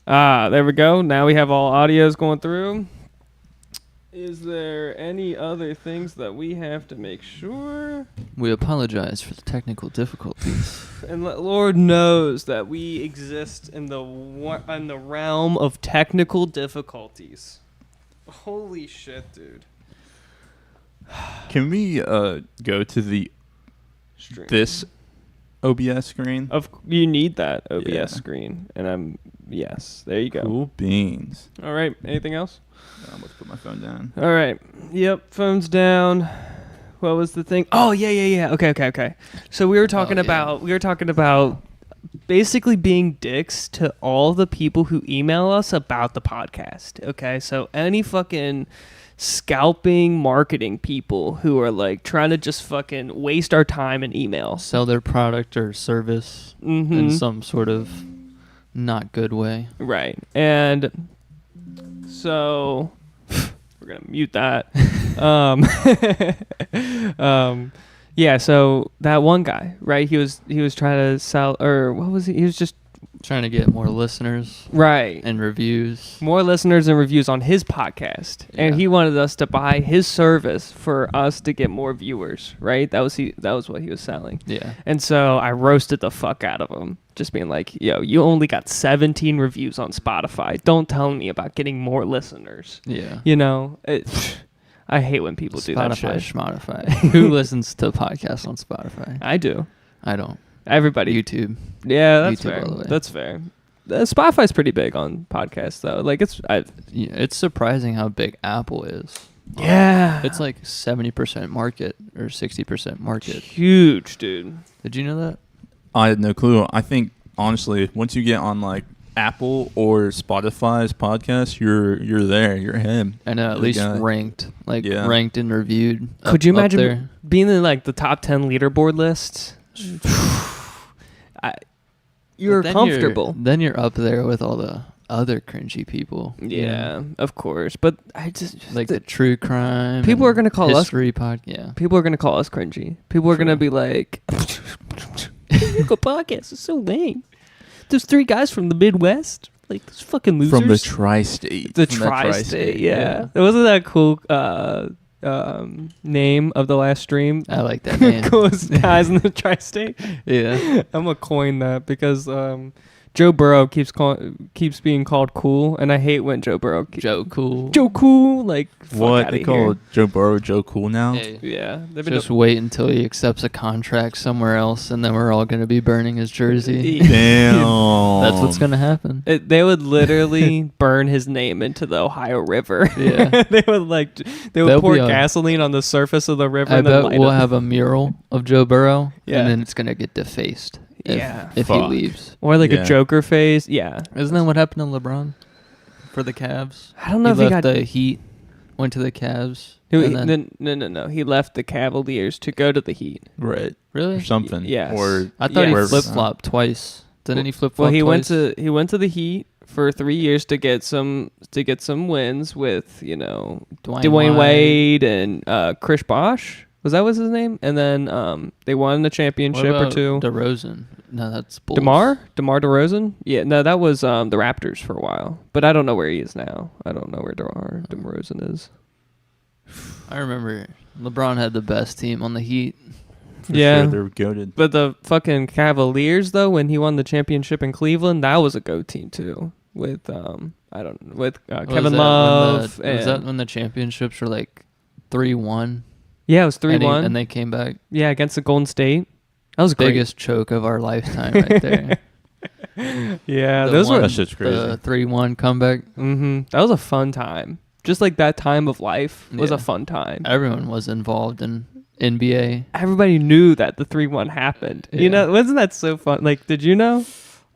There we go. Now we have all audios going through. Is there any other things that we have to make sure? We apologize for the technical difficulties. And Lord knows that we exist in the realm of technical difficulties. Holy shit, dude. Can we go to this OBS screen? You need that OBS screen, and yes, there you go. Cool beans. All right, anything else? Let's put my phone down. All right. Yep, phone's down. What was the thing? Oh, yeah. Okay. So we were talking about basically being dicks to all the people who email us about the podcast. Okay? So any fucking scalping marketing people who are like trying to just fucking waste our time in email. Sell their product or service in some sort of not good way. Right. And so we're going to mute that. Yeah, so that one guy, right? He was trying to sell, or what was he? He was just trying to get more listeners, right, and reviews. More listeners and reviews on his podcast, and he wanted us to buy his service for us to get more viewers, right? That was what he was selling. Yeah. And so I roasted the fuck out of him, just being like, "Yo, you only got 17 reviews on Spotify. Don't tell me about getting more listeners." Yeah. You know, I hate when people do that shit. Spotify. Who listens to podcasts on Spotify? I do. I don't. Everybody. YouTube. Yeah, that's YouTube fair. all the way. That's fair. Spotify's pretty big on podcasts, though. Like, it's surprising how big Apple is. Yeah. It's like 70% market or 60% market. Huge, dude. Did you know that? I had no clue. I think, honestly, once you get on, like, Apple or Spotify's podcast, you're there. You're him. And at least ranked. Like, ranked and reviewed. Could you imagine being in, like, the top 10 leaderboard lists? You're comfortable. Then you're up there with all the other cringy people. Yeah, of course. But I just like the true crime. People are gonna call history us. Yeah. People are gonna call us cringy. People are gonna be like, "Look, podcast is so lame. There's 3 guys from the Midwest, like those fucking losers from the tri-state. The tri-state, yeah. Wasn't that cool? Name of the last stream. I like that name. Coolest guys in the tri-state. Yeah, I'm gonna coin that because Joe Burrow keeps being called cool, and I hate when Joe Burrow Joe Cool. Like what they call Joe Burrow Joe Cool now? Yeah, just wait until he accepts a contract somewhere else, and then we're all gonna be burning his jersey. Damn, that's what's gonna happen. They would literally burn his name into the Ohio River. Yeah, they would pour gasoline on the surface of the river. I and bet then we'll have a mural of Joe Burrow, yeah, and then it's gonna get defaced. If he leaves, or like a Joker face. Yeah, isn't that what happened to LeBron for the Cavs? I don't know if he he left got the Heat, went to the Cavs. No. He left the Cavaliers to go to the Heat. Right. Really? Or something. Yes. Or I thought he flip-flopped twice. Didn't he flip-flop twice? Well, he went to the Heat for 3 years to get some wins with Dwayne Wade and Chris Bosh. Was his name? And then they won the championship or 2. DeRozan. No, that's Bulls. DeMar DeRozan? Yeah, no, that was the Raptors for a while. But I don't know where he is now. I don't know where DeMar DeRozan is. I remember LeBron had the best team on the Heat. For sure, they're goated. But the fucking Cavaliers, though, when he won the championship in Cleveland, that was a GOAT team too. With Kevin Love. Was that when the championships were like 3-1? Yeah, it was 3-1. And they came back. Yeah, against the Golden State. That was the biggest choke of our lifetime right there. Yeah, that shit's crazy. The 3-1 comeback. Mm-hmm. That was a fun time. Just like that time of life was a fun time. Everyone was involved in NBA. Everybody knew that the 3-1 happened. Yeah. You know, wasn't that so fun? Like, did you know?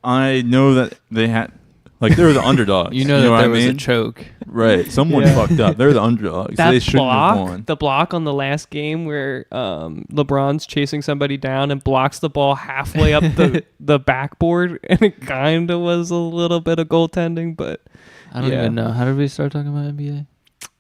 I know that they had... Like, they were the underdogs. You know that there was a choke. Right. Someone fucked up. They're the underdogs. They shouldn't have won. The block on the last game where LeBron's chasing somebody down and blocks the ball halfway up the backboard, and it kind of was a little bit of goaltending, but... I don't even know. How did we start talking about NBA?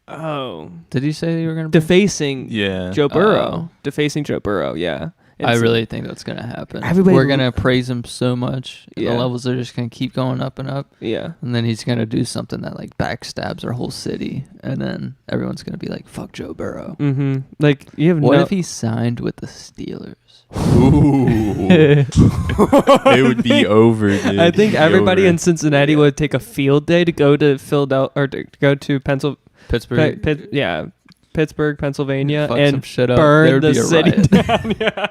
Oh. Did you say you were going to... Defacing Joe Burrow. Oh. Defacing Joe Burrow, yeah. I really think that's gonna happen. We're gonna praise him so much. Yeah. The levels are just gonna keep going up and up. Yeah. And then he's gonna do something that like backstabs our whole city, and then everyone's gonna be like, "Fuck Joe Burrow." Mm-hmm. Like you have What if he signed with the Steelers? Ooh. It would be over, dude. I think everybody over. in Cincinnati would take a field day to go to Philadelphia or to go to Pittsburgh. Pittsburgh, Pennsylvania, Fuck and some shit up. burn There'd the be a city riot. down. Yeah.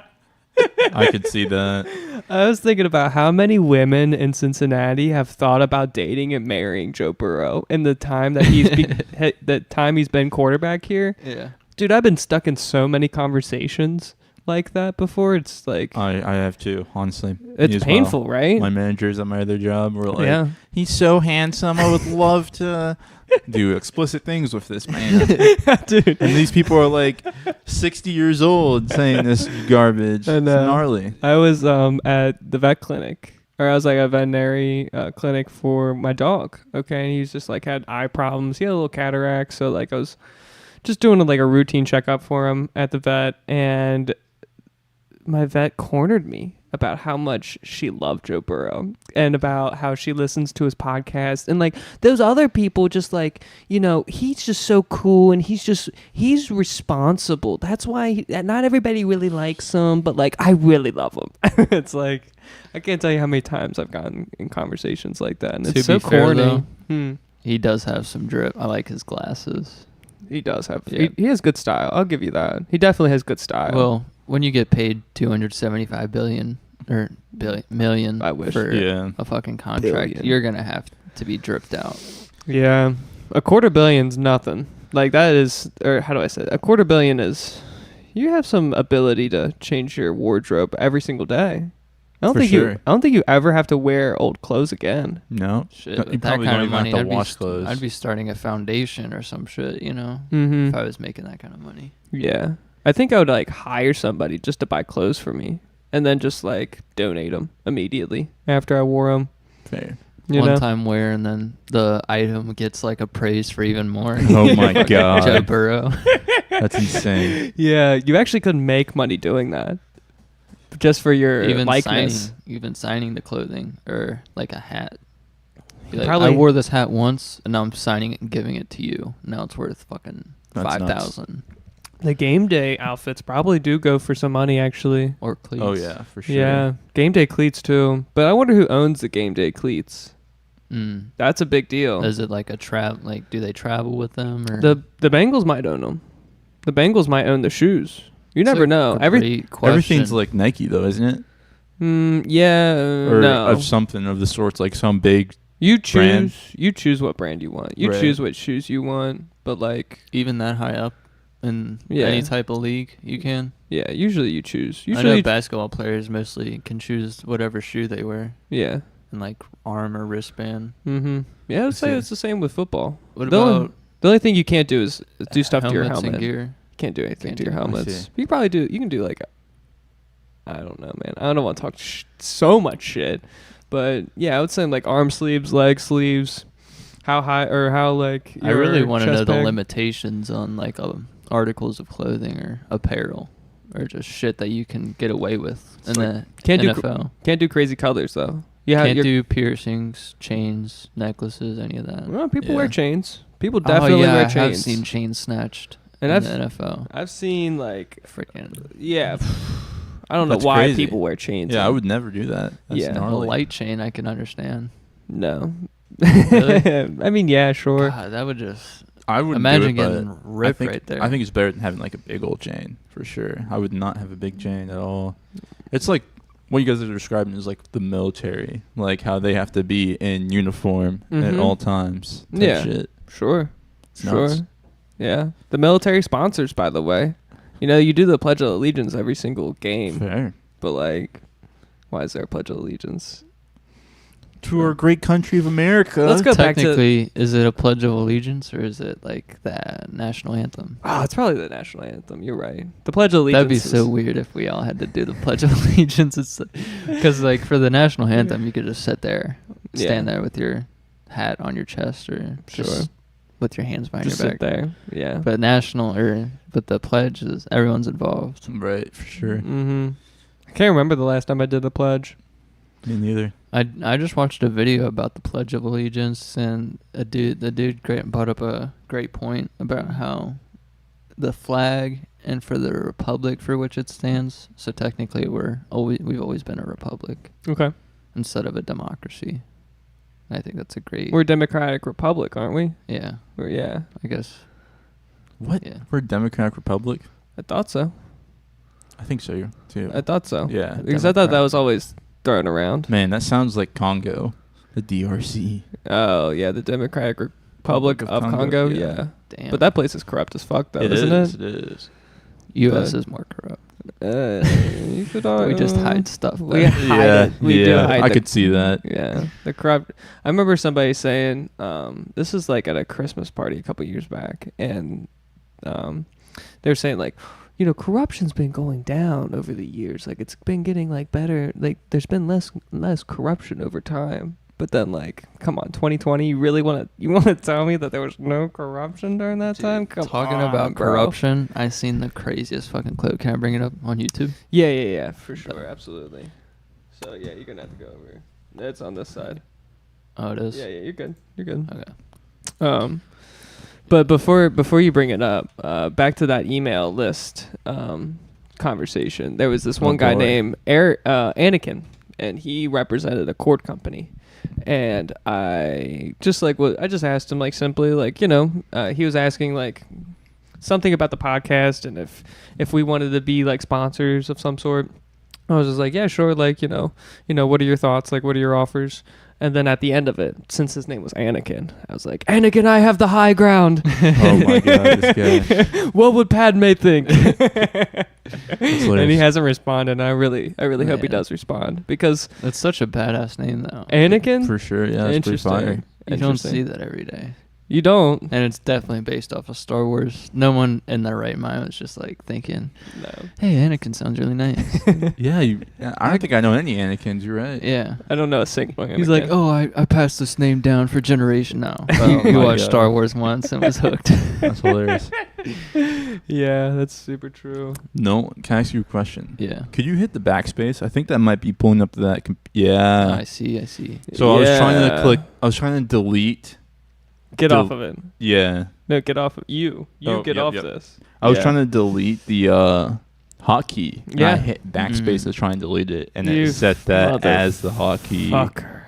I could see that. I was thinking about how many women in Cincinnati have thought about dating and marrying Joe Burrow in the time that he's been quarterback here. Yeah. Dude, I've been stuck in so many conversations like that before. It's like I have too, honestly. it's painful, right? My managers at my other job were like, Yeah. he's so handsome. I would love to do explicit things with this man. Dude. And these people are like 60 years old saying this garbage. I It's know. gnarly. I was at the vet clinic, or I was like a veterinary clinic for my dog. Okay, and he's just like had eye problems. He had a little cataract, so like I was just doing like a routine checkup for him at the vet, and my vet cornered me about how much she loved Joe Burrow and about how she listens to his podcast, and like those other people just like, you know, he's just so cool and he's responsible. That's why not everybody really likes him, but like I really love him. It's like I can't tell you how many times I've gotten in conversations like that, and To it's so be fair, corny. though, he does have some drip. I like his glasses. He does have. Yeah. He has good style. I'll give you that. He definitely has good style. Well, when you get paid $275 million I wish. for Yeah. a fucking contract, Billion. you're gonna have to be dripped out. yeah, $250 million's nothing. Like that is, or how do I say it? $250 million is. You have some ability to change your wardrobe every single day. I don't think you ever have to wear old clothes again. No. Shit, You with that probably kind don't of even money, have to wash clothes. I'd be starting a foundation or some shit, you know, Mm-hmm. if I was making that kind of money. Yeah, I think I would like hire somebody just to buy clothes for me, and then just like donate them immediately after I wore them. Fair. You know? One time wear, and then the item gets like appraised for even more. Oh my Joe God. Burrow. That's insane. Yeah, you actually could make money doing that, just for your likeness. Signing the clothing or like a hat. Be like, Probably- I wore this hat once, and now I'm signing it and giving it to you. Now it's worth fucking That's $5,000 The game day outfits probably do go for some money, actually. or cleats. Oh, yeah, for sure. Yeah, game day cleats too. But I wonder who owns the game day cleats. Mm. That's a big deal. Is it like a like do they travel with them or The Bengals might own them. The Bengals might own the shoes. You It's never a know. great question. Everything's like Nike, though, isn't it? Yeah, Or no. of something of the sorts, like some big. You choose. brand. You choose what brand you want. You Right. choose what shoes you want. But like, even that high up in Yeah. any type of league you can. yeah, usually you choose. I know Usually, basketball players mostly can choose whatever shoe they wear yeah. and like arm or wristband. Mm-hmm. Yeah, I would say see. it's the same with football. What The only- about The only thing you can't do is do stuff to your helmets helmet. and gear? Can't do anything Can't to your do- I helmets. see. You can probably do. You can do like, I don't know, man. I don't want to talk so much shit, but yeah, I would say like arm sleeves, leg sleeves, how high or how like. I really your want to know chest the bag. limitations on like articles of clothing or apparel or just shit that you can get away with in the can't do NFL. Can't do crazy colors though. You have Can't do piercings, chains, necklaces, any of that. Well, people Yeah. wear chains. People definitely I wear have chains. seen chains snatched And in I've- the NFL. I've seen like, Freaking yeah. I don't know That's why crazy. people wear chains. Yeah, I would never do that. That's Yeah. a gnarly. light chain I can understand. No. Really? I mean, yeah, sure. God, that would just I would imagine do it, getting but ripped I think, right there. I think it's better than having like a big old chain for sure. I would not have a big chain at all. It's like what you guys are describing is like the military, like how they have to be in uniform at Mhm. all times. type Yeah. shit. Sure. It's Sure. nuts. Yeah. The military sponsors, by the way. You know, you do the Pledge of Allegiance every single game. Fair. But, like, why is there a Pledge of Allegiance? To our great country of America. Let's go back to... Technically, is it a Pledge of Allegiance or is it like the national anthem? Oh, it's probably the national anthem. You're right. The Pledge of Allegiance That'd be so weird if we all had to do the Pledge of Allegiance. Because, like, for the national anthem, you could just sit there, stand there with your hat on your chest or just with your hands behind Just your sit back. there. Yeah. But the pledge is everyone's involved. Right, for sure. Mm-hmm. Can't remember the last time I did a pledge. Me neither. I just watched a video about the Pledge of Allegiance, and the dude brought up a great point about how the flag and for the republic for which it stands. So technically, we've always been a republic. Okay. Instead of a democracy. I think that's a great. We're a democratic republic, aren't we? Yeah. Yeah. I guess. What? Yeah. We're a democratic republic? I thought so. I think so too. I thought so. Yeah. Because I thought that was always thrown around. Man, that sounds like Congo, the DRC. Oh yeah, the Democratic Republic of Congo. Yeah. Damn. But that place is corrupt as fuck, though, It isn't is. it? It is. U.S. is more corrupt. You could We just hide stuff. We there. hide it. We do hide I it. could see that. Yeah, the corrupt. I remember somebody saying, this is like at a Christmas party a couple years back, and they were saying like, corruption's been going down over the years. Like it's been getting like better. Like there's been less corruption over time. But then like, come on, 2020, you really want to tell me that there was no corruption during that time? Come Talking on, about bro. corruption, I seen the craziest fucking clip. Can I bring it up on YouTube? Yeah, for sure, absolutely. So yeah, you're gonna have to go over. It's on this side. Oh, it is? Yeah, you're good. You're good. Okay. But before you bring it up, back to that email list conversation. There was this one guy named Anakin, and he represented a cord company. And I just asked him like simply like, he was asking like something about the podcast and if we wanted to be like sponsors of some sort. I was just like, yeah, sure. Like, what are your thoughts? Like, what are your offers? And then at the end of it, since his name was Anakin, I was like, Anakin, I have the high ground. Oh my god, this guy. What would Padme think? And he hilarious. hasn't responded. And I really hope he Man. does respond because That's such a badass name, though. Anakin. For sure, yeah. It's pretty fire. You don't see that every day. You don't. And it's definitely based off of Star Wars. No one in their right mind was just like thinking, No. hey, Anakin sounds really nice. Yeah, I don't think I know any Anakins. You're right. Yeah. I don't know a single Anakin. He's like, oh, I passed this name down for generation now. Oh you my watched God. Star Wars once and was hooked. That's hilarious. yeah, that's super true. No, can I ask you a question? Yeah. Could you hit the backspace? I think that might be pulling up that. Yeah. I see. So I was trying to Yeah. click. I was trying to delete. Get off of it. Yeah. No, get off of you. Oh, Get yep, off yep. this. I was Yeah. trying to delete the hotkey. And Yeah. I hit backspace to try and delete it, and You it set that as the hotkey. Fucker.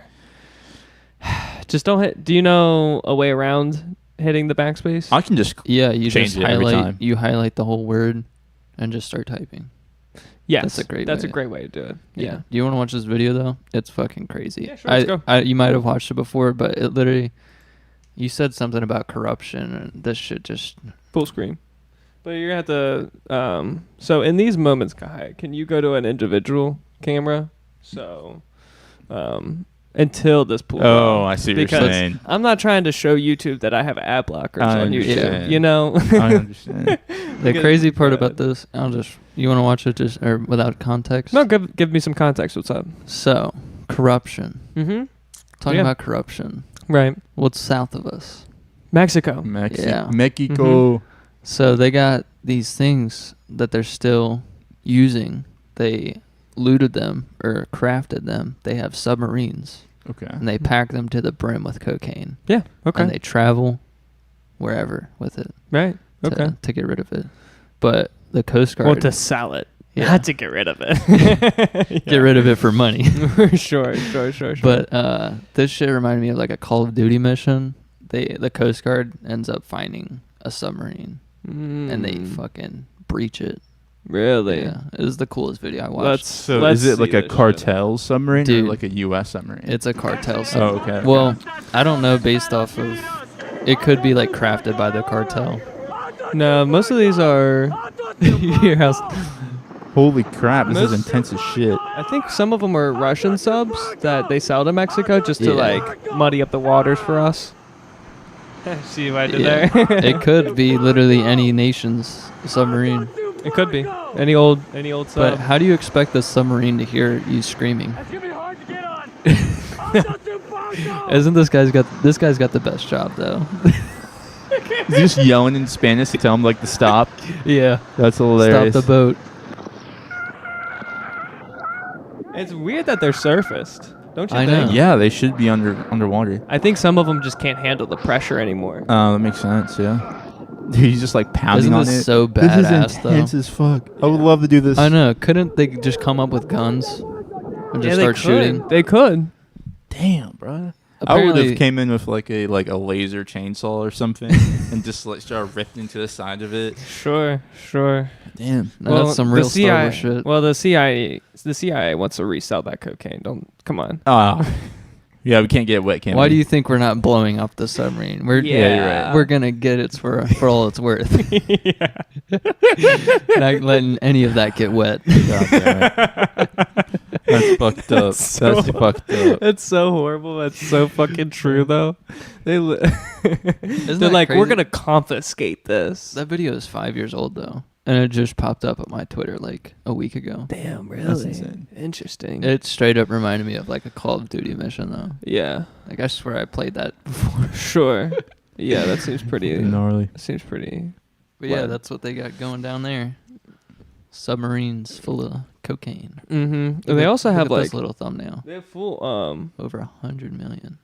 Just don't hit. Do you know a way around hitting the backspace? I can just. Yeah, you Change just it every highlight. time. You highlight the whole word and just start typing. Yes, That's a great That's way. a great way to do it. Yeah. Do you want to watch this video though? It's fucking crazy. Yeah, sure, let's go. You might have watched it before, but it literally. You said something about corruption, and this shit just. Full screen. But you're gonna have to. So in these moments, Kahaya, can you go to an individual camera? So, until this pulls. Oh, off. I see what you're Because saying. I'm not trying to show YouTube that I have ad blockers I on YouTube. understand. You know. I understand. The Good. crazy part Good. about this, you want to watch it just or without context? No, give me some context. What's up? So, corruption. Mm-hmm. Talking Yeah. about corruption. Right. What's south of us? Mexico. Yeah. Mexico. So they got these things that they're still using. They looted them or crafted them. They have submarines Okay. and they pack them to the brim with cocaine. Yeah. Okay. And they travel wherever with it Right. Okay. to get rid of it. But the Coast Guard Well, to sell it, Yeah. not to get rid of it. get rid of it for money. Sure. But this shit reminded me of like a Call of Duty mission. The Coast Guard ends up finding a submarine and they fucking breach it. Really? Yeah, it was the coolest video I watched. So Let's is it see like a this cartel submarine Dude. or like a U.S. submarine? It's a cartel. Oh, okay. Well, I don't know based off of. It could be like crafted by the cartel. No, most of these are. Your house. Holy crap! This is Most- intense as shit. I think some of them are Russian subs that they sell to Mexico just to Yeah. like muddy up the waters for us. See what I did Yeah. there? It could be literally any nation's submarine. It could be any old sub. But how do you expect the submarine to hear you screaming? Isn't this guy's got the best job though? Is he just yelling in Spanish to tell him like to stop? Yeah. That's hilarious. Stop the boat. It's weird that they're surfaced. Don't you I think? know. Yeah, they should be underwater. I think some of them just can't handle the pressure anymore. That makes sense. Yeah. Dude, he's just like pounding Isn't on this it. so This is badass, though? intense as fuck. I would love to do this. I know. Couldn't they just come up with guns and just start shooting? They could. Damn, bro. I would Apparently- have came in with like a laser chainsaw or something and just like started ripping to the side of it. Sure. Damn. No, that's some the real Star CIA Wars shit. Well, the CIA wants to resell that cocaine. Come on. Yeah, we can't get wet, can we? Why do you think we're not blowing up the submarine? We're Yeah, you're right. We're gonna get it for all it's worth. Yeah. Not letting any of that get wet. God damn it. That's fucked up. That's fucked up. That's so horrible. That's so fucking true, though. They're that like, we're crazy? gonna confiscate this. That video is 5 years old though, and it just popped up on my Twitter like a week ago. Damn, That's really? insane. Interesting. It straight up reminded me of like a Call of Duty mission though. Yeah. Like I swear I played that before. Sure. Yeah, that seems pretty. Gnarly. Seems pretty. But yeah, Wow. that's what they got going down there. Submarines full of cocaine. Mm-hmm. They also Look have at like this little thumbnail. they have full Over 100 million.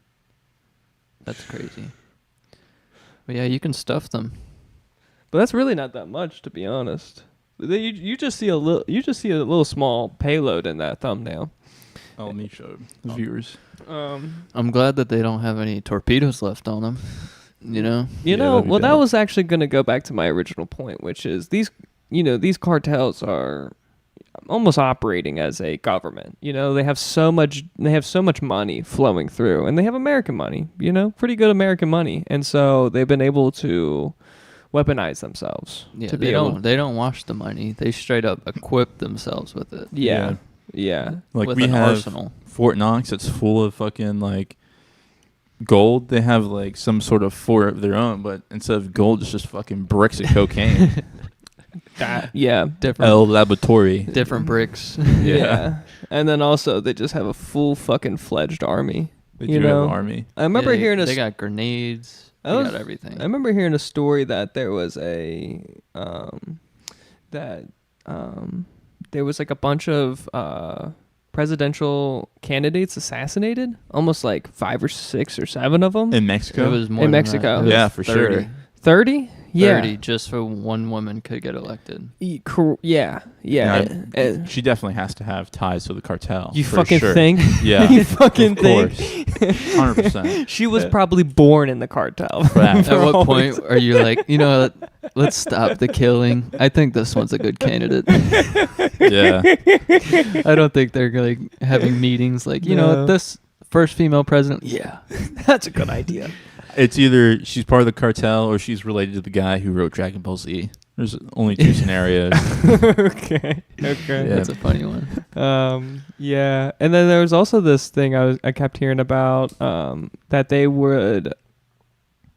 That's crazy. But yeah, you can stuff them. but that's really not that much, to be honest. You just see a little small payload in that thumbnail. Oh, let me show the viewers. I'm glad that they don't have any torpedoes left on them. You know? You Yeah, know, that'd be well, that bad. was actually going to go back to my original point, which is these cartels are almost operating as a government. You know, they have so much money flowing through, and they have American money. You know, pretty good American money, and so they've been able to weaponize themselves. Yeah, to be they able. don't wash the money. They straight up equip themselves with it. Yeah. Like with we an have arsenal. Fort Knox that's full of fucking like gold. They have like some sort of fort of their own, but instead of gold, it's just fucking bricks of cocaine. Yeah. Different El Laboratory. different bricks. Yeah. And then also they just have a full fucking fledged army. They You do know? have an army. I remember Yeah, hearing they got grenades. They I was- got everything. I remember hearing a story that there was there was like a bunch of presidential candidates assassinated, almost like 5 or 6 or 7 of them. In Mexico? It was more In than Mexico. that. It was Yeah, for 30. sure. 30? Yeah. 30 just so one woman could get elected. Yeah. She definitely has to have ties to the cartel. You for fucking sure. think? Yeah. You fucking of think? course. 100%. She was probably born in the cartel. Fact. At what always- point are you like, you know, let's stop the killing? I think this one's a good candidate. Yeah. I don't think they're like having meetings like, you know, No. this first female president. Yeah. That's a good idea. It's either she's part of the cartel or she's related to the guy who wrote Dragon Ball Z. There's only 2 scenarios. Okay. Yeah. That's a funny one. Yeah, and then there was also this thing I kept hearing about that they would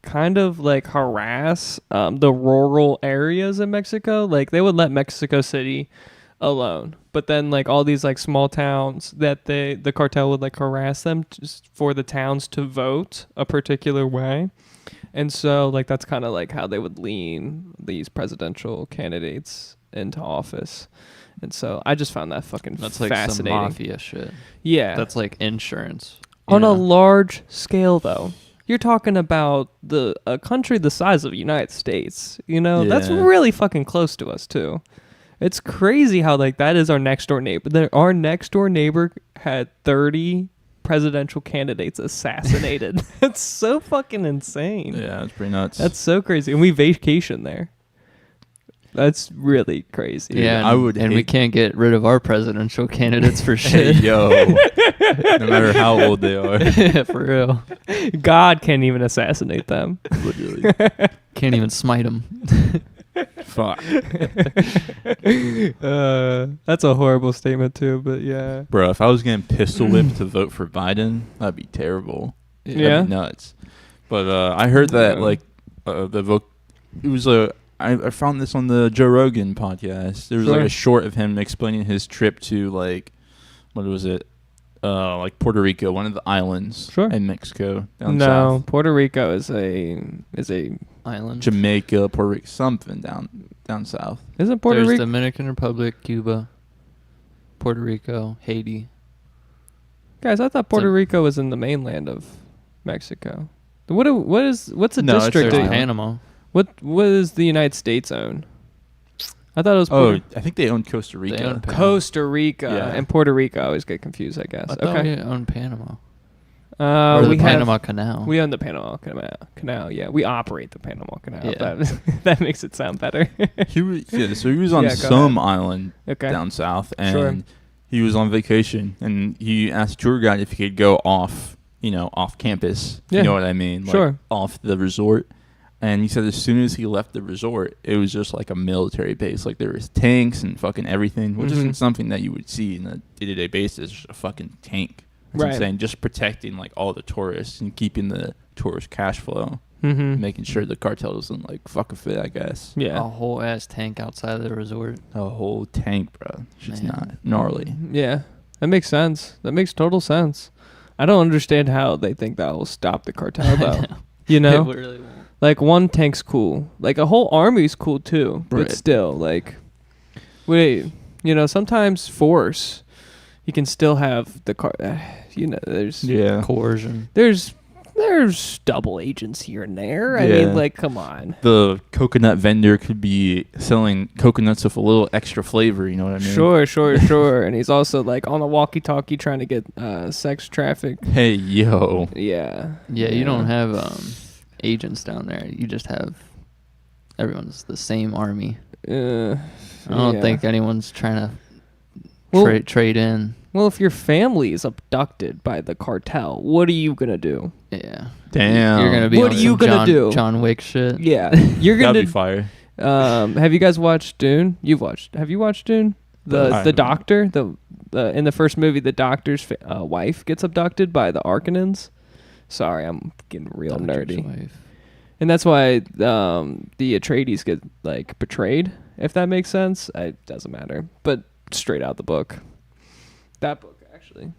kind of like harass the rural areas in Mexico. Like they would let Mexico City alone, but then like all these like small towns that the cartel would like harass them just for the towns to vote a particular way. And so like that's kind of like how they would lean these presidential candidates into office. And so I just found that fucking That's like some fascinating. mafia shit. Yeah. That's like insurance. you On know? a large scale though. You're talking about a country the size of the United States. You know, that's Yeah. really fucking close to us too. It's crazy how like that is our next door neighbor. Our next door neighbor had 30 presidential candidates assassinated. That's so fucking insane. Yeah, it's pretty nuts. That's so crazy. And we vacation there. That's really crazy. Dude, yeah, I would and we hate- can't get rid of our presidential candidates for Hey, shit. yo. No matter how old they are. For real. God can't even assassinate them. Literally. Can't even smite them. Fuck. That's a horrible statement too, but yeah. Bro, if I was getting pistol whipped to vote for Biden, that'd be terrible. Yeah? That'd be nuts. But I heard that Yeah. like the vote. It was I found this on the Joe Rogan podcast. There was like Sure. a short of him explaining his trip to like, what was it? Like Puerto Rico, one of the islands Sure. in Mexico down No, south. Puerto Rico is a Island. Jamaica, Puerto Rico, something down south. isn't Puerto There's Rico? Dominican Republic, Cuba, Puerto Rico, Haiti. Guys, I thought Puerto Rico was in the mainland of Mexico. What's a No, it's district? their There's island. Panama. What does the United States own? I thought it was Oh, I think they own Costa Rica. They own Panama. Costa Rica Yeah. and Puerto Rico. I always get confused, I guess. I thought Okay. we owned Panama. Or the We Panama Canal. We own the Panama Canal. Yeah, we operate the Panama Canal. Yeah. That makes it sound better. So he was on Yeah, go some island Okay. down south, and Sure. he was on vacation, and he asked the tour guide if he could go off, off campus. Yeah. You know what I mean? Like, Sure. off the resort. And he said as soon as he left the resort, it was just like a military base. Like there was tanks and fucking everything, which Mhm. isn't something that you would see in a day-to-day basis. Just a fucking tank. That's Right. insane. Just protecting like all the tourists and keeping the tourist cash flow, Mm-hmm. making sure the cartel doesn't like fuck with it. I guess. Yeah. A whole ass tank outside of the resort. A whole tank, bro. It's Man. not gnarly. Yeah. That makes sense. That makes total sense. I don't understand how they think that will stop the cartel, though. You know? It really won't. Like, one tank's cool. Like, a whole army's cool, too. But Right. still, like, wait, sometimes force, you can still have the there's Yeah. Coercion. there's double agents here and there. I Yeah. mean, like, come on. The coconut vendor could be selling coconuts with a little extra flavor. You know what I mean? Sure. And he's also, like, on a walkie-talkie trying to get sex traffic. Hey, yo. Yeah. Yeah, you don't have agents down there. You just have everyone's the same army. I don't think anyone's trying to trade in. Well, if your family is abducted by the cartel, what are you gonna do? Yeah. Damn. You're gonna be What on are you some gonna do? John Wick shit. Yeah, you're That'd gonna. be fire. Have you guys watched Dune? Have you watched Dune? I The haven't. doctor, in the first movie, the doctor's wife gets abducted by the Arcanins. Sorry, I'm getting real Doctor's nerdy. wife. And that's why the Atreides get like betrayed. If that makes sense, it doesn't matter. But straight out the book, that book actually.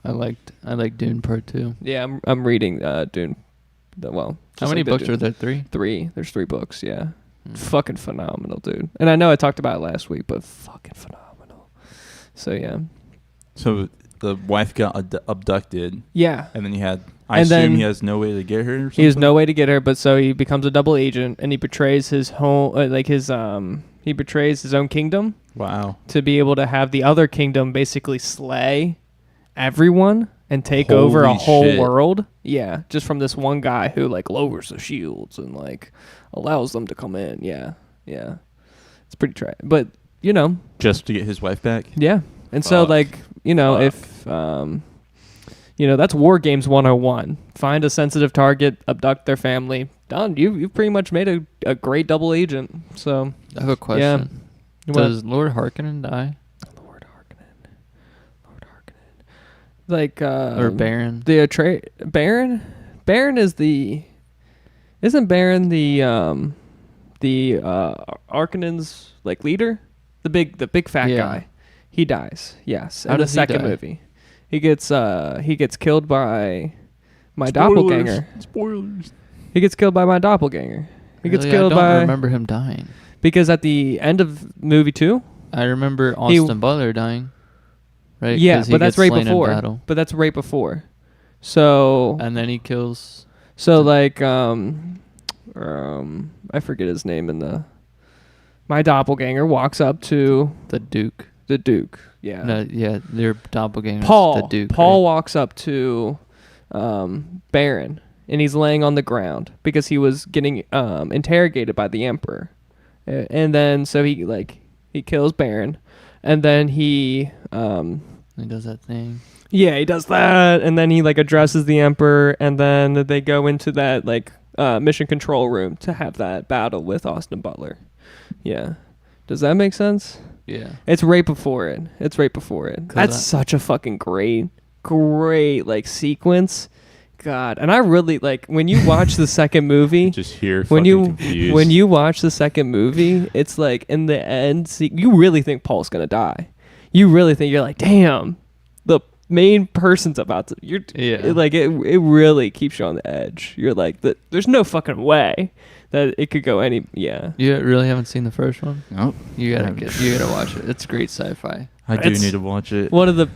I liked Dune Part 2. Yeah, I'm reading Dune. How just many like the books Dune. are there? 3? 3. There's 3 books. Yeah, Mm. fucking phenomenal, dude. And I know I talked about it last week, but fucking phenomenal. So yeah, So the wife got abducted, yeah. and then I And assume then he has no way to get her. Or something? He has no way to get her, but so he becomes a double agent, and he betrays his home, he betrays his own kingdom Wow. to be able to have the other kingdom basically slay everyone and take over a Holy whole shit. world. Yeah, just from this one guy who like lowers the shields and like allows them to come in. Yeah, it's pretty tragic, but Just to get his wife back. yeah. And so Fuck. like if that's War Games 101. Find a sensitive target, abduct their family. Done. You've pretty much made a great double agent. So I have a question. What? Does Lord Harkonnen die? Lord Harkonnen. Like Or Baron? the Baron is the isn't Baron the Harkonnen's like leader, the big fat Yeah. guy. He dies. Yes, How in the does he second die? movie. He gets killed by my doppelganger. Spoilers. He gets killed by my doppelganger. He gets Really? killed I don't by remember him dying. because at the end of movie 2, I remember Austin Butler dying. Right? yeah, 'Cause he but that's gets right slain in before. battle. But that's right before. So And then he kills. like I forget his name in my doppelganger walks up to The Duke. the Duke. Yeah. No, yeah, their doppelganger. Paul. The Duke. Paul right? walks up to Baron, and he's laying on the ground because he was getting interrogated by the Emperor, and then so he kills Baron, and then he does that thing. yeah, he does that, and then he addresses the Emperor, and then they go into that mission control room to have that battle with Austin Butler. Yeah, does that make sense? Yeah. It's right before it. That's such a fucking great sequence. God, and I really when you watch the second movie. Just here. When confused. when you watch the second movie, it's in the end, you really think Paul's gonna die. You really think you're damn, the main person's about to. You're it really keeps you on the edge. You're there's no fucking way that it could go any. Yeah. You really haven't seen the first one? Nope. You gotta watch it. It's great sci-fi. I do It's need to watch it. One of the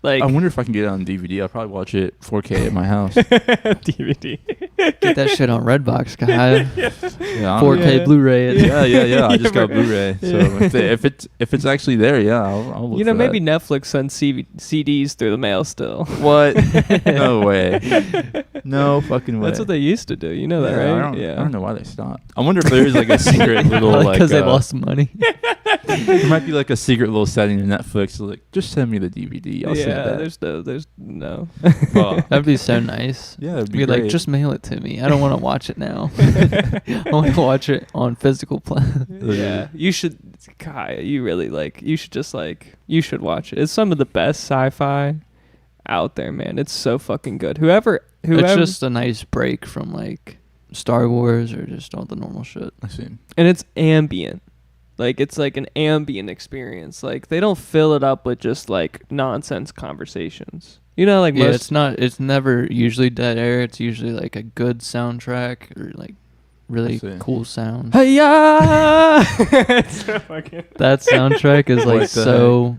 Like I wonder if I can get it on DVD. I'll probably watch it 4K at my house. DVD. Get that shit on Redbox, Kahaya. Yeah, 4K Yeah. Blu-ray it. yeah. I just got Yeah. Blu-ray. So if it's actually there, yeah, I'll look You know, for maybe that. Netflix sends CDs through the mail still. What? No way. No fucking way. That's what they used to do. You know that, Yeah, right? I don't know why they stopped. I wonder if there's like a secret little like Because they lost money. there might be like a secret little setting in Netflix like just send me the DVD. I'll send that. there's no. Well, That'd be so nice. yeah, it'd Be be like, great. just mail it to me. I don't want to watch it now. I want to watch it on physical Yeah, you should, Kaya. You really you should just you should watch it. It's some of the best sci-fi out there, man. It's so fucking good. Whoever, It's just a nice break from like Star Wars or just all the normal shit. I see. and it's ambient. Like it's like an ambient experience. Like they don't fill it up with just like nonsense conversations. You know, like Yeah, most. it's never usually dead air. It's usually like a good soundtrack or like really I see. cool sound. Hiya! It's so fucking. That soundtrack is like What the so.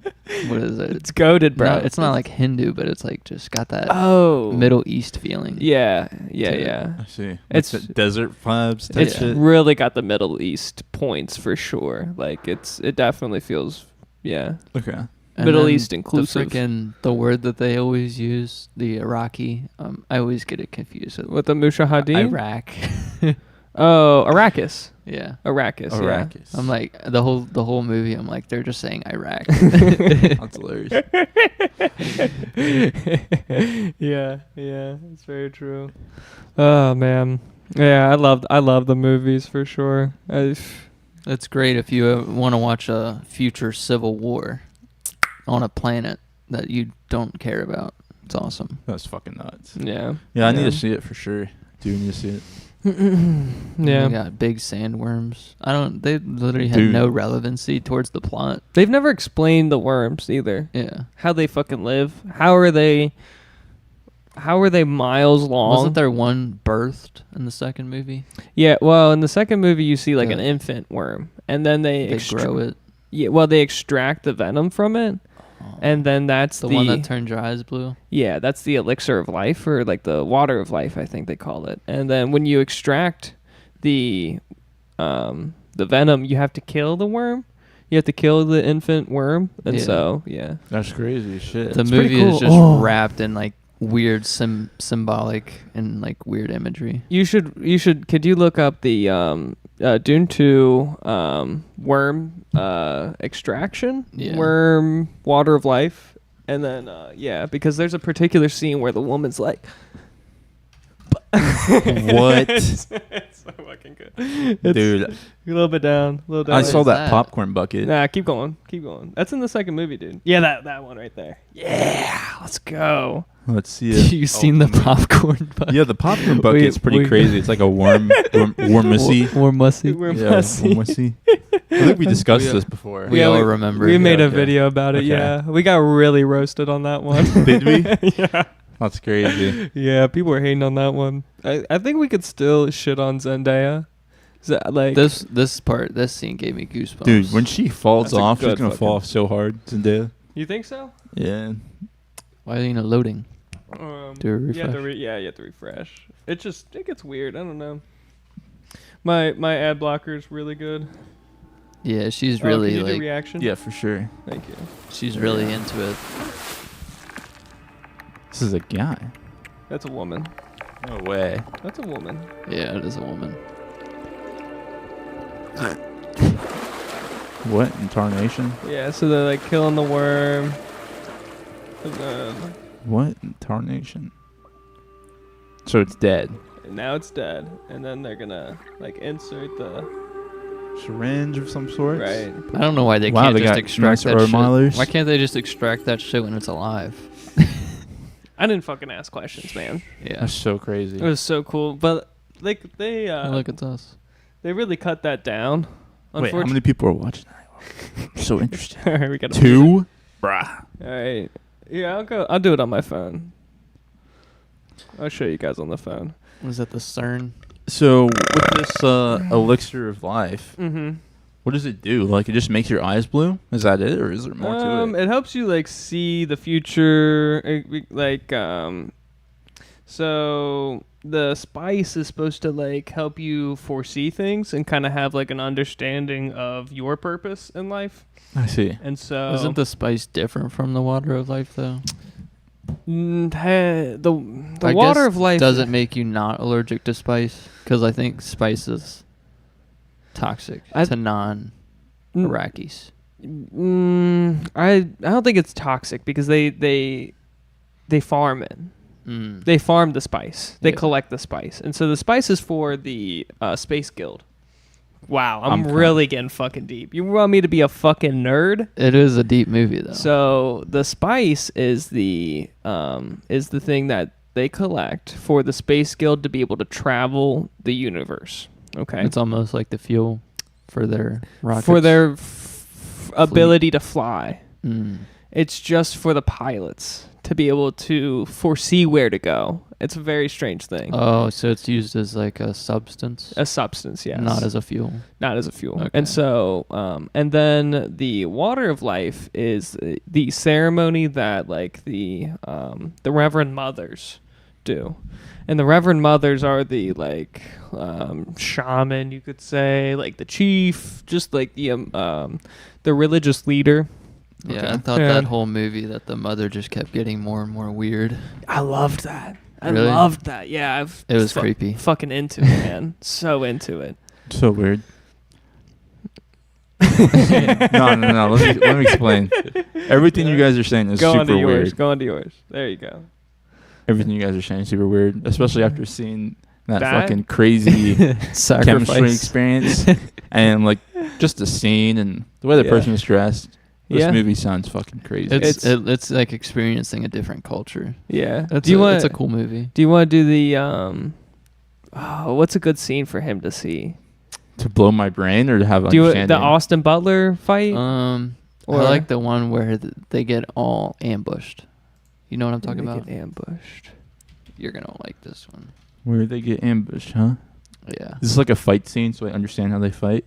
What is it? It's goaded, bro. No, it's not like Hindu, but it's like just got that Oh. Middle East feeling. Yeah. to it. Yeah. I see. It's- It's desert vibes. Type It's shit. really got the Middle East points for sure. Like it definitely feels, yeah, Okay. And Middle then East inclusive. The word that they always use, the Iraqi. I always get it confused with With the Mushahideen? Iraq. Oh, Arrakis. Yeah. Arrakis. Arrakis. I'm like the whole movie. I'm like they're just saying Iraq. That's hilarious. Yeah. Yeah. It's very true. Oh man. Yeah, I love the movies for sure. It's great if you want to watch a future civil war on a planet that you don't care about. It's awesome. That's fucking nuts. Yeah. Yeah, I need to see it for sure. Do need to see it. Yeah. They got big sandworms. They literally had Dude. no relevancy towards the plot. They've never explained the worms either. Yeah. How they fucking live. How are they miles long? Wasn't there one birthed in the second movie? Yeah, well, in the second movie you see like Yeah. an infant worm and then they Grow it. Yeah, well they extract the venom from it. And then that's The one that turned your eyes blue? yeah, that's the elixir of life, or like the water of life, I think they call it. And then when you extract the venom, you have to kill the worm. You have to kill the infant worm, and Yeah. so yeah. That's crazy as shit. The It's pretty movie is cool. just Oh. wrapped in like weird symbolic and like weird imagery. You should. Could you look up the Dune 2 worm extraction? Yeah. Worm water of life, and then yeah, because there's a particular scene where the woman's like. What? It's so fucking good. It's Dude, a little bit down. A little down. I What saw is that that? popcorn bucket. Nah, keep going. Keep going. That's in the second movie, dude. Yeah, that one right there. Yeah, let's go. Let's see it. You seen the popcorn bucket? Yeah, the popcorn bucket's pretty crazy. It's like a wormussy. Or mussy. We're Yeah, messy. wormussy. I think we discussed We- this before. We all remember. We made a okay. video about it. Okay. Yeah, we got really roasted on that one. Did we? Yeah. That's crazy. Yeah, people were hating on that one. I think we could still shit on Zendaya. Like This scene gave me goosebumps. Dude, when she falls That's a off, she's good going to fall fucking- off so hard. Zendaya. you think so? Yeah. Why are you loading? Do a refresh. You have to you have to refresh. It gets weird. I don't know. My ad blocker is really good. Yeah, she's Can really you do like reaction? Yeah, for sure. Thank you. she's really into it. This is a guy. That's a woman. No way. That's a woman. Yeah, it is a woman. What? In tarnation? Yeah, so they're like killing the worm. And then What? In tarnation? So it's dead. and now it's dead. And then they're gonna like insert the Syringe of some sort? right. I don't know why they Wow, can't they just got extract nice that shit. milers. Why can't they just extract that shit when it's alive? I didn't fucking ask questions, man. Yeah. That's so crazy. It was so cool, but like they Oh, look at us. they really cut that down. Wait, how many people are watching that? So interesting. All right, we got 2? Bruh. All right. Yeah, I'll do it on my phone. I'll show you guys on the phone. Was that the CERN? So with this elixir of life, Mm-hmm. What does it do? Like, it just makes your eyes blue? Is that it, or is there more to it? It helps you like see the future. So the spice is supposed to like help you foresee things and kind of have like an understanding of your purpose in life. I see. And so Isn't the spice different from the water of life though? The water of life doesn't make you not allergic to spice, because I think spice is toxic to non-Iraqis. I don't think it's toxic because they farm it. They farm the spice. They collect the spice, and so the spice is for the Space Guild. Wow, I'm really getting fucking deep. You want me to be a fucking nerd? It is a deep movie though. So the spice is the thing that they collect for the Space Guild to be able to travel the universe. Okay, it's almost like the fuel for their rockets. For their ability to fly. It's just for the pilots to be able to foresee where to go. It's a very strange thing. Oh, so it's used as like a substance? A substance, yes. Not as a fuel. Not as a fuel. Okay. And so, and then the water of life is the ceremony that like the Reverend Mothers do. And the Reverend Mothers are the like shaman, you could say, like the chief, just like the religious leader. Yeah, Okay. I thought that whole movie that the mother just kept getting more and more weird. I loved that. Really? I loved that. Yeah, it was creepy. Fucking into it, man. So into it. So weird. No. Let me explain. Everything you guys are saying is super weird. Go on to yours. There you go. Everything you guys are saying is super weird, especially after seeing that fucking crazy chemistry experience and like just the scene and the way the person is dressed. This movie sounds fucking crazy. It's like experiencing a different culture. Yeah. It's a cool movie. Do you want to do the what's a good scene for him to see? To blow my brain or to have understanding? The Austin Butler fight? I like the one where they get all ambushed. You know what I'm talking about? Get ambushed. You're gonna like this one. Where they get ambushed, huh? Yeah. Is this like a fight scene so I understand how they fight?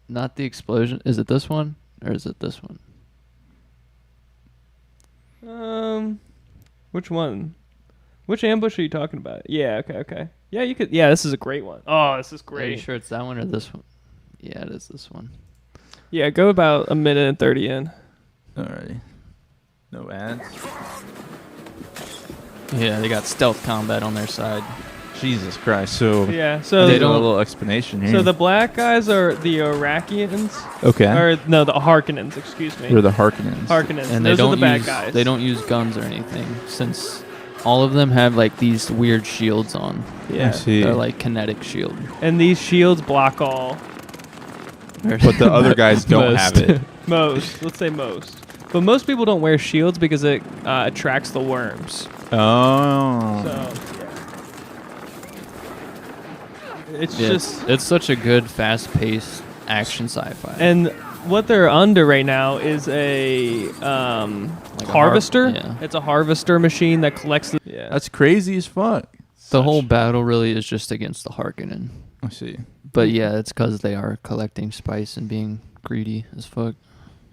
Not the explosion. Is it this one? Or is it this one? Which one? Which ambush are you talking about? Yeah, okay. Yeah, you could. Yeah, this is a great one. Oh, this is great. Are you sure it's that one or this one? Yeah, it is this one. Yeah, go about a minute and 30 in. Alrighty. No ads. Yeah, they got stealth combat on their side. Jesus Christ. So they do a little explanation here. So the black guys are the Iraqians. Okay. Or no, the Harkonnens, excuse me. They're the Harkonnens. And those are the bad guys. They don't use guns or anything, since all of them have like these weird shields on. Yeah. I see. They're like kinetic shield. And these shields block all. But the other guys don't have it. Most. Let's say most. But most people don't wear shields because it attracts the worms. Oh. So, it's such a good, fast-paced action sci-fi. And what they're under right now is a harvester. It's a harvester machine that collects the... Yeah. That's crazy as fuck. The whole battle really is just against the Harkonnen. I see. But yeah, it's because they are collecting spice and being greedy as fuck.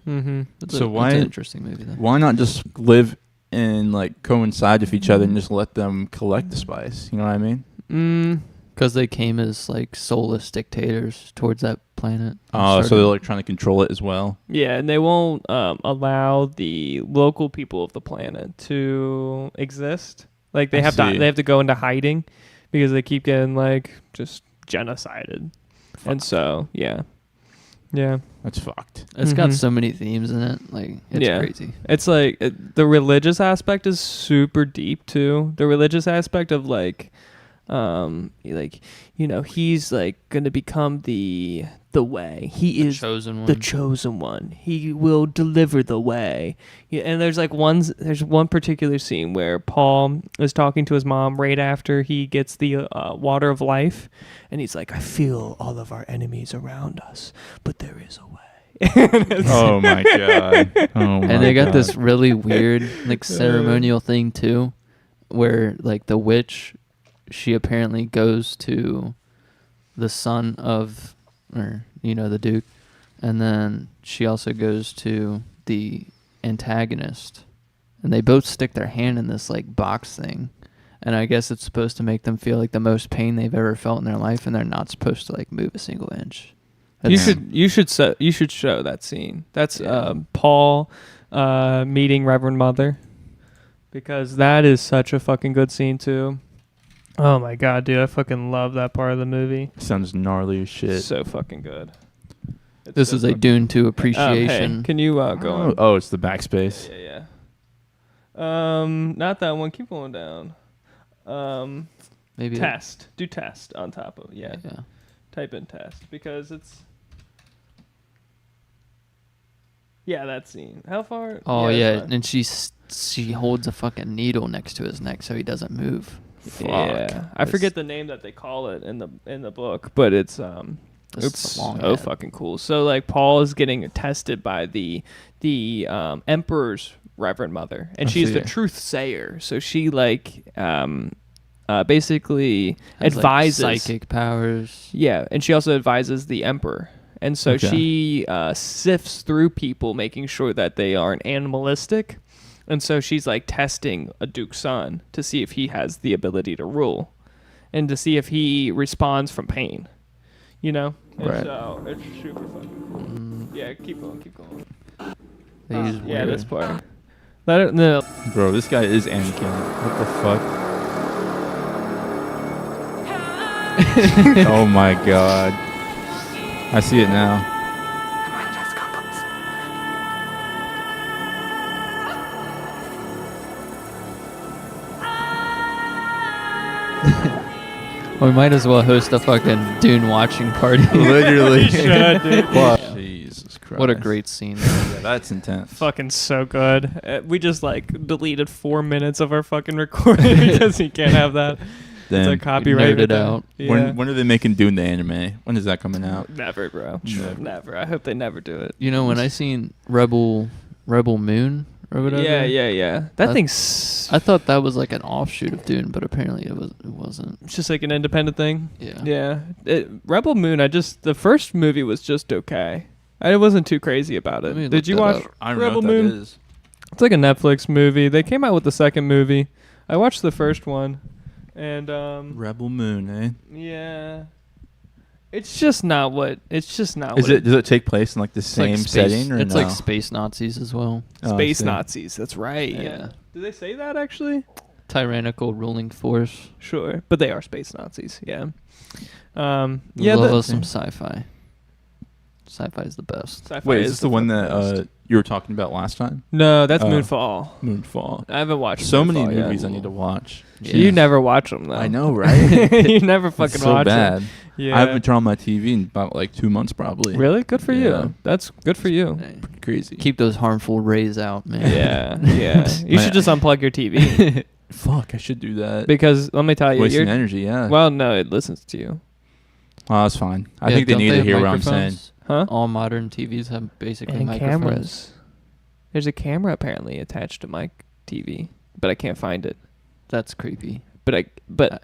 Mm-hmm. It's an interesting movie, though. Why not just live and like coincide with each other and just let them collect the spice? You know what I mean? Because they came as like soulless dictators towards that planet. Oh, so they're like trying to control it as well. Yeah, and they won't allow the local people of the planet to exist. Like they have to go into hiding because they keep getting like just genocided. Fuck. And so yeah, that's fucked. It's got so many themes in it. Like it's crazy. It's like the religious aspect is super deep too. The religious aspect of like he's like gonna become the way. He is the chosen one. He will deliver the way. Yeah, and there's one particular scene where Paul is talking to his mom right after he gets the water of life, and he's like, I feel all of our enemies around us, but there is a way. Oh my god. And they got this really weird like ceremonial thing too, where like the witch, she apparently goes to the son of or the Duke, and then she also goes to the antagonist, and they both stick their hand in this like box thing, and I guess it's supposed to make them feel like the most pain they've ever felt in their life, and they're not supposed to like move a single inch. You should show that scene. That's Paul meeting Reverend Mother, because that is such a fucking good scene too. Oh my god, dude, I fucking love that part of the movie. Sounds gnarly as shit. So fucking good. This is a Dune 2 appreciation. Hey, can you go on? Oh, it's the backspace. Yeah. Not that one. Keep going down. Maybe test. Do test on top of Type in test because it's. Yeah, that scene. How far? Oh yeah, and she holds a fucking needle next to his neck so he doesn't move. Fuck. Yeah, I forget the name that they call it in the book, but it's so fucking cool. So like Paul is getting tested by the Emperor's Reverend Mother, and she's the truth sayer. So she like basically advises like psychic powers. Yeah, and she also advises the Emperor. And so she sifts through people, making sure that they aren't animalistic. And so she's like testing a Duke's son to see if he has the ability to rule and to see if he responds from pain, And so it's super fucking cool. Yeah, keep going. This part. No. Bro, this guy is Anakin. What the fuck? Oh my god. I see it now. We might as well host a fucking Dune watching party. Literally. Should, dude. Jesus Christ. What a great scene. Yeah, that's intense. Fucking so good. We just deleted 4 minutes of our fucking recording because you can't have that. It's a copyrighted out. Yeah. When are they making Dune the anime? When is that coming out? Never, bro. Never. I hope they never do it. When I seen Rebel Moon or whatever. Yeah. That thing's. I thought that was like an offshoot of Dune, but apparently it wasn't. It's just like an independent thing. Yeah. Yeah. Rebel Moon. The first movie was just okay. I wasn't too crazy about it. Did you watch Rebel Moon? That is. It's like a Netflix movie. They came out with the second movie. I watched the first one. And Rebel Moon, eh? Yeah. It's just not what. Does it take place in like the same setting, or it's like space Nazis as well? Space Nazis. That's right. Yeah. Do they say that actually? Tyrannical ruling force. Sure, but they are space Nazis. Yeah. Love some sci-fi. Sci-fi is the best. Wait, is this the one that you were talking about last time? No, that's Moonfall. Moonfall. I haven't watched so Moonfall many yet. movies I need to watch. Yeah. You never watch them though. I know, right? You never fucking so watch bad. them. Yeah. I haven't turned on my TV in about like 2 months probably. Really? Good for you. That's good for you. Pretty crazy. Keep those harmful rays out, man. Yeah. You should just unplug your TV. Fuck, I should do that. Because let me tell you, wasting energy, yeah. Well, no, it listens to you. Oh, that's fine. I think they need to hear what I'm saying. Huh? All modern TVs have basically and microphones. Cameras. There's a camera apparently attached to my TV, but I can't find it. That's creepy. But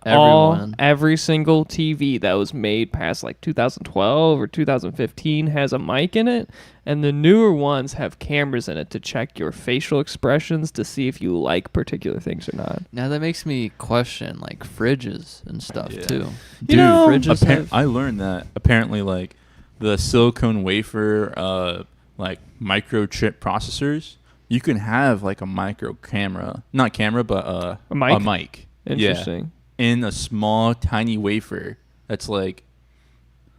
every single TV that was made past like 2012 or 2015 has a mic in it, and the newer ones have cameras in it to check your facial expressions to see if you like particular things or not. Now that makes me question like fridges and stuff too. Dude, fridges I learned that apparently like the silicone wafer like microchip processors, you can have like a micro camera, not camera, but a mic. Interesting. Yeah, in a small, tiny wafer that's like,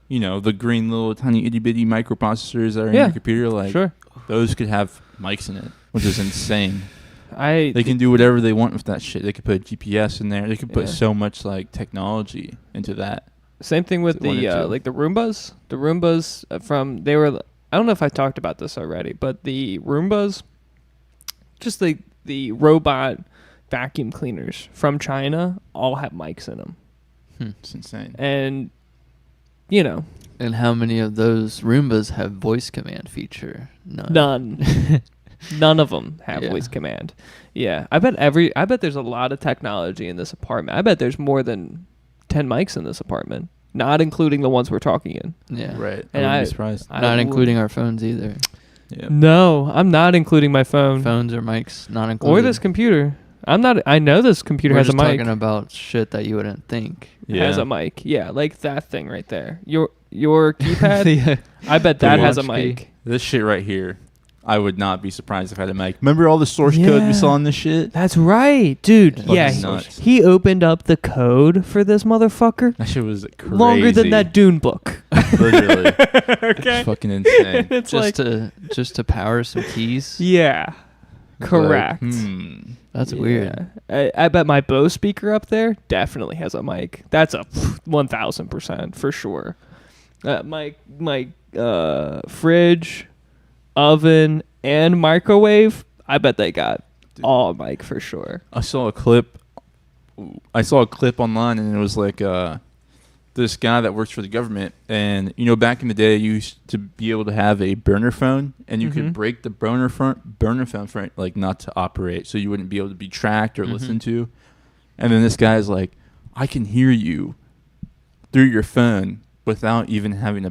the green little tiny itty bitty microprocessors that are in your computer. Like, those could have mics in it, which is insane. They can do whatever they want with that shit. They could put GPS in there. They could put so much like technology into that. Same thing with the like the Roombas. The Roombas I don't know if I talked about this already, but the Roombas, just the robot vacuum cleaners from China all have mics in them. It's insane. And and how many of those Roombas have voice command feature? None. None of them have voice command. Yeah, I bet there's a lot of technology in this apartment. I bet there's more than 10 mics in this apartment. not including the ones we're talking in. Yeah. Right. And I wouldn't be surprised. Not including our phones either. Yeah. No, I'm not including my phone. Phones or mics, not included. Or this computer. I'm not. I know this computer We're has a just mic. talking about shit that you wouldn't think. Yeah. Has a mic. Yeah, like that thing right there. Your keypad. Yeah. I bet The that has a launch mic. key. This shit right here, I would not be surprised if I had a mic. Remember all the source code we saw in this shit? That's right, dude. Yeah. Yeah, Fucking nuts. he opened up the code for this motherfucker That shit was crazy. longer than that Dune book. Literally. Okay. It's fucking insane. It's just to power some keys. yeah, correct. Like, That's weird. I bet my Bose speaker up there definitely has a mic. That's a 1,000% for sure. My fridge, oven, and microwave, I bet they got all mic for sure. I saw a clip online, and it was like this guy that works for the government, and back in the day you used to be able to have a burner phone, and you could break the burner phone for like not to operate, so you wouldn't be able to be tracked or listened to. And then this guy's like, I can hear you through your phone without you even having a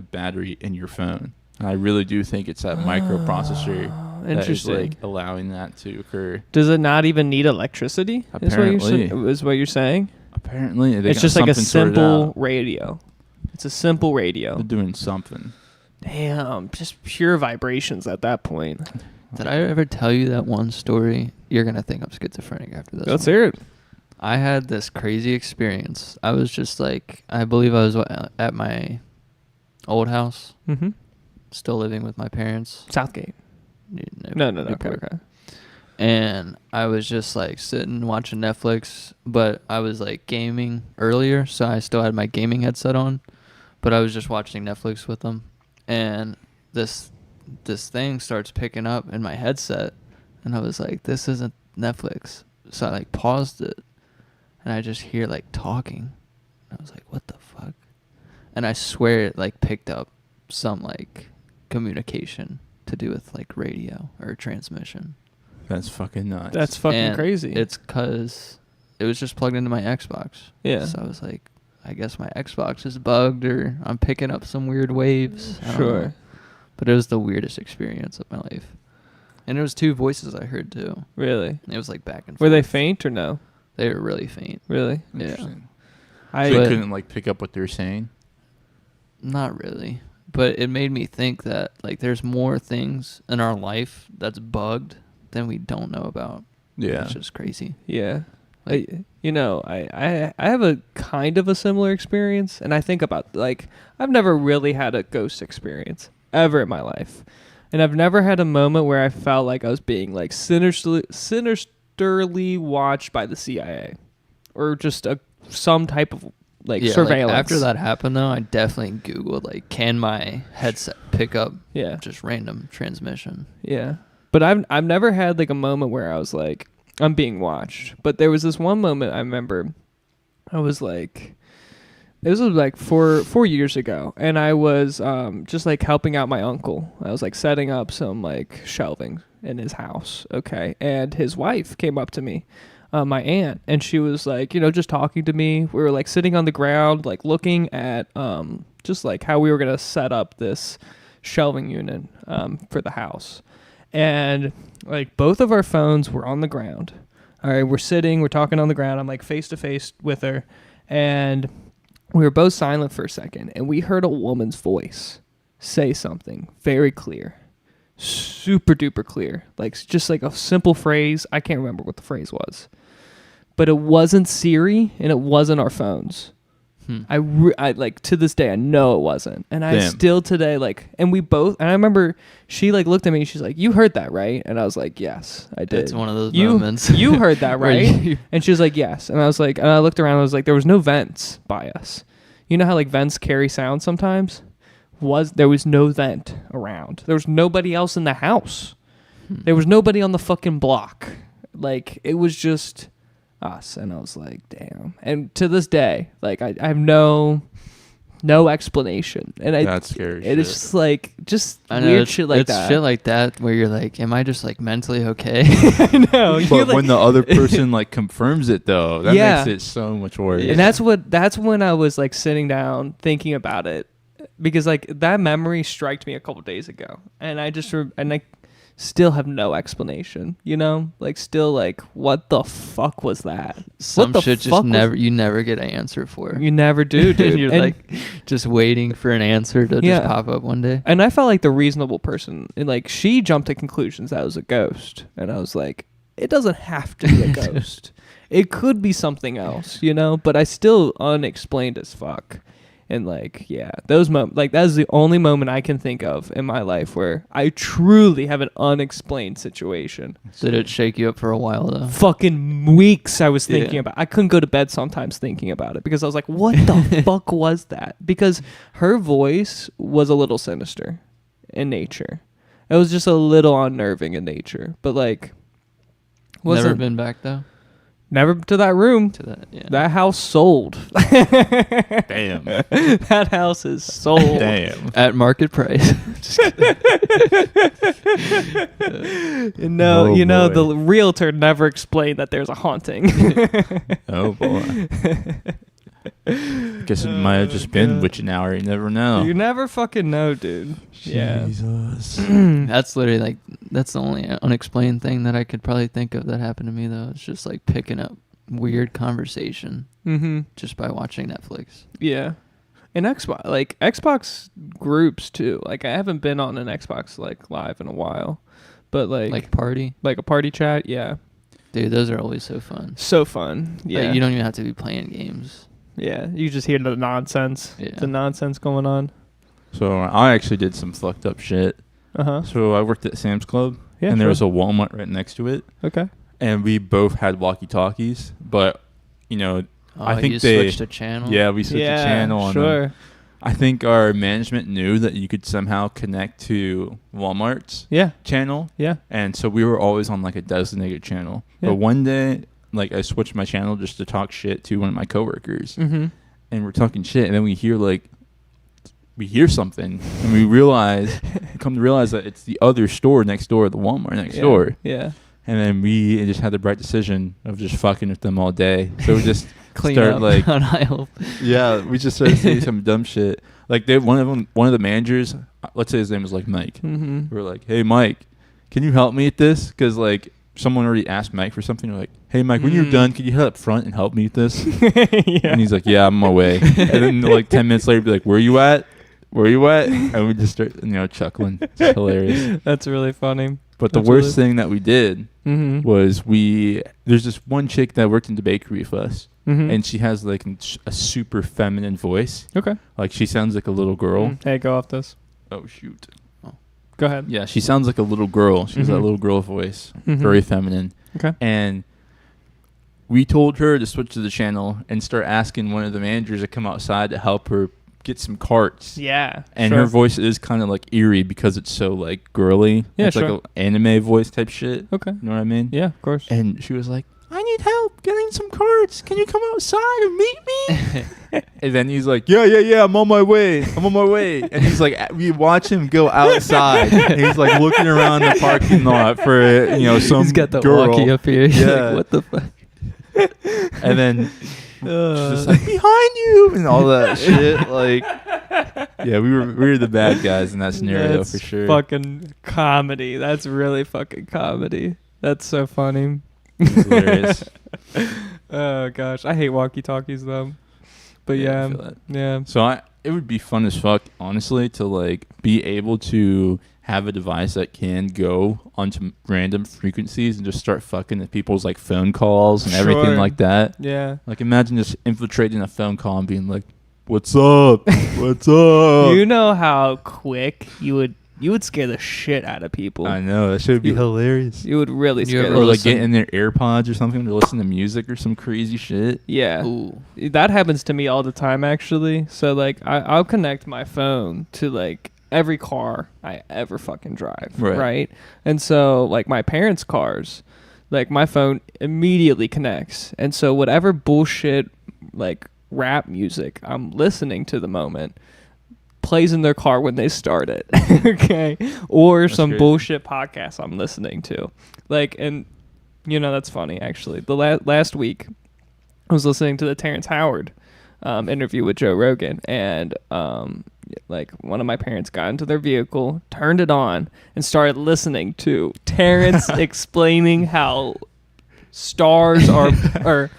battery in your phone. And I really do think it's that microprocessor that is like allowing that to occur. Does it not even need electricity? Apparently. Is what you're saying? Apparently, It's just like a simple radio. It's a simple radio. They're doing something. Damn, just pure vibrations at that point. Did I ever tell you that one story? You're going to think I'm schizophrenic after this. Let's hear it. I had this crazy experience. I was just like, I believe I was at my old house, still living with my parents. Southgate. No. Okay. And I was just like sitting watching Netflix, but I was like gaming earlier, so I still had my gaming headset on, but I was just watching Netflix with them. And this thing starts picking up in my headset, and I was like, this isn't Netflix. So I like paused it, and I just hear like talking. I was like, what the fuck? And I swear it like picked up some like communication to do with like radio or transmission. That's fucking nuts. That's fucking And crazy. It's because it was just plugged into my Xbox. Yeah. So I was like, I guess my Xbox is bugged, or I'm picking up some weird waves. I don't Sure. know. But it was the weirdest experience of my life. And it was two voices I heard too. Really? It was like back and forth. Were they faint or no? They were really faint. Really? Yeah. Interesting. I So you But- couldn't like pick up what they were saying? Not really. But it made me think that like there's more things in our life that's bugged than we don't know about. Yeah. It's just crazy. Yeah. Like, I have a kind of a similar experience, and I think about like I've never really had a ghost experience ever in my life, and I've never had a moment where I felt like I was being like sinisterly watched by the CIA or just some type of like surveillance. Like after that happened though, I definitely Googled like, can my headset pick up just random transmission? Yeah. But I've never had like a moment where I was like, I'm being watched. But there was this one moment I remember. I was like, this was like 4 years ago, and I was just like helping out my uncle. I was like setting up some like shelving in his house. Okay, and his wife came up to me, my aunt, and she was like, just talking to me. We were like sitting on the ground, like looking at just like how we were gonna set up this shelving unit for the house. And like both of our phones were on the ground. All right, we're talking on the ground. I'm like face to face with her, and we were both silent for a second, and we heard a woman's voice say something very clear, super duper clear, like just like a simple phrase. I can't remember what the phrase was, but it wasn't Siri and it wasn't our phones. I like to this day I know it wasn't, and I still today like, and we both, and I remember she like looked at me and she's like, "You heard that, right?" And I was like, "Yes, I did." It's one of those moments. You heard that, right? And she was like, "Yes," and I was like, and I looked around and I was like, there was no vents by us. You know how like vents carry sound sometimes? There was no vent around. There was nobody else in the house. There was nobody on the fucking block. Like it was just us, and I was like, damn. And to this day, like I have no no explanation, and that's scary. It is just I know, weird shit like it's that. shit like that where you're like, am I just like mentally okay? I know. But when the other person like confirms it though, that Yeah. makes it so much worse. And that's when I was like sitting down thinking about it, because like that memory struck me a couple days ago, and I just and I still have no explanation, like still like, what the fuck was that? Some what the shit fuck just you never get an answer for. You never do, dude. You're And- like just waiting for an answer to Yeah. just pop up one day. And I felt like the reasonable person, and like she jumped to conclusions that it was a ghost, and I was like, it doesn't have to be a ghost. It could be something else, but I still unexplained as fuck. And like, yeah, those moments, like that's the only moment I can think of in my life where I truly have an unexplained situation. Did it shake you up for a while though? Fucking weeks I was thinking Yeah. about. I couldn't go to bed sometimes thinking about it, because I was like, what the fuck was that? Because her voice was a little sinister in nature. It was just a little unnerving in nature, but like, Never been back though never to that room. to that. Yeah. That house sold. Damn. That house is sold. Damn. At market price. Just kidding. No, Oh, boy. the realtor never explained that there's a haunting. Oh boy. Guess it might have just been God. witching hour. You never know. You never fucking know, dude. Yeah. Jesus. That's literally like that's the only unexplained thing that I could probably think of that happened to me though. It's just like picking up weird conversation Mm-hmm. just by watching Netflix. Yeah. And Xbox groups too. Like I haven't been on an Xbox like live in a while, but Like party. like a party chat. Yeah. Dude, those are always so fun. So fun. Like, Yeah. you don't even have to be playing games. Yeah. You just hear the nonsense. Yeah. The nonsense going on. So I actually did some fucked up shit. Uh-huh. So I worked at Sam's Club, Yeah. and there sure. was a Walmart right next to it, Okay. and we both had walkie-talkies. But I think you they switched a channel. yeah we switched the channel on them. Sure. I think our management knew that you could somehow connect to Walmart's Yeah. channel, Yeah. and so we were always on like a designated channel. Yeah. But one day, like I switched my channel just to talk shit to one of my coworkers, Mm-hmm. and we're talking shit, and then we hear something, and we come to realize that it's the other store next door, the Walmart next door. Yeah. And then we just had the bright decision of just fucking with them all day. So we just Clean start up. like, on aisle. yeah, we just started saying some dumb shit. Like one of the managers, let's say his name was like Mike. Mm-hmm. We were like, hey Mike, can you help me at this? Because like someone already asked Mike for something. We're like, hey Mike, when you're done, can you head up front and help me with this? Yeah. And he's like, yeah, I'm on my way. And then like 10 minutes later, be like, where you at? And we just start, chuckling. It's hilarious. That's really funny. But the That's worst thing that we did Mm-hmm. was there's this one chick that worked in the bakery with us, Mm-hmm. and she has like a super feminine voice. Okay. Like she sounds like a little girl. Hey, go off this. Oh shoot. Go ahead. Yeah, she sounds like a little girl. She has that Mhm. little girl voice, Mhm. very feminine. Okay. And we told her to switch to the channel and start asking one of the managers to come outside to help her get some carts. Yeah. And sure. her voice is kind of like eerie because it's so like girly. Yeah, it's sure. like an anime voice type shit. Okay. You know what I mean? Yeah, of course. And she was like, I need help getting some carts. Can you come outside and meet me? And then he's like, yeah, I'm on my way. And he's like, we watch him go outside. And he's like looking around the parking lot for, some He's got the girl. walkie up here. He's Yeah. like, what the fuck? And then she's just like, behind you and all that shit. Like, yeah, we were the bad guys in that scenario That's for sure. fucking comedy. That's really fucking comedy. That's so funny. It's hilarious. Oh gosh, I hate walkie-talkies though. But I yeah, feel that. yeah. So it would be fun as fuck, honestly, to like be able to have a device that can go onto random frequencies and just start fucking with people's like phone calls and everything Sure. like that. Yeah. Like imagine just infiltrating a phone call and being like, "What's up? What's up?" You know how quick you would scare the shit out of people. I know that should be You- hilarious. You would really You scare ever them. Or like listen- get in their AirPods or something to listen to music or some crazy shit. Yeah. Ooh. That happens to me all the time actually. So like I'll connect my phone to like every car I ever fucking drive. Right. And so like my parents' cars, like my phone immediately connects. And so whatever bullshit like rap music I'm listening to the moment plays in their car when they start it. Okay. Or that's some crazy bullshit podcast I'm listening to. Like, and that's funny actually. The last week I was listening to the Terrence Howard interview with Joe Rogan, and like one of my parents got into their vehicle, turned it on, and started listening to Terrence explaining how stars are or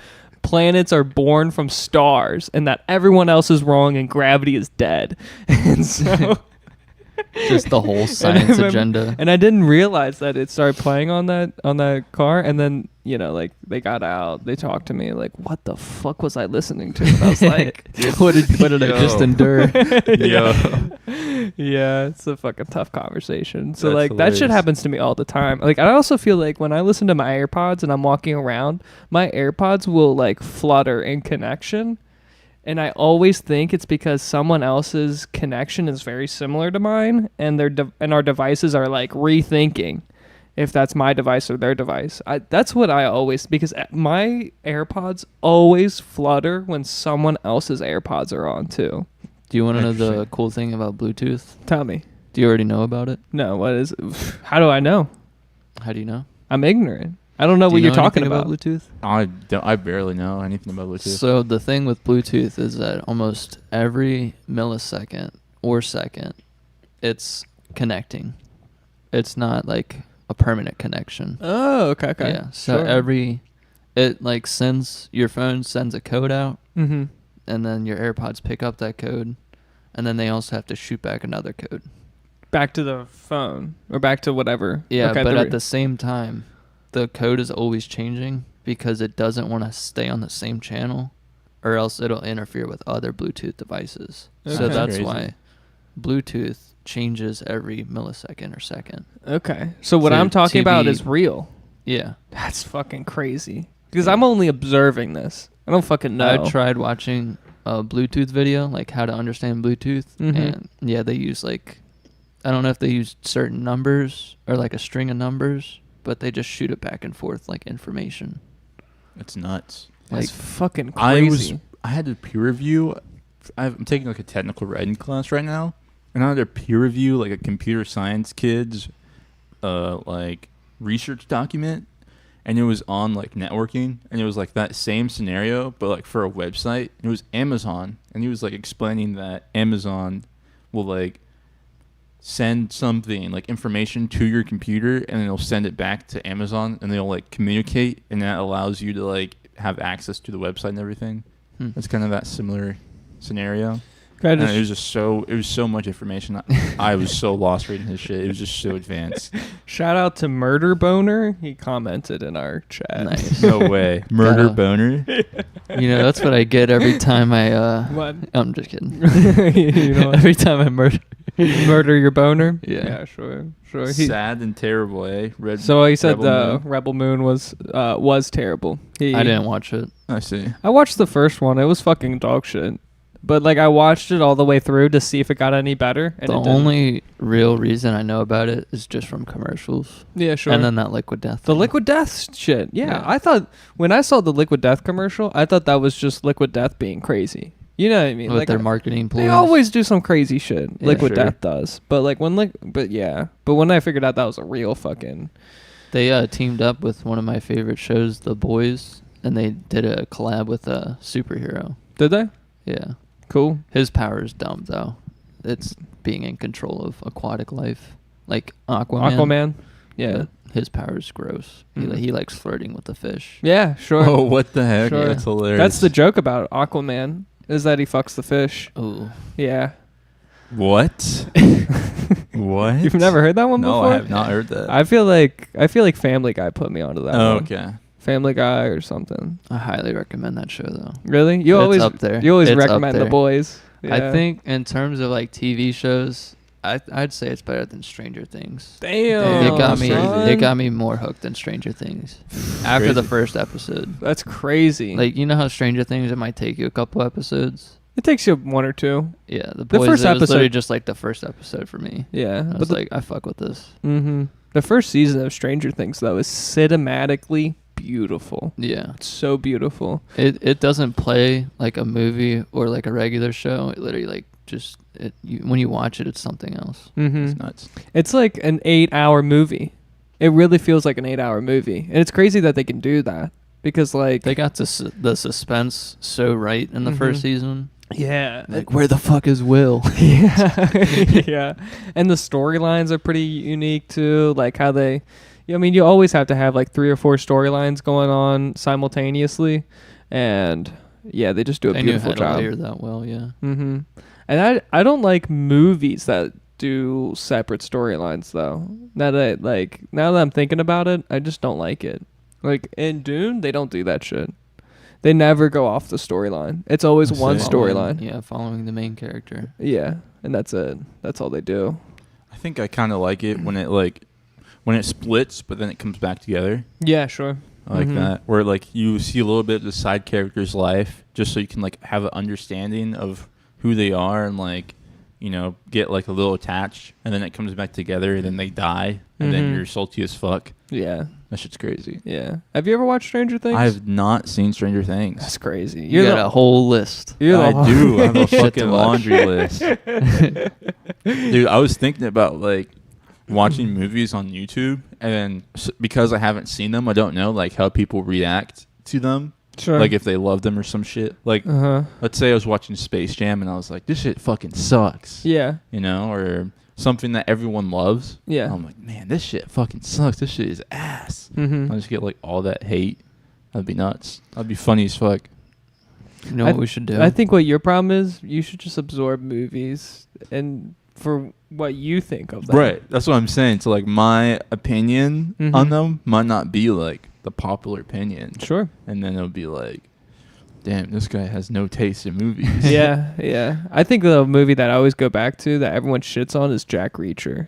planets are born from stars, and that everyone else is wrong and gravity is dead. And so just the whole science agenda. And I didn't realize that it started playing on that car, and then like they got out, they talked to me like, what the fuck was I listening to? And I was like, what did I just endure? Yeah, it's a fucking tough conversation. So like hilarious. That shit happens to me all the time. Like I also feel like when I listen to my AirPods and I'm walking around, my AirPods will like flutter in connection. And I always think it's because someone else's connection is very similar to mine, and our devices are like rethinking if that's my device or their device. That's what I always, because my AirPods always flutter when someone else's AirPods are on too. Do you want to know the cool thing about Bluetooth? Tell me. Do you already know about it? No, what is it? How do I know? How do you know? I'm ignorant. I don't know what you're talking about. Bluetooth? I barely know anything about Bluetooth. So the thing with Bluetooth is that almost every millisecond or second, it's connecting. It's not like a permanent connection. Oh, okay. Yeah. So your phone sends a code out, mm-hmm. and then your AirPods pick up that code, and then they also have to shoot back another code. Back to the phone or back to whatever. Yeah, okay, but at the same time, the code is always changing because it doesn't want to stay on the same channel, or else it'll interfere with other Bluetooth devices. Okay. So that's why Bluetooth changes every millisecond or second. Okay. So what I'm talking about is real. Yeah. That's fucking crazy. Because I'm only observing this. I don't fucking know. I tried watching a Bluetooth video, like how to understand Bluetooth, mm-hmm. and yeah, they use like, I don't know if they use certain numbers or like a string of numbers, but they just shoot it back and forth like information. It's nuts. That's fucking crazy. I had a peer review. I'm taking like a technical writing class right now, and I had a peer review like a computer science kid's like research document, and it was on like networking, and it was like that same scenario but like for a website. It was Amazon, and he was like explaining that Amazon will like send something like information to your computer, and then they'll send it back to Amazon, and they'll like communicate, and that allows you to like have access to the website and everything. It's kind of that similar scenario. And it was just so much information. I was so lost reading his shit. It was just so advanced. Shout out to Murder Boner. He commented in our chat. Nice. No way. Murder Boner. That's what I get every time I what? I'm just kidding. Every time I murder your boner. Yeah, sure. Sad and terrible, eh? So he said the Rebel Moon was terrible. I didn't watch it. I see. I watched the first one. It was fucking dog shit. But like I watched it all the way through to see if it got any better. And the only real reason I know about it is just from commercials. Yeah, sure. And then that Liquid Death. The Liquid Death shit. Yeah. I thought when I saw the Liquid Death commercial, I thought that was just Liquid Death being crazy. You know what I mean? With their marketing ploys. They always do some crazy shit. Yeah, Liquid Death does. But like when when I figured out that was a real fucking. They teamed up with one of my favorite shows, The Boys, and they did a collab with a superhero. Did they? Yeah. Cool. His power is dumb though. It's being in control of aquatic life, like Aquaman. Yeah. His power is gross. Mm-hmm. He likes flirting with the fish. Yeah, sure. Oh, what the heck? Sure. That's hilarious. That's the joke about Aquaman, is that he fucks the fish. Oh. Yeah. What? What? You've never heard that one before? No, I have not heard that. I feel like Family Guy put me onto that one. Okay. Family Guy or something. I highly recommend that show though. Really? It's up there. You always recommend The Boys. Yeah. I think in terms of like TV shows, I'd say it's better than Stranger Things. Damn. It got me more hooked than Stranger Things after the first episode. That's crazy. Like, you know how Stranger Things, it might take you a couple episodes? It takes you one or two. Yeah, the Boys, first it was episode, literally just like the first episode for me. Yeah. I was like, I fuck with this. Mm-hmm. The first season of Stranger Things, though, is cinematically beautiful. Yeah. It's so beautiful. It doesn't play like a movie or like a regular show. It literally like just when you watch it, it's something else. Mm-hmm. It's nuts. It's like an 8-hour movie. It really feels like an 8-hour movie, and it's crazy that they can do that because like they got the suspense so right in the first season. Yeah. Like, where the fuck is Will? Yeah. Yeah. And the storylines are pretty unique too. Like how they, I mean, you always have to have like 3 or 4 storylines going on simultaneously, and yeah, they just do a beautiful job. They knew how to layer that well, yeah. Mm-hmm. And I don't like movies that do separate storylines though. Now that I'm thinking about it, I just don't like it. Like in Dune, they don't do that shit. They never go off the storyline. It's always one storyline. Yeah, following the main character. Yeah, and that's it. That's all they do. I think I kind of like it when it splits, but then it comes back together. Yeah, sure. I like that. Where like you see a little bit of the side character's life, just so you can like have an understanding of who they are and like, you know, get like a little attached, and then it comes back together, and then they die, and then you're salty as fuck. Yeah. That shit's crazy. Yeah. Have you ever watched Stranger Things? I have not seen Stranger Things. That's crazy. You got a whole list. I do. I have a fucking laundry list. Dude, I was thinking about like watching movies on YouTube, and then because I haven't seen them, I don't know like how people react to them. Sure. Like if they love them or some shit. Like, let's say I was watching Space Jam and I was like, this shit fucking sucks. Yeah. You know, or something that everyone loves. Yeah. I'm like, man, this shit fucking sucks. This shit is ass. Mm-hmm. I just get like all that hate. That'd be nuts. That'd be funny as fuck. You know what we should do? I think what your problem is, you should just absorb movies and for what you think of them. Right. That's what I'm saying. So like my opinion on them might not be like the popular opinion. Sure. And then it'll be like, damn, this guy has no taste in movies. Yeah, yeah. I think the movie that I always go back to that everyone shits on is Jack Reacher.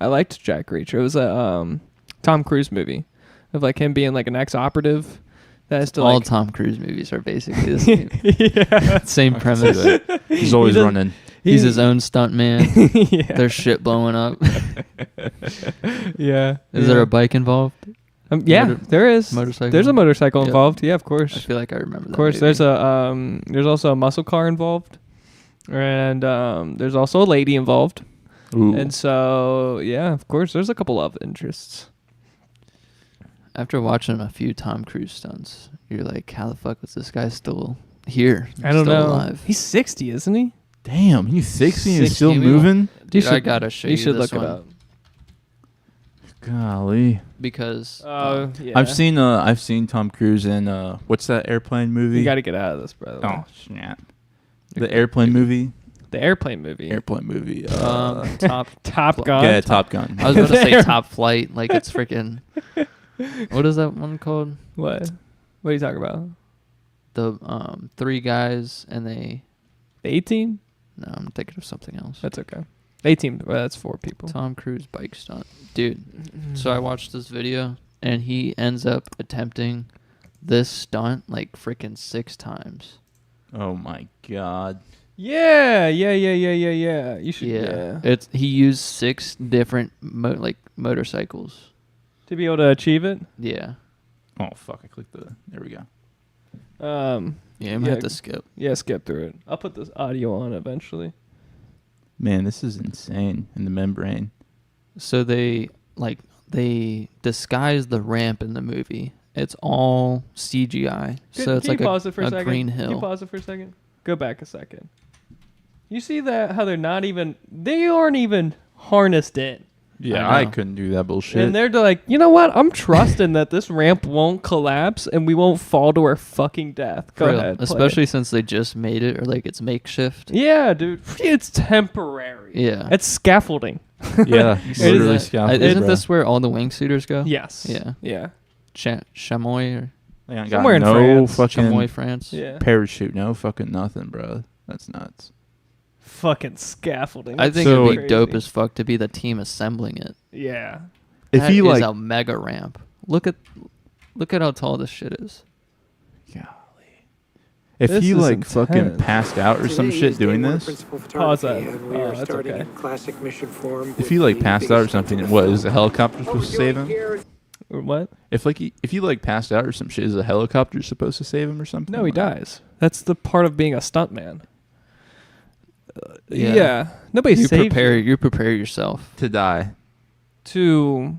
I liked Jack Reacher. It was a Tom Cruise movie of like him being like an ex-operative that has to all like Tom Cruise movies are basically the same. Yeah. Same premise. He's always running. He's his own stunt man. Yeah. There's shit blowing up. Yeah. Is there a bike involved? Yeah, there is. Motorcycle? There's a motorcycle Yep. involved. Yeah, of course. I feel like I remember that. Of course, movie. there's also a muscle car involved, and there's also a lady involved. Ooh. And so yeah, of course, there's a couple of interests. After watching a few Tom Cruise stunts, you're like, how the fuck was this guy still here? I don't still know. Alive? He's 60, isn't he? Damn, he's 60 and 60, still we moving? Dude, I gotta show you. You should this look one it up. Golly. because Yeah. I've seen Tom Cruise in what's that airplane movie? You got to get out of this, brother. Oh, snap. The airplane movie? The airplane movie. Airplane movie. Top Gun. Yeah, Top Gun. I was about to say Top Flight, like it's freaking. What is that one called? What? What are you talking about? The 3 guys and they. The 18? No, I'm thinking of something else. That's okay. 18. Well, that's 4 people. Tom Cruise bike stunt, dude. So I watched this video and he ends up attempting this stunt like freaking 6 times. Oh my god. Yeah. You should. Yeah. It's he used 6 different motorcycles To be able to achieve it. Yeah. Oh fuck! I clicked the. There we go. Yeah, I might have to skip. Yeah, skip through it. I'll put this audio on eventually. Man, this is insane in the membrane. So they disguise the ramp in the movie. It's all CGI. So it's can like you pause it for a second? green Can you hill. pause it for a second? Go back a second. You see that how they aren't even harnessed in. Yeah, I I know. couldn't do that bullshit. And they're like, you know what? I'm trusting that this ramp won't collapse and we won't fall to our fucking death. Go For real. ahead. play Especially it. since they just made it, or like it's makeshift. Yeah, dude. It's temporary. Yeah. It's scaffolding. yeah, literally is- scaffolded, Isn't bro. this where all the wingsuiters go? Yes. Yeah. Yeah. Chamois or They ain't Somewhere in got no France. fucking Chamois, France. Yeah. parachute, no fucking nothing, bro. That's nuts. Fucking scaffolding. I think So- it'd be dope Crazy. as fuck to be the team assembling it. Yeah. If That he is like, a mega ramp. Look at how tall this shit is. golly, if This he is like fucking intense. passed out or some shit doing this, Pause that. Oh, that's okay. if he like passed out or something, what is the helicopter supposed to save him? Or what? If he like passed out or some shit, is a helicopter supposed to save him or something? No, he dies. That's the part of being a stuntman. Yeah. Nobody You saved prepare. You prepare yourself to die. to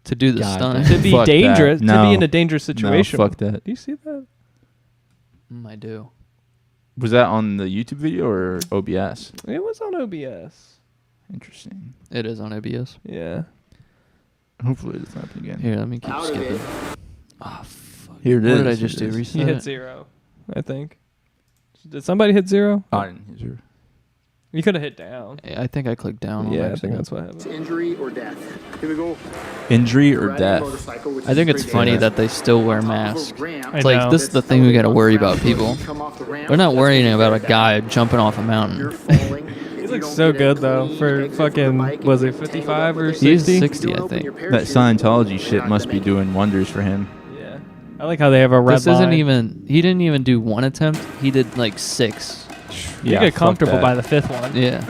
do the God stunt. damn. to be Fuck that. dangerous, to No. be in a dangerous situation. No, fuck that. Do you see that? I do. Was that on the YouTube video or OBS? It was on OBS. Interesting. It is on OBS. Yeah. Hopefully it doesn't happen again. Here, let me keep skipping. Oh, fuck. Here it What is. did I just do? You Reset hit it? 0, I think. Did somebody hit 0? I didn't hit 0. You could have hit down. I think I clicked down. on Yeah, I accident. think that's what happened. Injury or death. Here we go. Injury or Riding a death? motorcycle, which I is think it's pretty funny dangerous. that they still wear On top of a masks. ramp, I It's know. like this is the thing we got to worry about, people. Come off the ramp, We're not that's worrying when you about a go guy down. jumping off a You're mountain. falling. If He you looks don't so get a good though clean for exit from the fucking, bike, was you it get 55 or tangled up with 60? He's it. 60, I Don't open think. your That parachute. Scientology shit You're must not be gonna doing wonders for him. Yeah. I like how they have a red This isn't line. even. He didn't even do one attempt. He did like 6. You Yeah, get fuck comfortable that. by the 5th one. Yeah.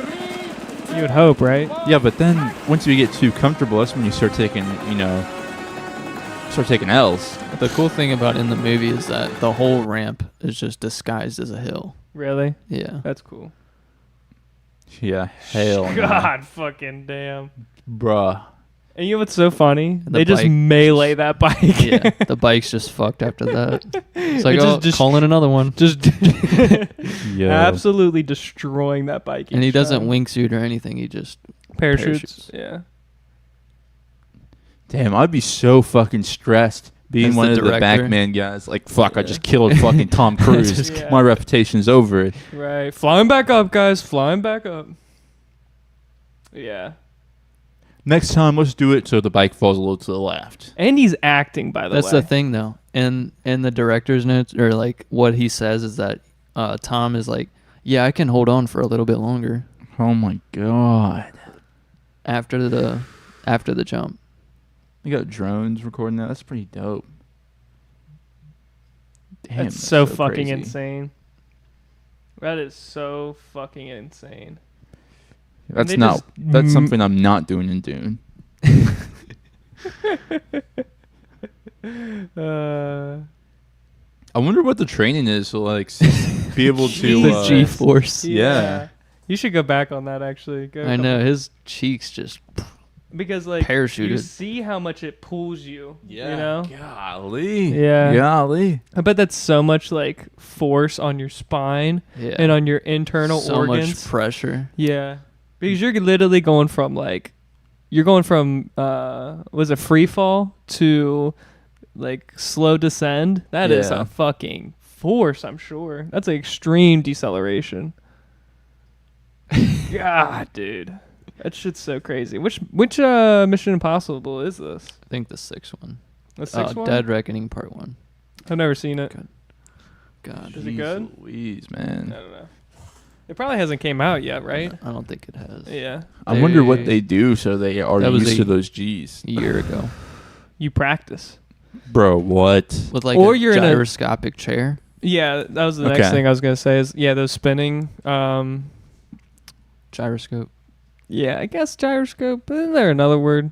You would hope, right? Yeah, but then once you get too comfortable, that's when you start taking, L's. The cool thing about in the movie is that the whole ramp is just disguised as a hill. Really? Yeah. That's cool. Yeah, hell no. God fucking damn. Bruh. And you know what's so funny? The They just bike melee that bike. Yeah. The bike's just fucked after that. It's like, It oh, just calling another one. Just Yo. absolutely destroying that bike. And he each doesn't time. wingsuit or anything. He just Parachutes. Yeah. Damn, I'd be so fucking stressed being As one the of the director. backman guys. Like, fuck, I Yeah. just killed fucking Tom Cruise. Just Yeah. My reputation's over. Right. Flying back up, guys. Flying back up. Yeah. Next time, let's do it so the bike falls a little to the left. And he's acting, by the That's way. the thing, though. And in the director's notes, or like what he says is that Tom is like, yeah, I can hold on for a little bit longer Oh my god. after the jump. You got drones recording that. That's pretty dope. Damn, That's so fucking crazy. insane. That is so fucking insane. That's they not. just That's something I'm not doing in Dune. I wonder what the training is to like be able to. The G-force. Yeah. You should go back on that actually. Go a I know couple- his cheeks just because like you parachuted. see how much it pulls you. You know? Golly. Yeah. Golly. I bet that's so much like force on your spine yeah. and on your internal so organs. much pressure. Yeah. Because you're literally going from was it free fall to like slow descend? That is Yeah. a fucking force, I'm sure. That's an extreme deceleration. God, dude. That shit's so crazy. Which Mission Impossible is this? I think the 6th one. The sixth one? Dead Reckoning Part 1. I've never seen it. Good. God. Is it good? Jeez Louise, I man. don't know. It probably hasn't came out yet, right? I don't think it has. Yeah. I wonder what They- they do so they are That was used a- to those G's. A year ago. You practice. Bro, what? With like Or a you're in a- gyroscopic chair. Yeah, that was the next Okay. thing I was gonna say is those spinning. Gyroscope. Yeah, I guess gyroscope. Isn't there another word?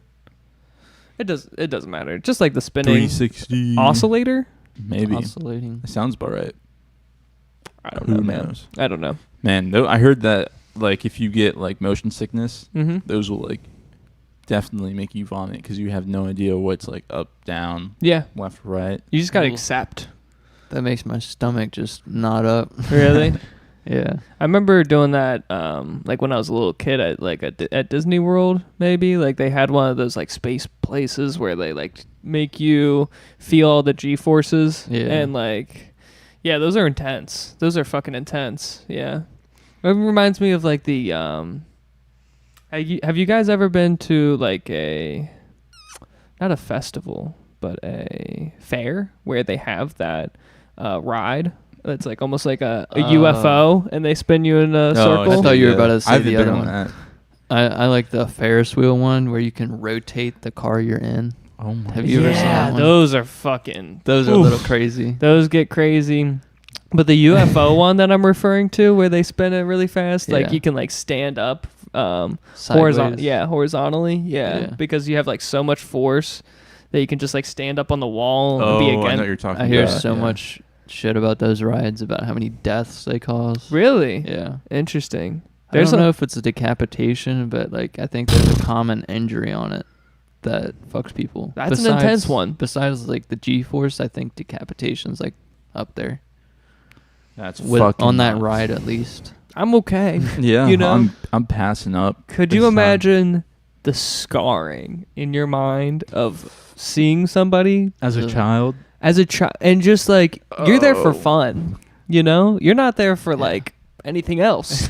It doesn't matter. Just like the spinning 360. oscillator. Maybe. Oscillating. That sounds about right. I don't Who know, man. knows? I don't know. Man, though, I heard that like if you get like motion sickness, Mm-hmm. those will like definitely make you vomit because you have no idea what's like up, down, Yeah, left, right. you just gotta Ooh. accept. That makes my stomach just knot up. Really? Yeah. I remember doing that like when I was a little kid at Disney World, maybe. Like they had one of those like space places where they like make you feel all the G forces. Yeah. And like yeah, those are intense. Those are fucking intense. Yeah. It reminds me of like the have you guys ever been to like not a festival, but a fair where they have that ride? It's like almost like a UFO, and they spin you in a circle. I thought you were about to say I haven't the been other on one. that. I like the Ferris wheel one where you can rotate the car you're in. Oh my. Have you ever seen Yeah, that one? those are fucking. Those are a Oof. little crazy. Those get crazy. But the UFO one that I'm referring to, where they spin it really fast, like Yeah. you can like stand up, Sideways. horizontally, yeah, Yeah. because you have like so much force that you can just like stand up on the wall and be I know again. what you're talking I about. hear so much shit about those rides, about how many deaths they cause. Really? Yeah. Interesting. I don't know if it's a decapitation, but like I think there's a common injury on it that fucks people. That's an intense one. Besides like the G-force, I think decapitation's like up there. That's on fucking that nuts. ride at least. I'm okay. Yeah, You know? I'm passing up. Could this you time. imagine the scarring in your mind of seeing somebody as a child? As a child, and just like you're there for Oh. fun, you know? You're not there for like anything else.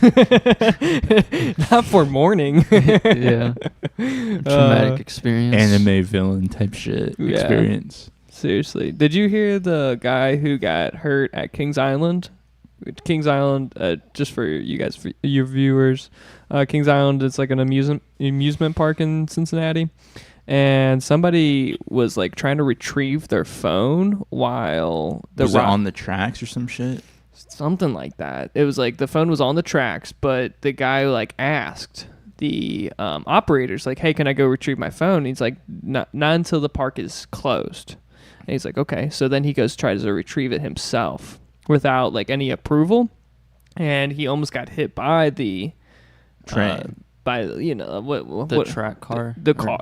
Not for mourning. Yeah. Traumatic experience. Anime villain type shit Yeah. experience. Seriously. Did you hear the guy who got hurt at Kings Island? Kings Island, just for you guys, for your viewers, Kings Island is like an amusement park in Cincinnati. And somebody was like trying to retrieve their phone while Was it on the tracks or some shit? Something like that. It was like the phone was on the tracks, but the guy like asked the operators like, "Hey, can I go retrieve my phone?" And he's like, "Not until the park is closed." And he's like, "Okay." So then he tries to retrieve it himself without like any approval, and he almost got hit by the train. By what the track car, the car,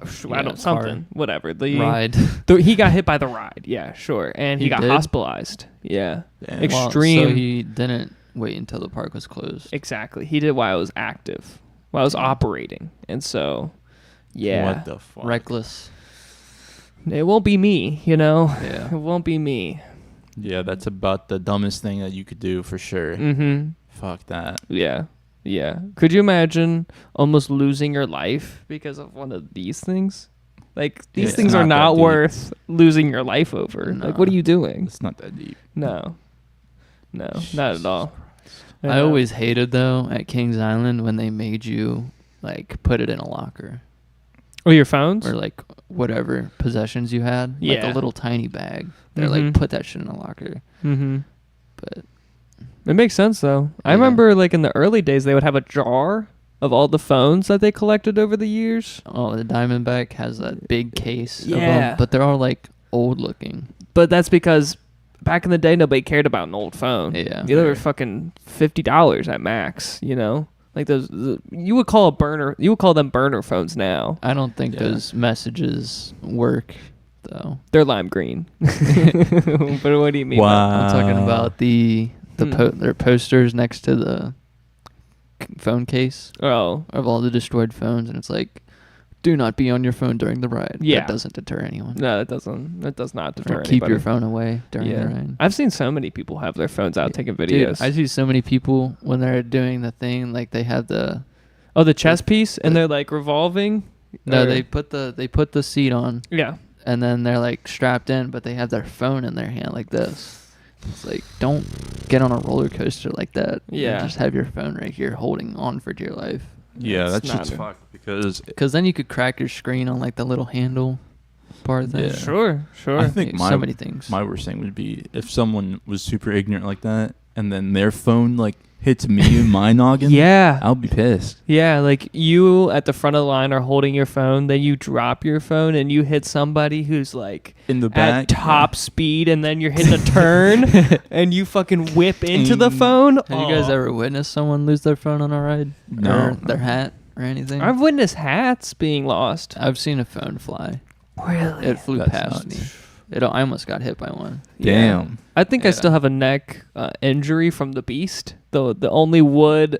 whatever the ride. He got hit by the ride, yeah, sure, and he got did? hospitalized, yeah. Damn. Extreme. So he didn't wait until the park was closed. Exactly, he did while it was active, while it was operating, and so, yeah, What the fuck? Reckless. it won't be me, Yeah. it won't be me. Yeah, that's about the dumbest thing that you could do for sure. Mm-hmm. Fuck that. Yeah. Could you imagine almost losing your life because of one of these things? Like, these It's things are not that not deep. worth losing your life over. No. Like, what are you doing? It's not that deep. No, not at all. I always hated though at Kings Island when they made you like put it in a locker Oh, your phones? or like whatever possessions you had, like Yeah. a little tiny bag. They're Mhm. like put that shit in a locker. Mm-hmm. But It makes sense, though. I Yeah. remember, like, in the early days, they would have a jar of all the phones that they collected over the years. the Diamondback has that big case. of Yeah. them, but they're all like old looking. But that's because back in the day, nobody cared about an old phone. Yeah. They were fucking $50 at max, Like, you would call them burner phones now. I don't think Yeah. those messages work though. They're lime green. But what do you mean? Wow. I'm talking about their posters next to the phone case Oh, of all the destroyed phones, and it's like, do not be on your phone during the ride. Yeah. That doesn't deter anyone. no, that doesn't. That does not deter Or keep anybody. your phone away during the Yeah, ride. I've seen so many people have their phones out taking Dude, videos. I see so many people when they're doing the thing, like they have the the chess piece, and they're like revolving. no, Or- they put the seat on, Yeah. and then they're like strapped in, but they have their phone in their hand like this. It's like, don't get on a roller coaster like that. Yeah. Just have your phone right here holding on for dear life. Yeah, It's that shit's not- fucked because Because then you could crack your screen on like the little handle part thing. Yeah. Sure. I think So many things. my worst thing would be if someone was super ignorant like that and then their phone like hits me in my noggin. Yeah. I'll be pissed. Yeah, like you at the front of the line are holding your phone, then you drop your phone and you hit somebody who's like In the back. at top speed, and then you're hitting a turn and you fucking whip into the Ding. phone. Have you guys ever witnessed someone lose their phone on a ride? No. Or their hat or anything? I've witnessed hats being lost. I've seen a phone fly. Really? It flew That's past nuts. me. I almost got hit by one. Damn. I think I Yeah. still have a neck injury from the Beast, the only wood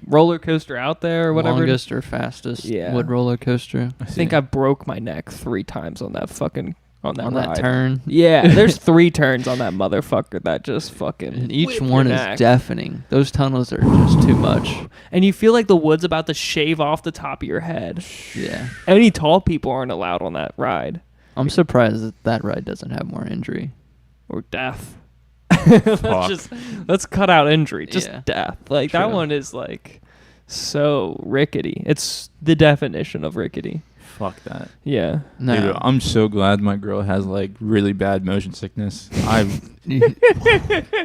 roller coaster out there or whatever. Longest or fastest Yeah. wood roller coaster I think I broke my neck 3 times on that fucking on that on ride. that turn. Yeah, there's 3 turns on that motherfucker that just fucking. And each whip one your is neck. deafening. Those tunnels are just too much. And you feel like the wood's about to shave off the top of your head. Yeah. Any tall people aren't allowed on that ride I'm surprised that ride doesn't have more injury. or death. Fuck. Let's cut out injury, just Yeah. death. Like that True. one is like so rickety. It's the definition of rickety. fuck that. Yeah. No. Dude, I'm so glad my girl has like really bad motion sickness. You're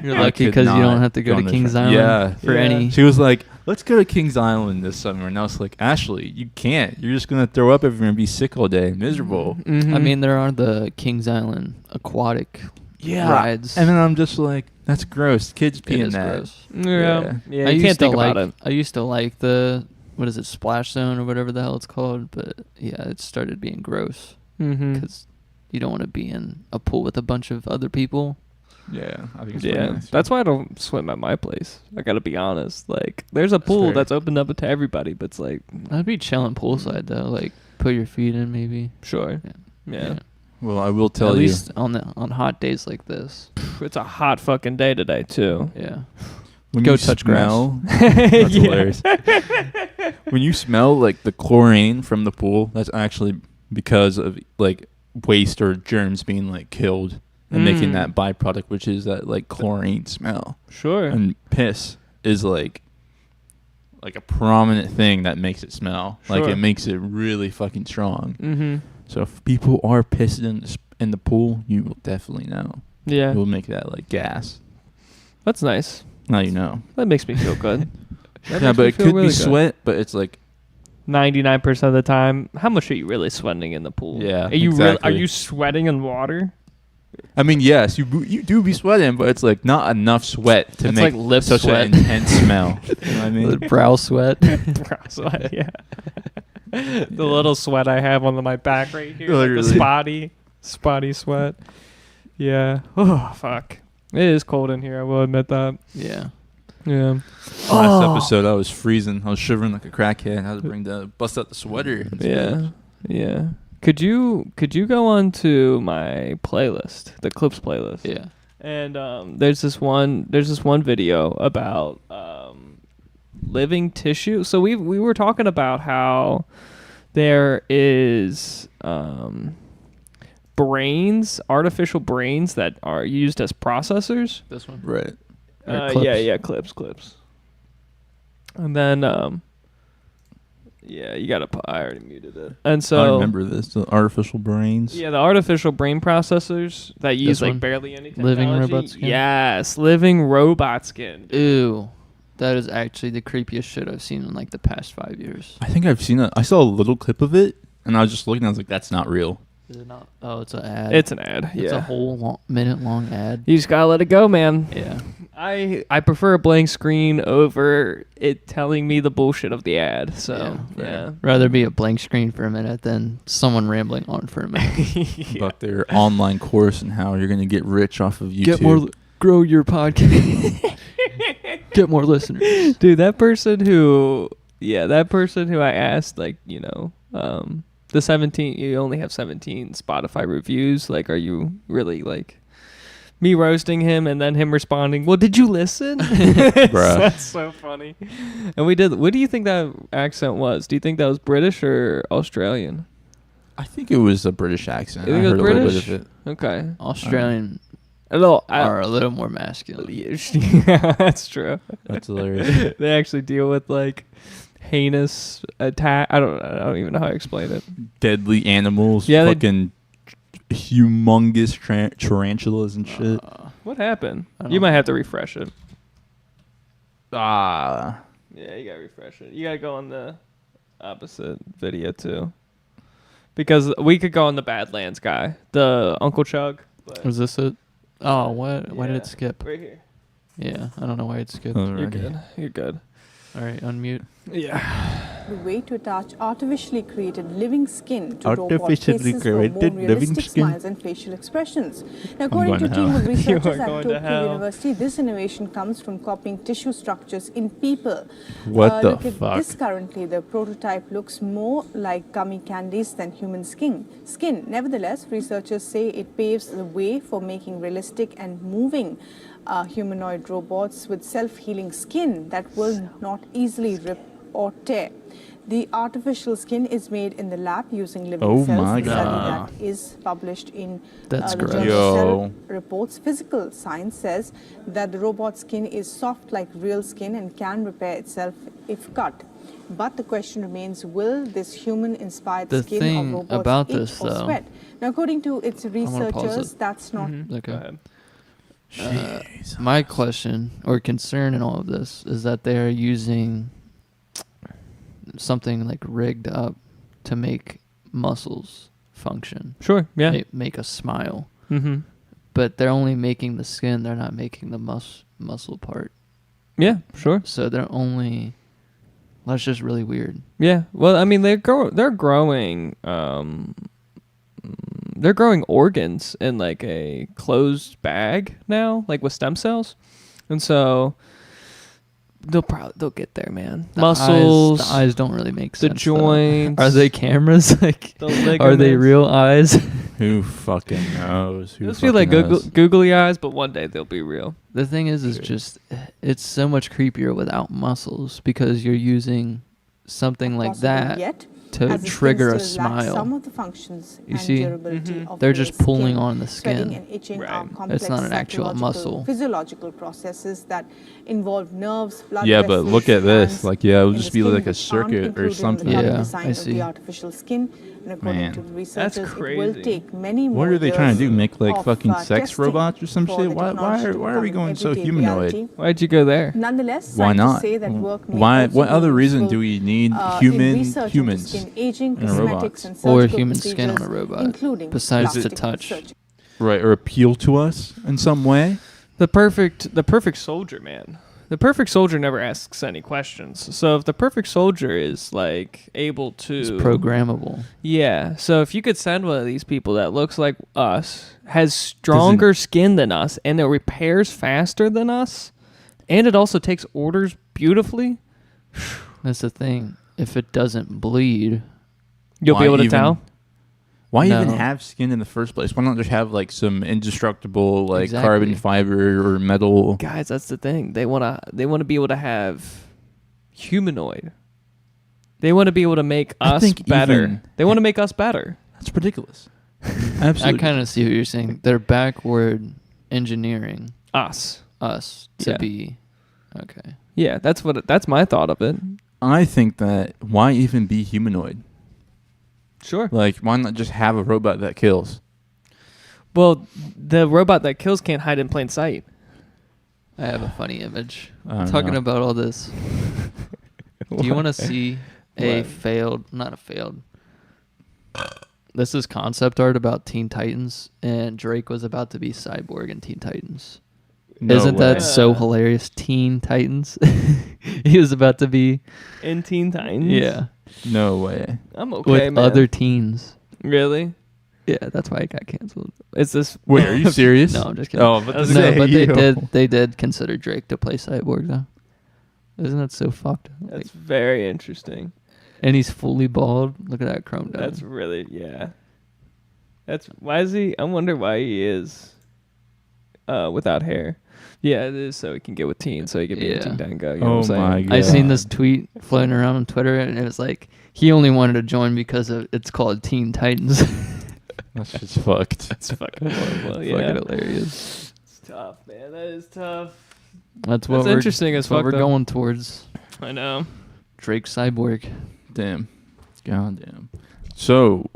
lucky because you don't have to go to Kings Island for any. She was like, let's go to Kings Island this summer. And I was like, Ashley, you can't. You're just going to throw up everywhere and be sick all day. Miserable. Mm-hmm. I mean, there are the Kings Island aquatic rides. And then I'm just like, that's gross. Kids pee in that. Gross. Yeah. You can't think about it. I used to like the, what is it, Splash Zone or whatever the hell it's called. But yeah, it started being gross because you don't want to be in a pool with a bunch of other people. Yeah, I think it's really nice. That's why I don't swim at my place. I gotta be honest. Like, there's a pool that's opened up to everybody, but it's like, I'd be chilling poolside though. Like, put your feet in maybe. Sure. Yeah. Well, I will tell At you. least on hot days like this. It's a hot fucking day today too. Yeah. When Go you touch smell, that's hilarious. When you smell like the chlorine from the pool, that's actually because of like waste or germs being like killed and making that byproduct, which is that like chlorine smell. Sure. And piss is like a prominent thing that makes it smell. Sure. Like it makes it really fucking strong. Mm-hmm. So if people are pissing in the pool, you will definitely know. Yeah. It will make that like gas. That's nice. Now you know. That makes me feel good. Yeah, but it could be sweat, but it's like 99% of the time. How much are you really sweating in the pool? Yeah, Are you exactly. are you sweating in water? I mean, yes, you do be sweating, but it's like not enough sweat to It's make like lip such sweat. an intense smell. You know what I mean? Brow sweat. Sweat, yeah. The little sweat I have on my back right here, like the spotty sweat. Yeah. Oh fuck. It is cold in here. I will admit that. Yeah. Yeah. Last episode, I was freezing. I was shivering like a crackhead. I had to bust out the sweater. Yeah. Yeah. Could you go on to my playlist, the clips playlist? Yeah. And there's this one video about living tissue. So we were talking about how there is artificial brains that are used as processors. This one. Right. Clips. And then you gotta. I already muted it. And so I remember this. The artificial brains. Yeah, the artificial brain processors that use like barely any technology. Living robot skin? Yes, living robot skin. Ew. That is actually the creepiest shit I've seen in like the past 5 years. I think I've seen it. I saw a little clip of it, and I was just looking. I was like, "That's not real." Is it not? Oh, it's an ad. It's an ad. It's a whole minute-long ad. You just gotta let it go, man. Yeah. I prefer a blank screen over it telling me the bullshit of the ad. So yeah. Rather be a blank screen for a minute than someone rambling on for a minute. About their online course and how you're going to get rich off of YouTube. Grow your podcast. Get more listeners. Dude, that person who I asked, like, the 17, you only have 17 Spotify reviews. Like, are you really like me roasting him and then him responding, well, did you listen? Bruh. That's so funny. And we did. What do you think that accent was? Do you think that was British or Australian? I think it was a British accent. You think I it heard was a little British? bit of it. Okay. Australian are a little more masculine. Yeah, that's true. That's hilarious. They actually deal with like heinous attack. I don't even know how to explain it. Deadly animals. Yeah, fucking humongous tarantulas and shit. What happened? You might have to refresh it. Yeah, you gotta refresh it. You gotta go on the opposite video too, because we could go on the Badlands guy, the Uncle Chug. Was this it? Oh, what? Why did it skip? Right here. Yeah, I don't know why it skipped. You're good. All right, unmute. Yeah. The way to attach artificially created living skin to robot faces for more realistic smiles and facial expressions. Now, according to a team of researchers at Tokyo University, this innovation comes from copying tissue structures in people. What the look fuck? At this currently, the prototype looks more like gummy candies than human skin. Nevertheless, researchers say it paves the way for making realistic and moving humanoid robots with self-healing skin that will not easily rip or tear. The artificial skin is made in the lab using living Oh cells. my The study God. that is published in That's the gross. journal Yo. Cell Reports Physical Science says that the robot skin is soft like real skin and can repair itself if cut. But the question remains, will this human-inspired The skin thing of robots about itch this, or though- sweat? Now, according to its wanna pause researchers, it. that's not Okay. Jesus. My question or concern in all of this is that they're using something like rigged up to make muscles function. Sure. Yeah. Make us smile. Mm-hmm. But they're only making the skin. They're not making the muscle part. Yeah. Sure. So they're only. That's just really weird. Yeah. Well, I mean, they're growing. They're growing organs in like a closed bag now, like with stem cells, and so they'll get there, man. Muscles, The eyes don't really make sense. the joints. Are they cameras? Like, The are they ligaments. real eyes? Who fucking knows? Who Those feel like fucking knows? googly eyes, but one day they'll be real. The thing is just it's so much creepier without muscles because you're using something like possible that yet, to as the trigger a skin still lacks smile. some of the functions You and see? durability Mhm. of They're real just pulling skin. on the Sweating skin. and itching Right. are It's complex not an actual psychological, muscle. physiological processes that involve nerves, blood Yeah, but vessels, look at this. glands Like, yeah, it would in just the be skin like a which aren't circuit or included in the something. current Yeah, design I of see. the artificial skin. And according Man. to the researchers, it will crazy. take many What more are they trying to do? years Make like of, fucking sex testing robots or some for shit? the Why technology to why are we become going so everyday humanoid? reality. Why'd you go there? Nonetheless, Why scientists not? say that work may Why? also What be other reason useful, do we need in human research into humans? skin aging, and cosmetics, robots? and Or surgical human skin on a procedures, robot, including besides to plastic touch. surgery. Right, or appeal to us in some way? The perfect soldier, man. The perfect soldier never asks any questions. So if the perfect soldier is like able to It's programmable. Yeah. So if you could send one of these people that looks like us, has stronger skin than us, and it repairs faster than us, and it also takes orders beautifully, That's the thing. If it doesn't bleed, you'll Why be able to even- tell. Why even No. have skin in the first place? Why not just have like some indestructible like Exactly. carbon fiber or metal? Guys, that's the thing. They wanna be able to have humanoid. They want to be able to make I us think better. even- They want to make us better. That's ridiculous. I Absolutely. kind of see what you're saying. They're backward engineering Us. us to Yeah. be okay. Yeah, that's my thought of it. I think that why even be humanoid? Sure. Like, why not just have a robot that kills? Well, the robot that kills can't hide in plain sight. I have a funny image. I don't Talking know. about all this. Do you want to see a What? not a failed. This is concept art about Teen Titans, and Drake was about to be Cyborg in Teen Titans. No Isn't way. that so hilarious? Teen Titans. He was about to be In Teen Titans? yeah No way. I'm okay, with man. other teens. Really? Yeah, that's why it got canceled. Is this... Wait, are you serious? No, I'm just kidding. Oh, but I was No, say, but you. they did consider Drake to play Cyborg though. Isn't that so fucked? That's very interesting. And he's fully bald. Look at that chrome dome. That's really... Yeah. That's... Why is he... I wonder why he is without hair. Yeah, it is so he can get with teens, so he can be a Yeah. Teen Titan guy. You know Oh what I'm my saying? God. I seen this tweet floating around on Twitter, and it was like he only wanted to join because of it's called Teen Titans. That's just fucked. It's fucking horrible. Fucking Yeah. hilarious. It's tough, man. That is tough. That's what That's we're interesting as that's what fuck, we're though. going towards. I know. Drake Cyborg. Damn. God damn. So,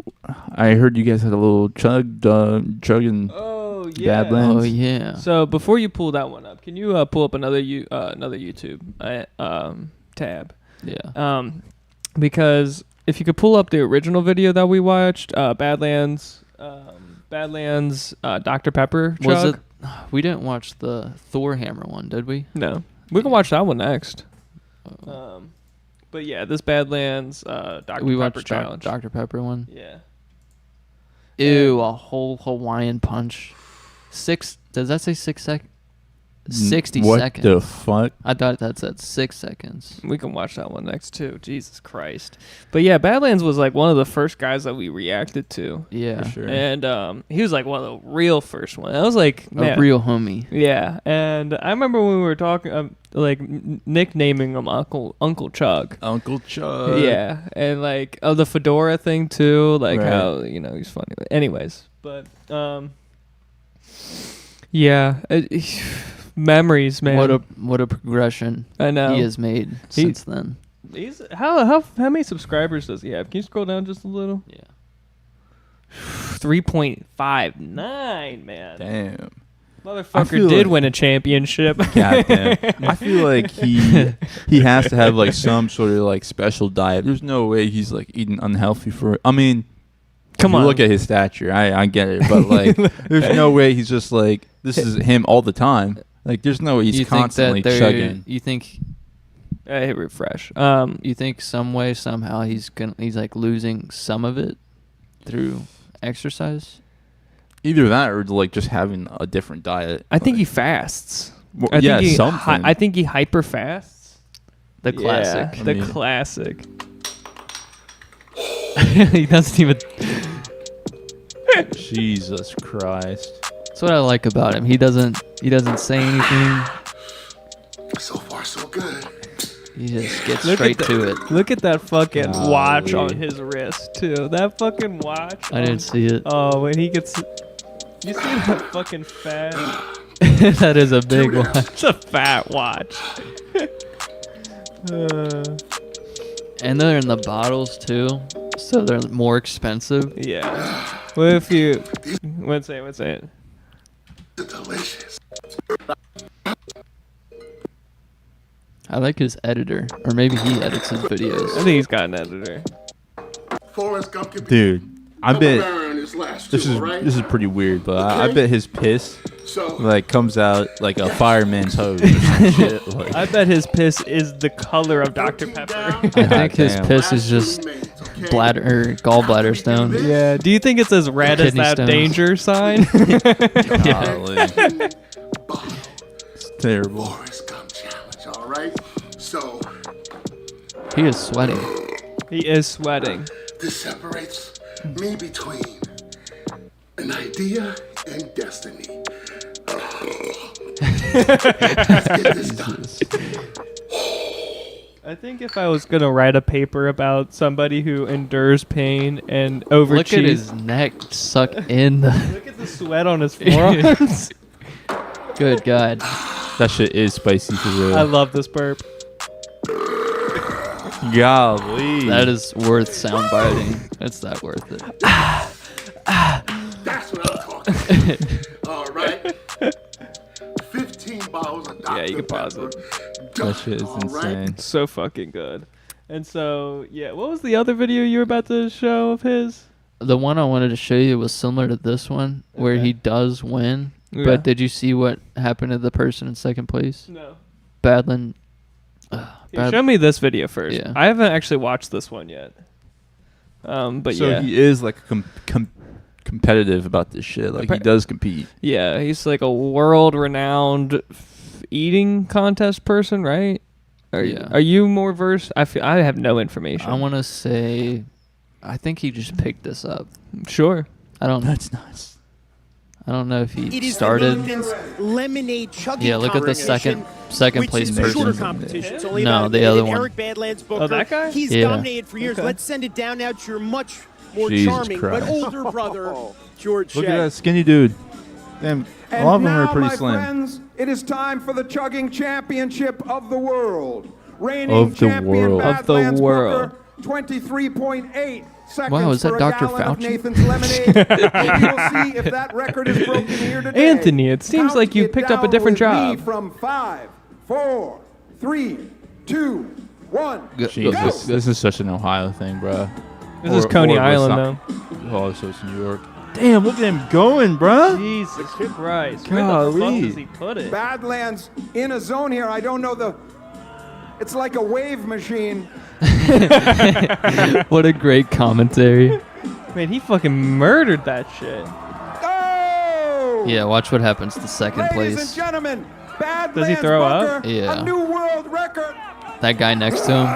I heard you guys had a little chugging. Oh, yeah. Badlands. Oh yeah. So before you pull that one up, can you pull up another YouTube tab? Yeah. Because if you could pull up the original video that we watched, Badlands, Dr. Pepper chug. Was it? We didn't watch the Thor hammer one, did we? No, we can watch that one next. Oh. But yeah, this Badlands Dr. We Pepper watched challenge. Dr. Pepper one. Yeah. Ew, a whole Hawaiian punch. Does that say 6 seconds? 60 what seconds. What the fuck? I thought that's at 6 seconds. We can watch that one next too. Jesus Christ. But yeah, Badlands was like one of the first guys that we reacted to. Yeah. For sure. And he was like one of the real first ones. I was like, man. A real homie. Yeah. And I remember when we were talking, nicknaming him Uncle Chug. Uncle Chug. Yeah. And like, the fedora thing too. Like right. how, he's funny. Anyways. But, yeah. Memories, man. What a progression I know he has made since then. He's how many subscribers does he have? Can you scroll down just a little? Yeah. 3.59, man. Damn. Motherfucker did win a championship. Goddamn. I feel like he has to have like some sort of like special diet. There's no way he's like eating unhealthy for it. I mean, come on. Look at his stature. I get it, but like there's no way he's just like this is him all the time. Like there's no way he's constantly chugging. You think I hit refresh. You think some way somehow he's like losing some of it through exercise? Either that or like just having a different diet. I think he fasts. Well, I think he hyper fasts. The classic. Yeah, the classic. He doesn't even. Jesus Christ. That's what I like about him. He doesn't say anything. So far, so good. He just gets straight to it. Look at that fucking watch on his wrist too. That fucking watch. I didn't see it. Oh, when he gets. You see that fucking fat? That is a big watch. It's a fat watch. And they're in the bottles too, so they're more expensive. Yeah. What if you? What's it? Delicious. I like his editor, or maybe he edits his videos. I think he's got an editor. Forrest Gump could be Dude, I bet this right? is pretty weird, but I bet his piss like comes out like a fireman's hose or some shit. Like. I bet his piss is the color of Dr. Pepper. I think his piss is just gallbladder stone. Yeah. Do you think it's as red as that danger sign? Golly. It's terrible. Forrest Gump challenge, all right? So he is sweating. He is sweating. This separates me between an idea and destiny. Let's get this done. I think if I was going to write a paper about somebody who endures pain and overcheats. Look at his neck suck in. Look at the sweat on his forearms. Good God. That shit is spicy for real. I love this burp. Golly. That is worth soundbiting. It's that worth it. That's what I'm talking about. All right. 15 bottles of Dr. Yeah, you can pause Pepper. it. That shit is insane. So fucking good. And so, yeah, what was the other video you were about to show of his? The one I wanted to show you was similar to this one, where he does win. Yeah. But did you see what happened to the person in second place? No. Badland. Show me this video first. Yeah. I haven't actually watched this one yet. But so yeah. he is like competitive about this shit. Like he does compete. Yeah, he's like a world-renowned eating contest person, right? Are you more versed? I have no information. I want to say, I think he just picked this up. Sure. That's nuts. I don't know if he started. Lemonade chugging yeah, look at the second place person. Competition. No, the other one. Eric Badlands Booker. Oh, that guy? He's dominated for years. Okay. Let's send it down now to your much more charming but older brother, George. Look at that skinny dude. Damn, a lot of them are pretty slim. Friends, it is time for the chugging championship of the world. Reigning champion Badlands Booker, 23.8 seconds. Wow, is that for Dr. a gallon of Fauci? Nathan's lemonade. We'll see if that record is broken here today. Anthony, it seems like you picked up a different job. From 5, 4, 3, 2, 1. Jesus, this is such an Ohio thing, bro. This is Coney Island, though. Oh, so it's New York. Damn, look at him going, bro. Jesus Christ. Golly. Where the fuck does he put it? Badlands in a zone here. I don't know it's like a wave machine. What a great commentary. Man, he fucking murdered that shit. Oh! Yeah, watch what happens to second Ladies place. and gentlemen, Does he throw up? Yeah. A new world record. That guy next to him.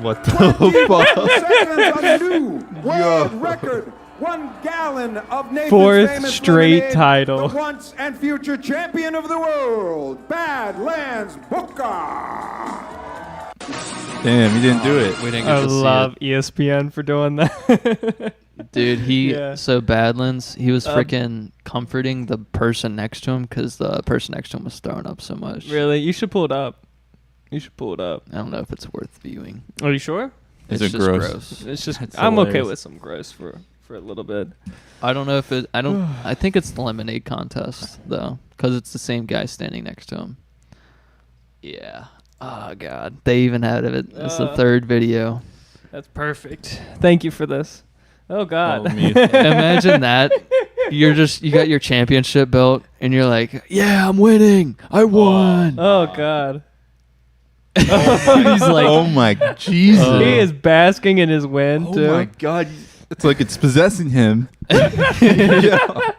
What the fuck? Seconds, a new world record. 1 gallon of Nathan's Fourth famous straight lemonade, title. The once and future champion of the world, Badlands Booker. Damn, he didn't do it. We didn't get I to see love ESPN for doing that. it. Dude, so Badlands, he was Um, freaking comforting the person next to him because the person next to him was throwing up so much. Really? You should pull it up. You should pull it up. I don't know if it's worth viewing. Are you sure? Is It's it just gross? It's just That's I'm okay hilarious. with some gross for a little bit. I don't know if it. I think it's the lemonade contest though, because it's the same guy standing next to him. Yeah. Oh god. They even had it. It's the third video. That's perfect. Thank you for this. Oh God. Oh, me. Imagine that. You got your championship belt and you're like, yeah, I'm winning. I won. Oh God. He's like, oh my Jesus. He is basking in his win too. Oh my God. It's like it's possessing him. Yeah.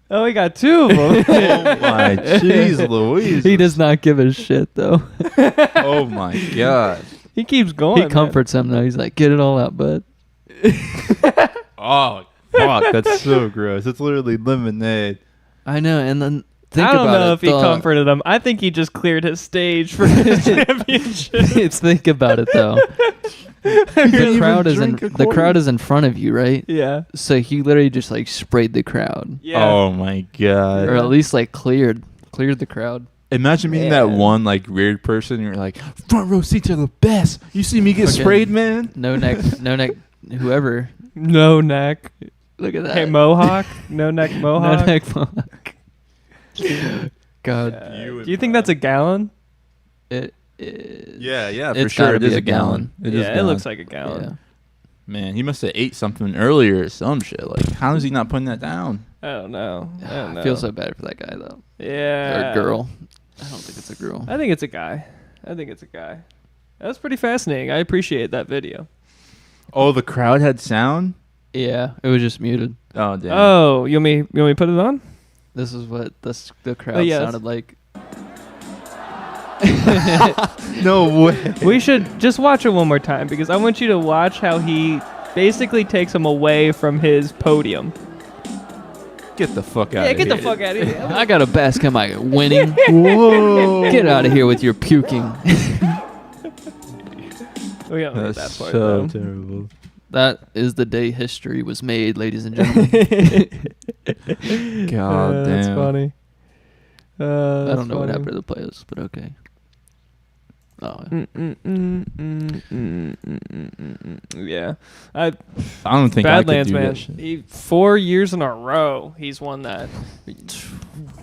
Oh, we got 2 of them. Oh my jeez Louise. he does not give a shit though. Oh my God. He keeps going. He comforts him though. He's like, get it all out, bud. Oh fuck, that's so gross. It's literally lemonade. I know, and then think I don't about know it. if he comforted him. I think he just cleared his stage for his championship. Think about it though. The crowd is in front of you, right? Yeah. So he literally just like sprayed the crowd, Yeah. Oh my God. or at least like cleared the crowd. Imagine being that one like weird person. And you're like, front row seats are the best. You see me get Okay. sprayed, man. No neck, whoever. No neck. Look at that. Hey, mohawk. No neck mohawk. No neck mohawk. God, Do you think that's a gallon? it is. Yeah, for It's sure. gotta It be is a a gallon. gallon. It is Yeah, it gallon. looks like a gallon. Yeah. Man, he must have ate something earlier or some shit. Like, how is he not putting that down? I don't know. I feel so bad for that guy though. Yeah. Or girl. I don't think it's a girl. I think it's a guy. That's pretty fascinating. I appreciate that video. Oh, the crowd had sound? Yeah, it was just muted. Oh, damn. Oh, you want me to put it on? This is what the crowd yeah, sounded like. No way. We should just watch it one more time because I want you to watch how he basically takes him away from his podium. Get the fuck out Yeah, of get here. the fuck out of here. I got a bask on my winning. Whoa. Get out of here with your puking. We don't need That's that part, so though. terrible. That is the day history was made, ladies and gentlemen. God damn. That's funny. I don't know what happened to the playlist, but okay. Oh, Yeah. I don't think Badlands, I could do man. that shit. 4 years in a row, he's won that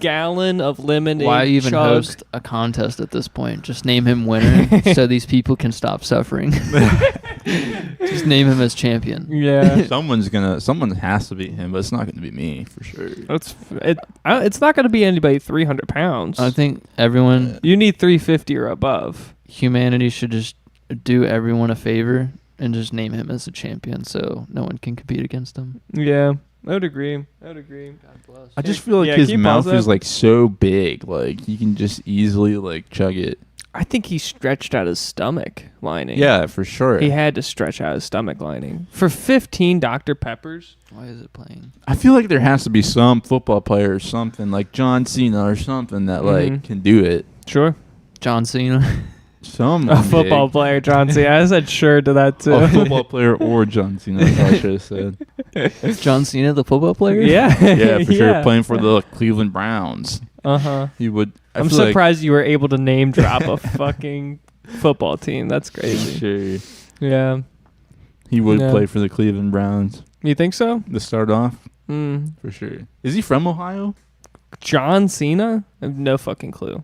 gallon of lemonade. why even chug. host a contest at this point? Just name him winner so these people can stop suffering. Just name him as champion. Yeah. Someone has to beat him, but it's not gonna be me for sure. It's not going to be anybody 300 pounds. I think everyone, You need 350 or above. humanity should just do everyone a favor and just name him as a champion so no one can compete against him. Yeah. I would agree. I just feel like Yeah, his can you pause mouth is that? like so big, like he can just easily like chug it. I think he stretched out his stomach lining. Yeah, for sure. He had to stretch out his stomach lining. For 15 Dr. Peppers. Why is it playing? I feel like there has to be some football player or something like John Cena or something that like can do it. Sure. John Cena. Some A football player, John Cena. I said sure to that too. A football player or John Cena, I should have said. John Cena, the football player? Yeah. Yeah, for sure. Playing for the Cleveland Browns. Uh-huh. He would. I'm surprised you were able to name drop a fucking football team. That's crazy. Sure. Yeah. He would Yeah. play for the Cleveland Browns You think so? to start off, Mm. for sure. Is he from Ohio? John Cena? I have no fucking clue.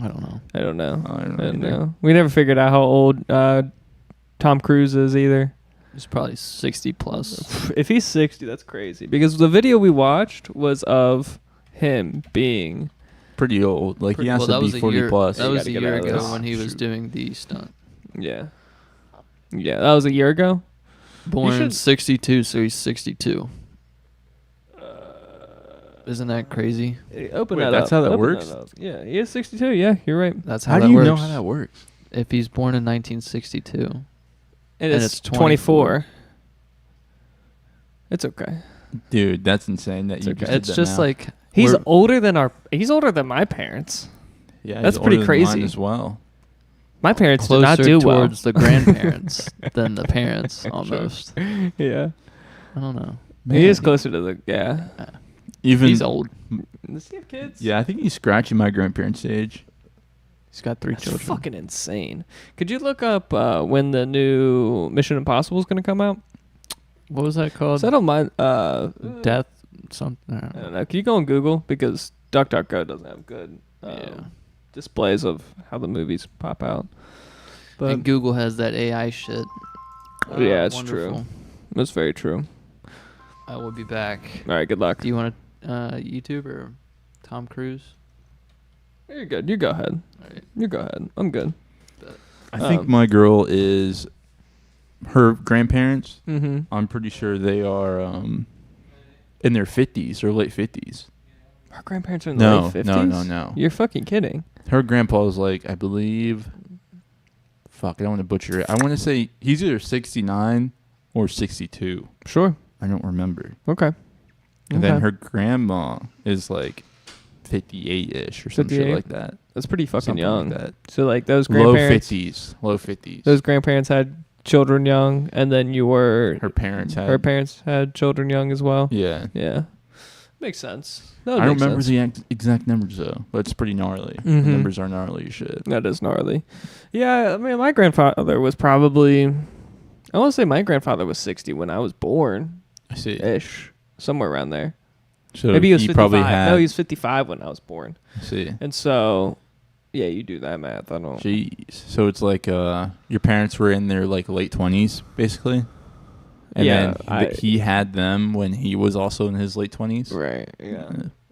I don't know. I don't know. I don't I don't either. know. We never figured out how old Tom Cruise is either. He's probably 60 plus. If he's 60, that's crazy. Because the video we watched was of him being... Pretty old. Like he has Well, to that be was a 40 year, plus. That You was gotta a get year out of ago this. when he was Shoot. doing the stunt. Yeah. Yeah, that was a year ago? Born should- 62, so he's 62. Isn't that crazy? Open Wait, that that's up. how that Open works? That up. Yeah, he is 62. Yeah, you're right. That's how, How that do you works. know how that works? If he's born in 1962. And it's it's 24. It's okay. Dude, that's insane that you okay. just did It's that just now. like He's we're- older than my parents. Yeah, that's he's pretty older than mine crazy. as well. My parents did closer not do well. towards the grandparents than the parents almost. Yeah. I don't know. He is closer to the Even He's old. Does he have kids? Yeah, I think he's scratching my grandparents' age. He's got 3 That's children. fucking insane. Could you look up when the new Mission Impossible is going to come out? What was that called? So I don't mind. Death something. I don't know. Can you go on Google, because DuckDuckGo doesn't have good displays of how the movies pop out. But And Google has that AI shit. yeah, it's Wonderful. true. That's very true. I will be back. All right, good luck. Do you want to YouTube or Tom Cruise? You're good. You go ahead. All right. You go ahead. I'm good. I think my girl is her grandparents. Mm-hmm. I'm pretty sure they are in their 50s or late 50s. Our grandparents are in the late 50s? No. You're fucking kidding. Her grandpa is like, I believe, fuck, I don't want to butcher it. I want to say he's either 69 or 62. Sure. I don't remember. Okay. And then her grandma is like 58-ish or some shit 58? like that. That's pretty fucking Something young. like that. So like those Low grandparents. 50s. Low 50s. Those grandparents had children young, and then her parents had. her parents had children young as well. Yeah. Yeah. Makes sense. I don't remember the exact numbers though, but it's pretty gnarly. The Mhm. numbers are gnarly as shit. That is gnarly. Yeah, I mean, my grandfather was probably, I want to say my grandfather was 60 when I was born. I see. Ish. Somewhere around there. So Maybe he was 55. probably had. No, he was 55 when I was born. I see. And so, yeah, you do that math. I don't. Jeez. So it's like your parents were in their like late 20s, basically. And Yeah, then he had them when he was also in his late 20s. Right. Yeah.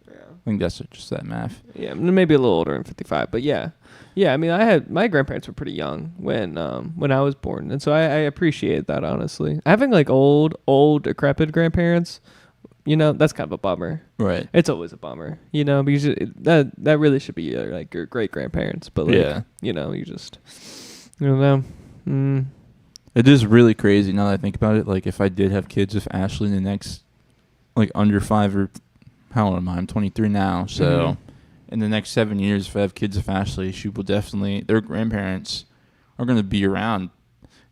I think that's just that math. Yeah, maybe a little older than 55, but yeah. I mean, my grandparents were pretty young when I was born, and so I appreciate that, honestly. Having like old decrepit grandparents, that's kind of a bummer. Right. It's always a bummer, because that really should be like your great grandparents, but like, Yeah. You just, I don't know. It is really crazy now that I think about it. Like, if I did have kids with Ashley in the next, like, under 5 or, how old am I? I'm 23 now. So, in the next 7 years, if I have kids with Ashley, she will definitely, their grandparents are going to be around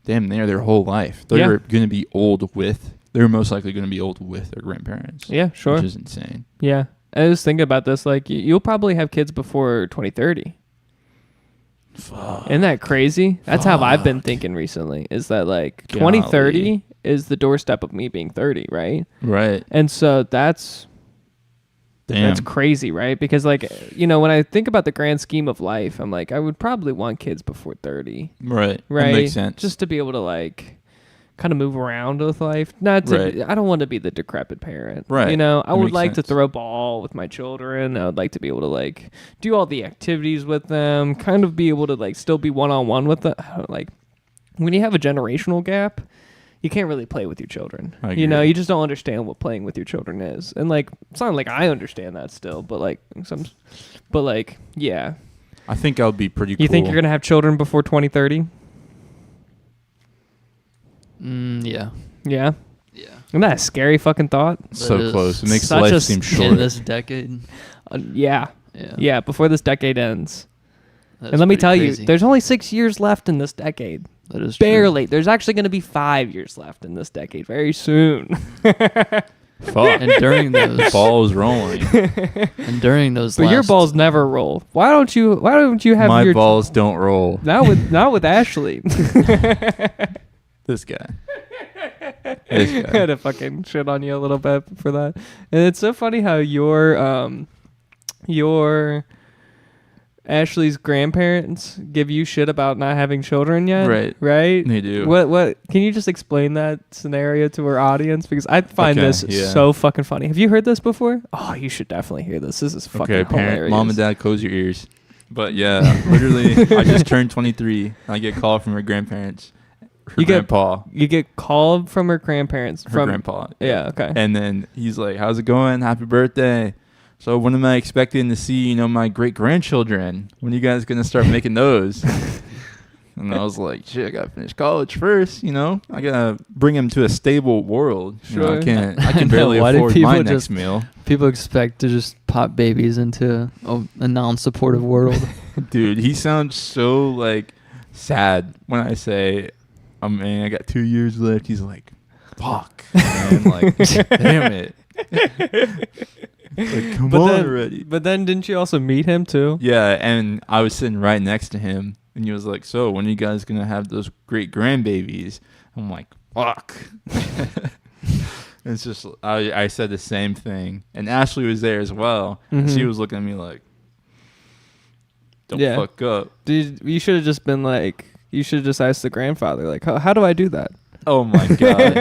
damn near their whole life. They're going to be they're most likely going to be old with their grandparents. Yeah, sure. Which is insane. Yeah. I was thinking about this, like, you'll probably have kids before 2030. Fuck. Isn't that crazy? That's how I've been thinking recently, is that like 2030 is the doorstep of me being 30, right? Right. And so that's Damn. crazy, right? Because like, when I think about the grand scheme of life, I'm like, I would probably want kids before 30. Right. Right. That makes sense. Just to be able to like kind of move around with life. Not to, Right. I don't want to be the decrepit parent. Right. I That would makes like to sense. throw ball with my children. I would like to be able to like do all the activities with them, kind of be able to like still be one-on-one with them. Like when you have a generational gap, you can't really play with your children. I You agree. you just don't understand what playing with your children is. And like, it's not like I understand that still, but yeah. I think I would be pretty cool. You think you're going to have children before 2030? Yeah. Yeah. Yeah. Isn't that a scary fucking thought? so That is close. It makes such life a seem In short. this decade. Yeah. Yeah. Yeah, before this decade ends. That's And let me pretty tell crazy. you, there's only 6 years left in this decade. That is true. Barely. There's actually going to be 5 years left in this decade very soon. Fuck. And during those Balls rolling. But your balls never roll. Why don't you have My your balls don't roll. not with Ashley. This guy. I had to fucking shit on you a little bit for that. And it's so funny how your Ashley's grandparents give you shit about not having children yet. Right. Right? They do. What can you just explain that scenario to our audience? Because I find Okay, this yeah. so fucking funny. Have you heard this before? Oh, you should definitely hear this. This is fucking Okay, parent, hilarious. mom and dad, close your ears. But yeah, literally, I just turned 23. And I get a call from her grandparents. Her grandpa. You get called from her grandparents. Her from grandpa. Yeah, okay. And then he's like, how's it going? Happy birthday. so when am I expecting to see, my great-grandchildren? When are you guys going to start making those? And I was like, shit, I got to finish college first, I got to bring him to a stable world. Sure. I can barely afford my next meal. People expect to just pop babies into a non-supportive world. Dude, he sounds so, like, sad when I say, oh, man, I got 2 years left. He's like, fuck, man, like, damn it. Like, come on already. But then didn't you also meet him, too? Yeah, and I was sitting right next to him. And he was like, so when are you guys going to have those great grandbabies? I'm like, fuck. It's just, I said the same thing. And Ashley was there as well. And she was looking at me like, don't fuck up. Dude, you should have just been like, you should have just asked the grandfather, like, how do I do that? Oh my God.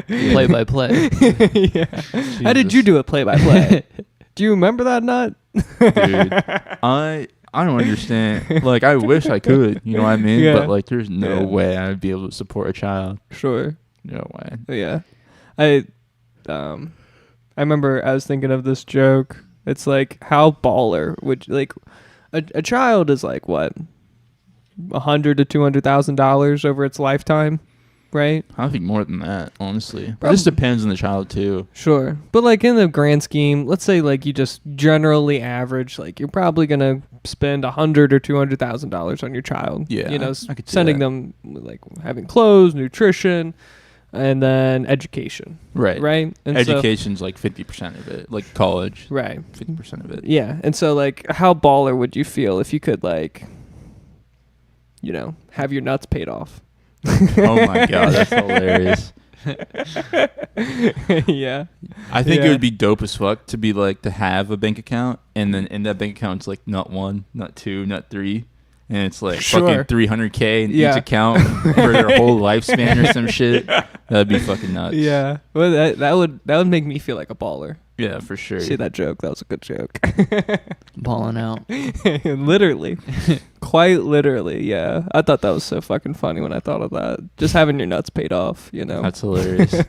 Play by play. Yeah. How did you do it play by play? Do you remember that nut? Dude, I don't understand. Like, I wish I could, you know what I mean? Yeah. But, like, there's no way I'd be able to support a child. Sure. No way. Yeah. I remember I was thinking of this joke. It's like, how baller would, like, a child is like, what, $100,000 to $200,000 over its lifetime, right? I think more than that, honestly. But this depends on the child, too. Sure. But, like, in the grand scheme, let's say, like, you just generally average, like, you're probably going to spend $100,000 or $200,000 on your child. Yeah, You know, I could see sending that. them, like, having clothes, nutrition, and then education. Right. Right? And Education's like 50% of it. Like college. Right. 50% of it. Yeah. And so, like, how baller would you feel if you could, like, have your nuts paid off? Oh my God, that's hilarious. Yeah. I think it would be dope as fuck to be like, to have a bank account, and then in that bank account it's like nut 1, nut 2, nut 3, and it's like fucking $300K in each account for their whole lifespan or some shit. That'd be fucking nuts. Yeah. Well, that would make me feel like a baller. Yeah, for sure. See that joke? That was a good joke. Balling out. Literally. Quite literally, yeah. I thought that was so fucking funny when I thought of that. Just having your nuts paid off, That's hilarious.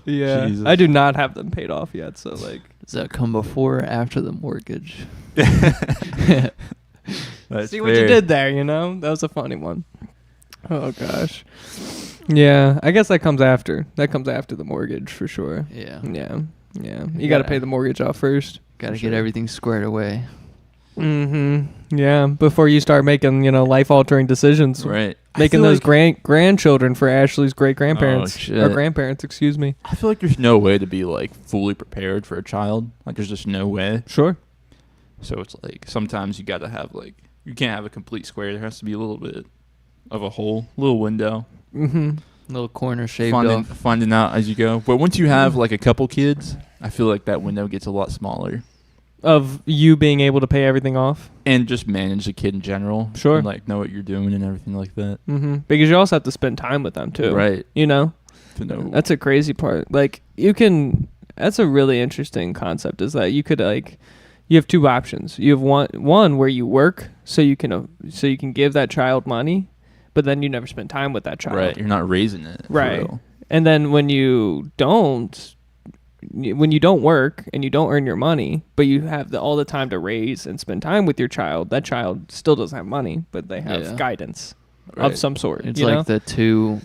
Yeah. Jesus. I do not have them paid off yet, so, like. Does that come before or after the mortgage? See what you did there, That was a funny one. Oh, gosh. Yeah, I guess that comes after. That comes after the mortgage, for sure. Yeah. Yeah. Yeah. You got to pay the mortgage off first. Got to get everything squared away. Mm-hmm. Yeah, before you start making, life-altering decisions. Right. Making those grandchildren for Ashley's great-grandparents. Oh, shit. Or grandparents, excuse me. I feel like there's no way to be like fully prepared for a child. Like, there's just no way. Sure. So it's like, sometimes you got to have like, you can't have a complete square. There has to be a little bit of a hole, little window. Mm-hmm. Little corner shaved off. Finding out as you go. But once you have like a couple kids, I feel like that window gets a lot smaller. Of you being able to pay everything off? And just manage the kid in general. Sure. And like know what you're doing and everything like that. Mm-hmm. Because you also have to spend time with them too. Right. To know. That's a crazy part. Like, that's a really interesting concept, is that you could, like, you have two options. You have one where you work so you can give that child money, but then you never spend time with that child. Right. You're not raising it. Right. And then when you don't work and you don't earn your money, but you have all the time to raise and spend time with your child, that child still doesn't have money, but they have guidance of some sort. It's like the two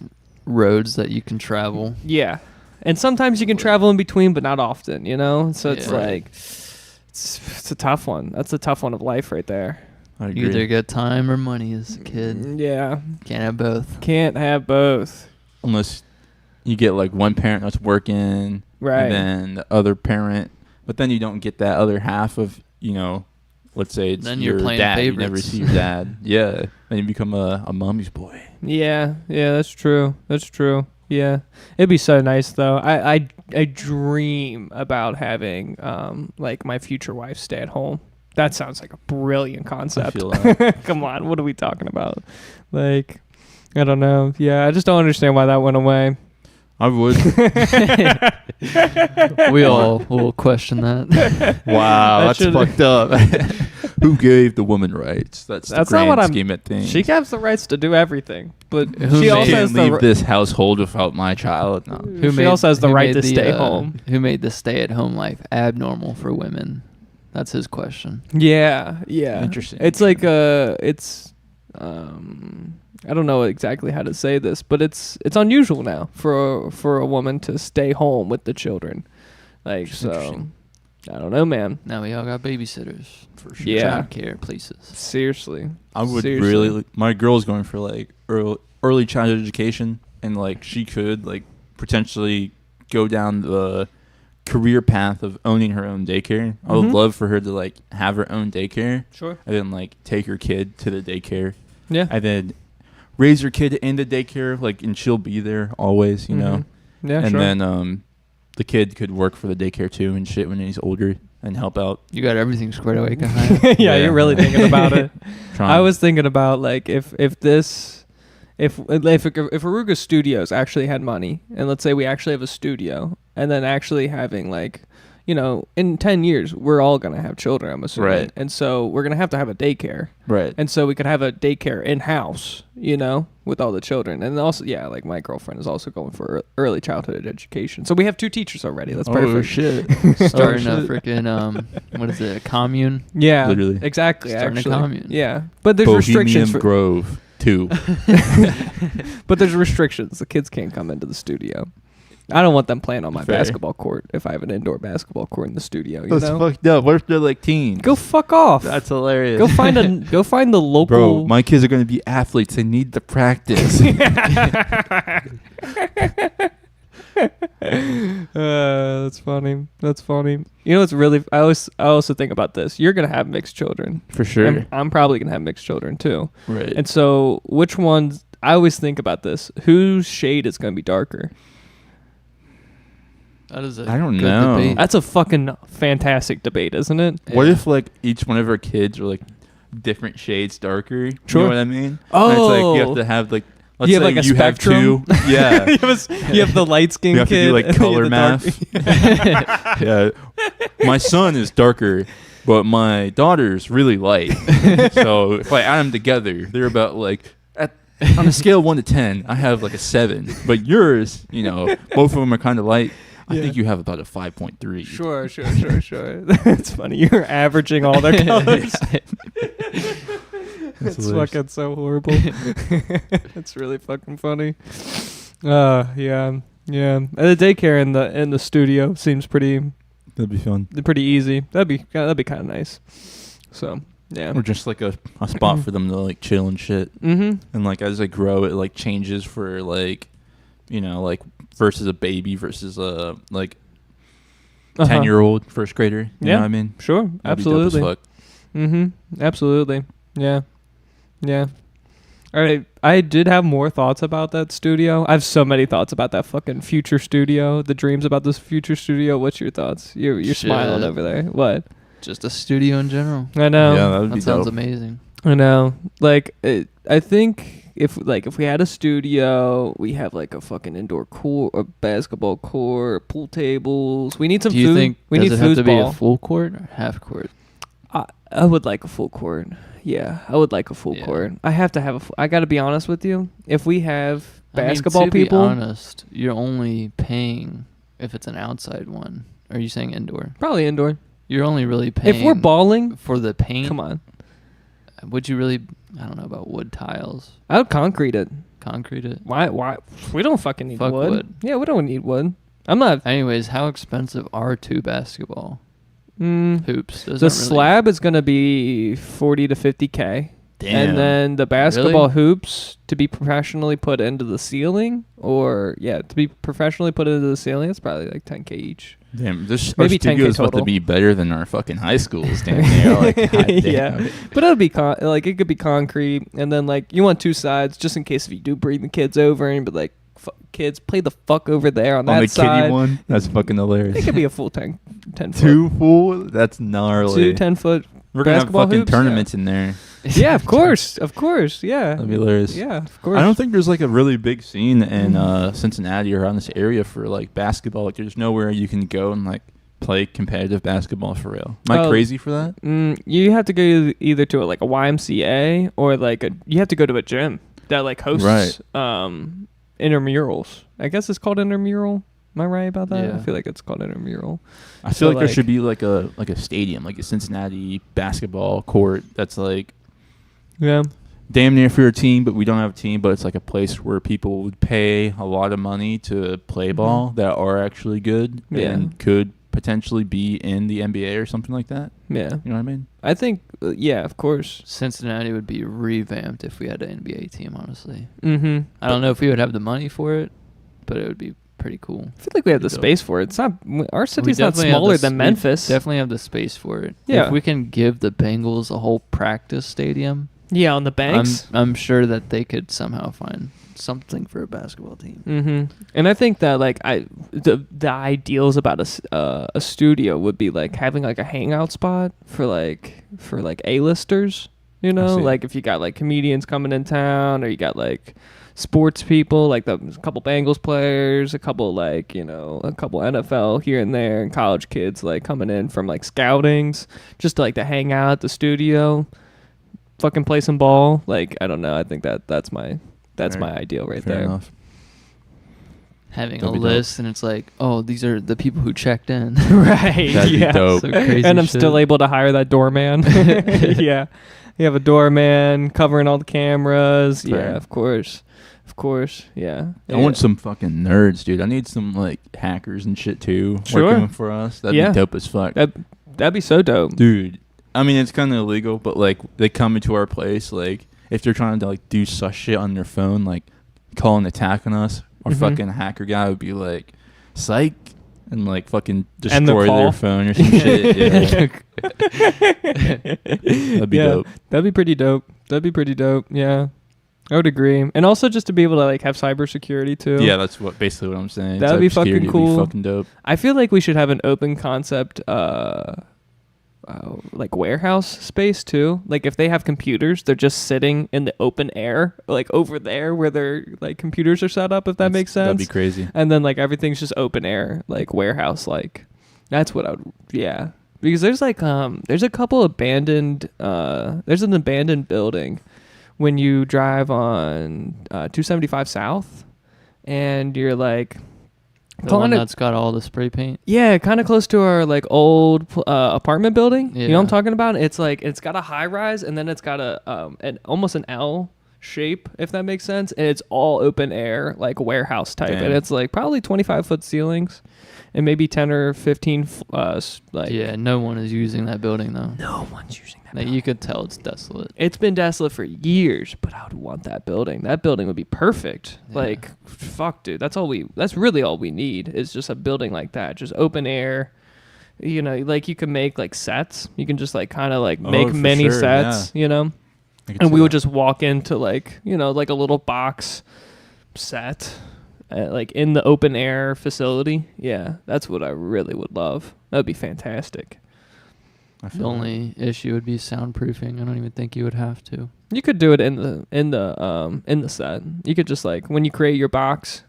roads that you can travel. Yeah. And sometimes you can travel in between, but not often, So it's like, it's a tough one. That's a tough one of life right there. I agree. You either get time or money as a kid. Yeah. Can't have both. Can't have both. Unless you get like one parent that's working. Right. And then the other parent, but then you don't get that other half of, let's say it's then your you're playing dad. favorites. You never see your dad. Yeah. Then you become a mommy's boy. Yeah. Yeah, that's true. Yeah. It'd be so nice though. I dream about having like my future wife stay at home. That sounds like a brilliant concept. I feel that. Come on, what are we talking about? Like, I don't know. Yeah, I just don't understand why that went away. I would. We all will question that. Wow, that's fucked up. Who gave the woman rights? That's the not what I'm. scheme of things. She has the rights to do everything, but Who she also has leave the. this household without my child. No. She also has the right to stay home. Who made the stay-at-home life abnormal for women? That's his question. Yeah. Interesting. It's like it's. I don't know exactly how to say this, but it's unusual now for a woman to stay home with the children. Like, so, I don't know, man. Now we all got babysitters for sure. Yeah. Childcare places. Seriously. I would really. My girl's going for like early childhood education, and like she could like potentially go down the career path of owning her own daycare. I would love for her to like have her own daycare. Sure. And then like take her kid to the daycare. Yeah. And then raise her kid in the daycare, like, and she'll be there always, you know. Yeah, and sure. then the kid could work for the daycare too and shit when he's older and help out. You got everything squared away, Kahaya. Yeah, you're really thinking about it. Trying. I was thinking about like if Oruga Studios actually had money, and let's say we actually have a studio, and then actually having like, you know, in 10 years we're all gonna have children, I'm assuming, right? And so we're gonna have a daycare, right? And so we could have a daycare in house, you know, with all the children, and also like my girlfriend is also going for early childhood education, so we have 2 teachers already. That's perfect. Oh shit! Starting a freaking what is it? A commune? Yeah, literally, exactly. Starting actually, a commune. Yeah, but there's Bohemian restrictions for Grove too. But there's restrictions. The kids can't come into the studio. I don't want them playing on my Fair. basketball court if I have an indoor basketball court in the studio. You That's know? fucked up. What if they're like teens? Go fuck off. That's hilarious. Go find the local. Bro, my kids are gonna be athletes. They need the practice. That's funny. That's funny. You know, it's really. I also think about this. You're gonna have mixed children For sure. and I'm probably gonna have mixed children too. Right. And so, which ones? I always think about this. Whose shade is gonna be darker? That is a I don't good know. debate. That's a fucking fantastic debate, isn't it? What Yeah. if like each one of our kids are like different shades darker? Sure. You know what I mean? Oh. And it's like you have to have like. Let's You have, say like, a you have spectrum? 2. Yeah. you have the light skinned You have to kid. do like and then you color have the math. Yeah. My son is darker, but my daughter's really light. So if I add them together, they're about like on a scale of 1 to 10, I have like a 7. But yours, you know, both of them are kind of light. I think you have about a 5.3. Sure. That's funny. You're averaging all their colors. It's hilarious. fucking so horrible. It's really fucking funny. Yeah. And the daycare in the studio seems pretty That'd be fun. easy. That'd be kind of nice. So yeah. Or just like a spot for them to like chill and shit. Mm-hmm. And like as they grow, it like changes for like, you know, like versus a baby versus a like 10-year-old first grader. You know what I mean? Sure. That'd Absolutely. be dope as fuck. Mm-hmm. Absolutely. Yeah. All right. I did have more thoughts about that studio. I have so many thoughts about that fucking future studio. The dreams about this future studio. What's your thoughts? You're smiling over there. What? Just a studio in general. I know. Yeah, that would That be sounds dope. amazing. I know. Like, I think if we had a studio, we have like a fucking indoor court, a basketball court, pool tables. We need some Do you food. think We does need it have to be foosball. a full court or half court? I would like a full court. Yeah, I would like a full Yeah. court. I have to have I got to be honest with you. If we have I mean, basketball to people, be honest, you're only paying if it's an outside one. Are you saying indoor? probably indoor. You're only really paying If we're balling, for the paint. come on. Would you really? I don't know about wood tiles. I would concrete it. Concrete it. Why? We don't fucking need Fuck wood. wood. Yeah, we don't need wood. I'm not. Anyways, how expensive are 2 basketball hoops? Doesn't The really- slab is gonna be 40 to 50K. Damn. And then the basketball hoops to be professionally put into the ceiling, to be professionally put into the ceiling, it's probably like 10K each. Damn, this Maybe our 10K studio is about total. to be better than our fucking high schools. Damn near. Like, God damn. Yeah, but it would be it could be concrete, and then like you want 2 sides just in case if you do bring the kids over and be like, kids play the fuck over there on that On the side. kiddie one, that's fucking hilarious. It could be a full 10 foot. 2 full? That's gnarly. 2 10-foot. We're gonna have basketball fucking hoops? tournaments in there. Yeah, of course, yeah. That'd be hilarious. Yeah, of course. I don't think there's like a really big scene in Cincinnati or around this area for like basketball. Like, there's nowhere you can go and like play competitive basketball for real? Am I crazy for that? You have to go either to like a YMCA or you have to go to a gym that like hosts intramurals. I guess it's called intramural. Am I right about that? Yeah. I feel like it's called intramural. I feel like there should be like a stadium, like a Cincinnati basketball court that's like damn near for your team, but we don't have a team, but it's like a place where people would pay a lot of money to play ball that are actually good and could potentially be in the NBA or something like that. Yeah. You know what I mean? I think, of course. Cincinnati would be revamped if we had an NBA team, honestly. Mm-hmm. I don't know if we would have the money for it, but it would be pretty cool. I feel like we have the space for it. It's not, our city's not smaller than Memphis. We definitely have the space for it. Yeah. If we can give the Bengals a whole practice stadium. Yeah, on the banks. I'm sure that they could somehow find something for a basketball team. Mm-hmm. And I think that like the ideals about a studio would be like having like a hangout spot for A-listers. You know, like if you got like comedians coming in town, or you got like sports people, like a couple Bengals players, a couple like, you know, a couple NFL here and there, and college kids like coming in from like scoutings, just to, like to hang out at the studio, fucking play some ball. Like, I don't know. I think that's my ideal right Fair there. Enough. Having a list, and it's like, oh, these are the people who checked in. Right. That'd be dope. So crazy and I'm shit. still able to hire that doorman. Yeah. You have a doorman covering all the cameras. Fair. Yeah, of course. Of course. Yeah. I want some fucking nerds, dude. I need some like hackers and shit too Sure. working for us. That'd be dope as fuck. That'd be so dope. Dude. I mean, it's kind of illegal, but like they come into our place, like if they're trying to like do sus shit on their phone, like call an attack on us, our fucking hacker guy would be like, psych, and like fucking destroy their phone or some shit. Yeah. That'd be dope. That'd be pretty dope. Yeah. I would agree. And also just to be able to like have cybersecurity too. Yeah, that's basically what I'm saying. That'd be fucking cool. Would be fucking dope. I feel like we should have an open concept like warehouse space too. Like if they have computers, they're just sitting in the open air, like over there where their like computers are set up, if that makes sense. That'd be crazy. And then like everything's just open air, like warehouse, like that's what I would, because there's like there's a couple abandoned there's an abandoned building when you drive on 275 South, and you're like the one that's got all the spray paint. Yeah, kind of close to our like old apartment building. Yeah. You know what I'm talking about? It's like it's got a high rise, and then it's got an almost an L shape, if that makes sense. And it's all open air, like warehouse type. Damn. And it's like probably 25-foot ceilings, and maybe 10 or 15 like. Yeah, no one is using that building though. No one's using that. Like, you could tell it's desolate. It's been desolate for years, but I would want that building. That building would be perfect. Yeah. Like, fuck, dude. That's really all we need is just a building like that. Just open air. You know, like you can make like sets. You can just like kind of like make many sets, you know? And we would just walk into like, you know, like a little box set, like in the open air facility. Yeah, that's what I really would love. That would be fantastic. The only issue would be soundproofing. I don't even think you would have to. You could do it in the set. You could just like when you create your box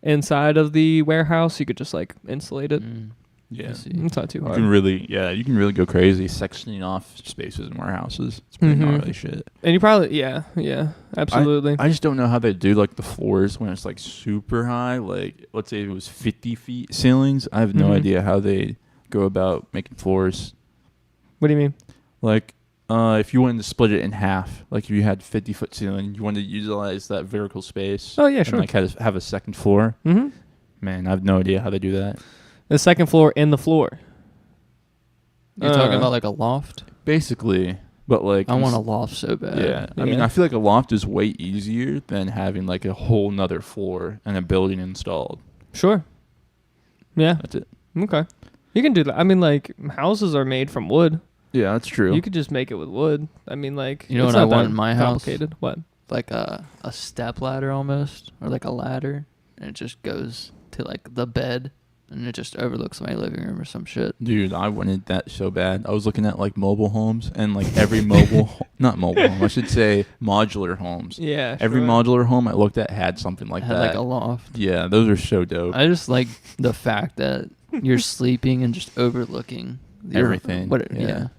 inside of the warehouse, you could just like insulate it. Yeah, it's not too hard. You can really go crazy sectioning off spaces in warehouses. It's pretty gnarly shit. And you probably absolutely. I just don't know how they do like the floors when it's like super high. Like let's say it was 50 feet ceilings. I have no idea how they go about making floors. What do you mean? Like, if you wanted to split it in half, like if you had 50-foot ceiling, you wanted to utilize that vertical space. Oh yeah, sure. And like have a second floor. Man, I have no idea how they do that. The second floor in the floor. You're talking about like a loft? Basically, but like I want a loft so bad. Yeah, I mean, I feel like a loft is way easier than having like a whole nother floor and a building installed. Sure. Yeah. That's it. Okay. You can do that. I mean, like houses are made from wood. Yeah, that's true. You could just make it with wood. I mean, like you know it's what I not want that in my house? complicated. What? Like a step ladder almost, or like a ladder, and it just goes to like the bed, and it just overlooks my living room or some shit. Dude, I wanted that so bad. I was looking at like mobile homes, and like every not mobile home, I should say modular homes. Yeah. Every modular home I looked at had something like Had that. like a loft. Yeah, those are so dope. I just like the fact that you're sleeping and just overlooking everything.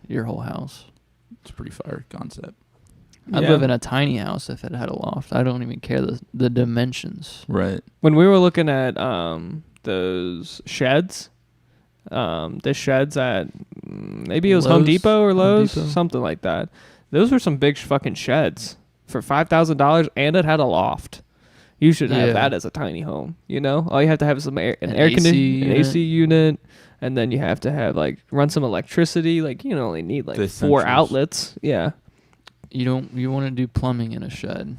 Your whole house. It's a pretty fire concept. I'd live in a tiny house if it had a loft. I don't even care the dimensions. Right. When we were looking at those sheds, the sheds at maybe it was Home Depot or Lowe's, something like that. Those were some big fucking sheds for $5,000, and it had a loft. You should have that as a tiny home. You know, all you have to have is an air conditioning, an AC unit, and then you have to have run some electricity. Like you only need 4 outlets. Yeah. You want to do plumbing in a shed.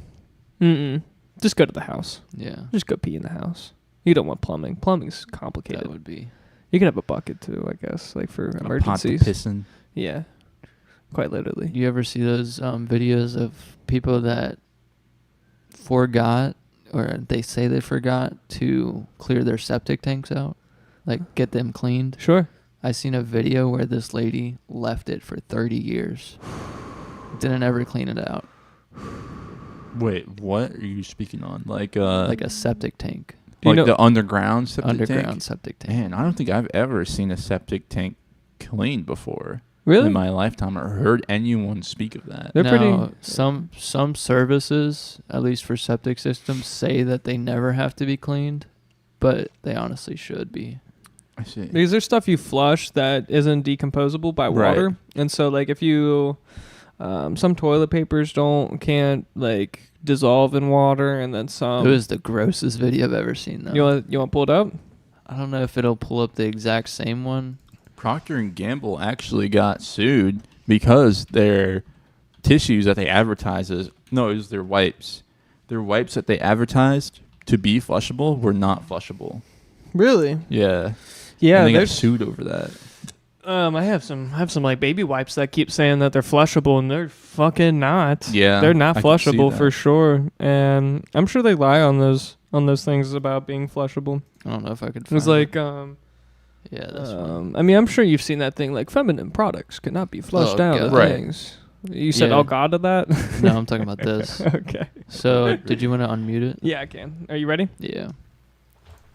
Just go to the house. Yeah. Just go pee in the house. You don't want plumbing. Plumbing's complicated. That would be. You can have a bucket too, I guess, for emergencies. A pot to piss in. Yeah. Quite literally. You ever see those videos of people that forgot, or they say they forgot to clear their septic tanks out? Get them cleaned? Sure. I seen a video where this lady left it for 30 years. Didn't ever clean it out. Wait, what are you speaking on? Like a septic tank. The underground septic tank? Underground septic tank. Man, I don't think I've ever seen a septic tank cleaned before. Really? In my lifetime, or heard anyone speak of that. They're pretty. Some services, at least for septic systems, say that they never have to be cleaned, but they honestly should be. I see. Because there's stuff you flush that isn't decomposable by water, right. And so if you, some toilet papers can't dissolve in water, and then some. It was the grossest video I've ever seen, though. You want to pull it up? I don't know if it'll pull up the exact same one. Procter & Gamble actually got sued because their tissues that they advertised it was their wipes. Their wipes that they advertised to be flushable were not flushable. Really? Yeah. Yeah, and they got sued over that. I have some baby wipes that keep saying that they're flushable, and they're fucking not. Yeah, they're not I can see flushable that. for sure. And I'm sure they lie on those things about being flushable. I don't know if I could. It was yeah, that's fine. I mean, I'm sure you've seen that thing feminine products cannot be flushed out of Right. things. You said, Yeah. "Oh God," to that. No, I'm talking about this. Okay. So, did you want to unmute it? Yeah, I can. Are you ready? Yeah.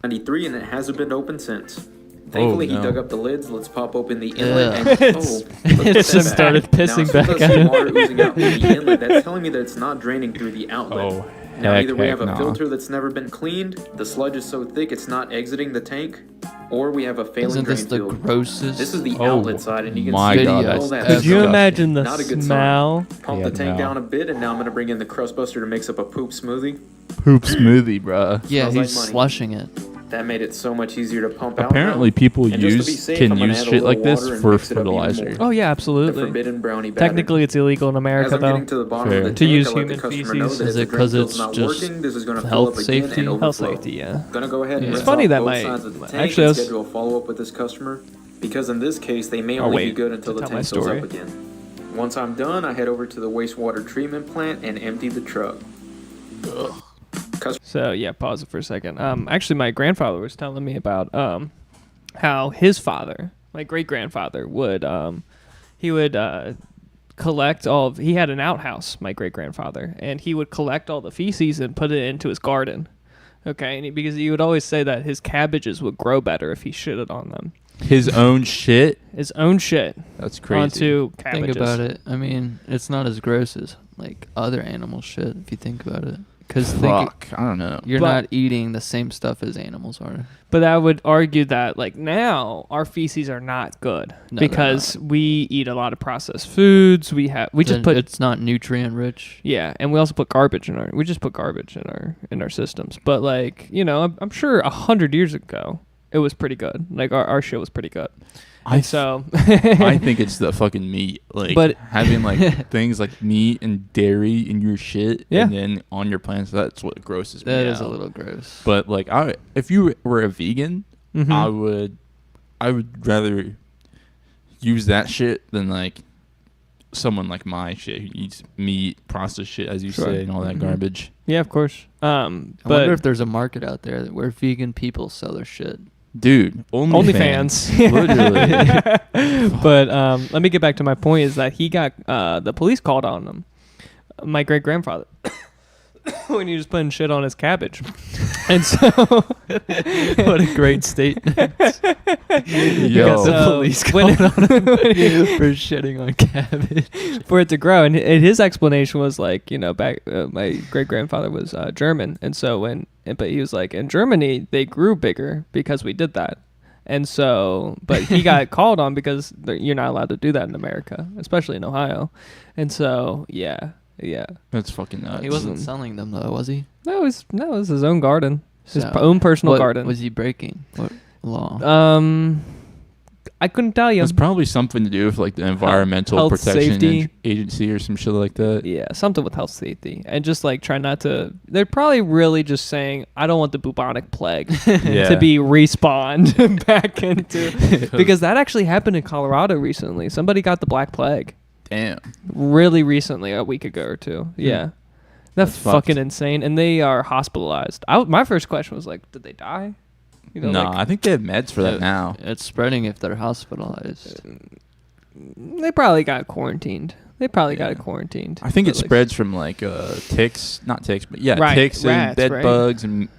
93, and it hasn't been opened since. Thankfully, no. he dug up the lids. Let's pop open the inlet. Yeah. And, It's just started pissing now, back at at him. water oozing out through the inlet. That's telling me that it's not draining through the outlet. Oh, Now, heck, either we have a nah. filter that's never been cleaned, the sludge is so thick it's not exiting the tank, or we have a failing Isn't drain this the field. grossest? This is the Oh, outlet side, and you can my see God, all that's that. Could you disgusting. imagine the Not a good smell? Pump Yeah, the tank no. down a bit, and now I'm going to bring in the crust buster to mix up a poop smoothie. Poop smoothie, bruh. Yeah, Smells like he's money. slushing it. That made it so much easier to pump out. Apparently, now. people And just to be safe, I'm can gonna use add a shit like little this water and for mix it up even fertilizer. more. Oh yeah, The absolutely. forbidden brownie batter. Technically, it's illegal in As America, I'm though. getting to the bottom Fair. of the To tank, use I let human the customer feces. know that Is if it the 'cause drain field's it's not just working, this is going to health fill up again safety? and Health overflow. safety, yeah. Gonna go ahead and Yeah. rinse It's funny off that both my- sides of the tank actually, I and was- schedule a follow-up with this customer, because in this case, they may Oh, only wait, be good until to the tell my tank fills story. up again. Once I'm done, I head over to the wastewater treatment plant and empty the truck. So yeah, pause it for a second. Actually, my grandfather was telling me about how his father, my great grandfather, would collect all. He had an outhouse, my great grandfather, and he would collect all the feces and put it into his garden. Okay, and because he would always say that his cabbages would grow better if he shitted on them. His own shit? His own shit. That's crazy. Onto cabbages. Think about it. I mean, it's not as gross as other animal shit if you think about it. Because Fuck, I don't know. you're But- not eating the same stuff as animals are. But I would argue that now our feces are not good No, they're because we eat a lot of processed foods. We just put it's not nutrient rich. yeah, and we also put garbage in our systems. But I'm sure 100 years ago it was pretty good. Our shit was pretty good. I think it's the fucking meat. But- having things like meat and dairy in your shit, Yeah. and then on your plants, that's what grosses me That out. is a little gross. But if you were a vegan, Mhm. I would rather use that shit than someone like my shit who eats meat, processed shit, as you Sure. say, and all that Mhm. garbage. Yeah, of course. I But wonder if there's a market out there where vegan people sell their shit. Dude, OnlyFans. Literally. But let me get back to my point is that he got the police called on him. My great grandfather. when he was putting shit on his cabbage. And so, what a great statement. Yo. The police coming on him for shitting on cabbage. For it to grow, and his explanation was like, back my great grandfather was German, and so but he was like, in Germany they grew bigger because we did that, and so, but he got called on because you're not allowed to do that in America, especially in Ohio, and so yeah. That's fucking nuts. He wasn't selling them though, was he? No, it was his own garden, his So, own personal what garden. was he breaking? What law? I couldn't tell you. It's probably something to do with like the Environmental Health, Protection safety. Agency or some shit like that. Yeah, something with health safety, and just like try not to. They're probably really just saying, I don't want the bubonic plague to be respawned back into, because that actually happened in Colorado recently. Somebody got the Black Plague. Damn. Really recently, a week ago or two. Yeah, that's fucking fucked. insane, and they are hospitalized. My first question was like, did they die? No, I think they have meds for that now. It's spreading if they're hospitalized. They probably got quarantined. Got quarantined. I think it But, like, spreads from like ticks, not ticks, but Right, ticks and rats, bed right? bugs and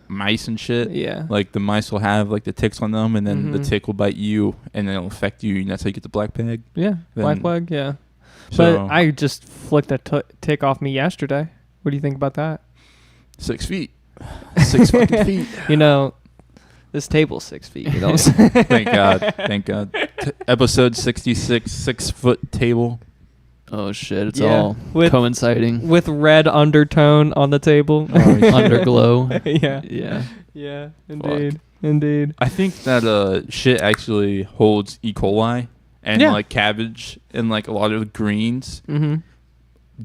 mice and shit. Yeah. Like the mice will have like the ticks on them, and then the Mhm. tick will bite you, and then it'll affect you, and that's how you get the black plague. Yeah, Black Then- Plague, yeah. So But I just flicked a tick off me yesterday. What do you think about that? 6 feet, 6 fucking feet. This table's 6 feet. You know what I'm saying? Thank God, thank God. Episode 66, 6-foot table. Oh shit! It's Yeah, all with- coinciding. With red undertone on the table. Underglow. Yeah. Yeah. Yeah, indeed. I think that shit actually holds E. coli, and Yeah. like cabbage and like a lot of greens Mm-hmm.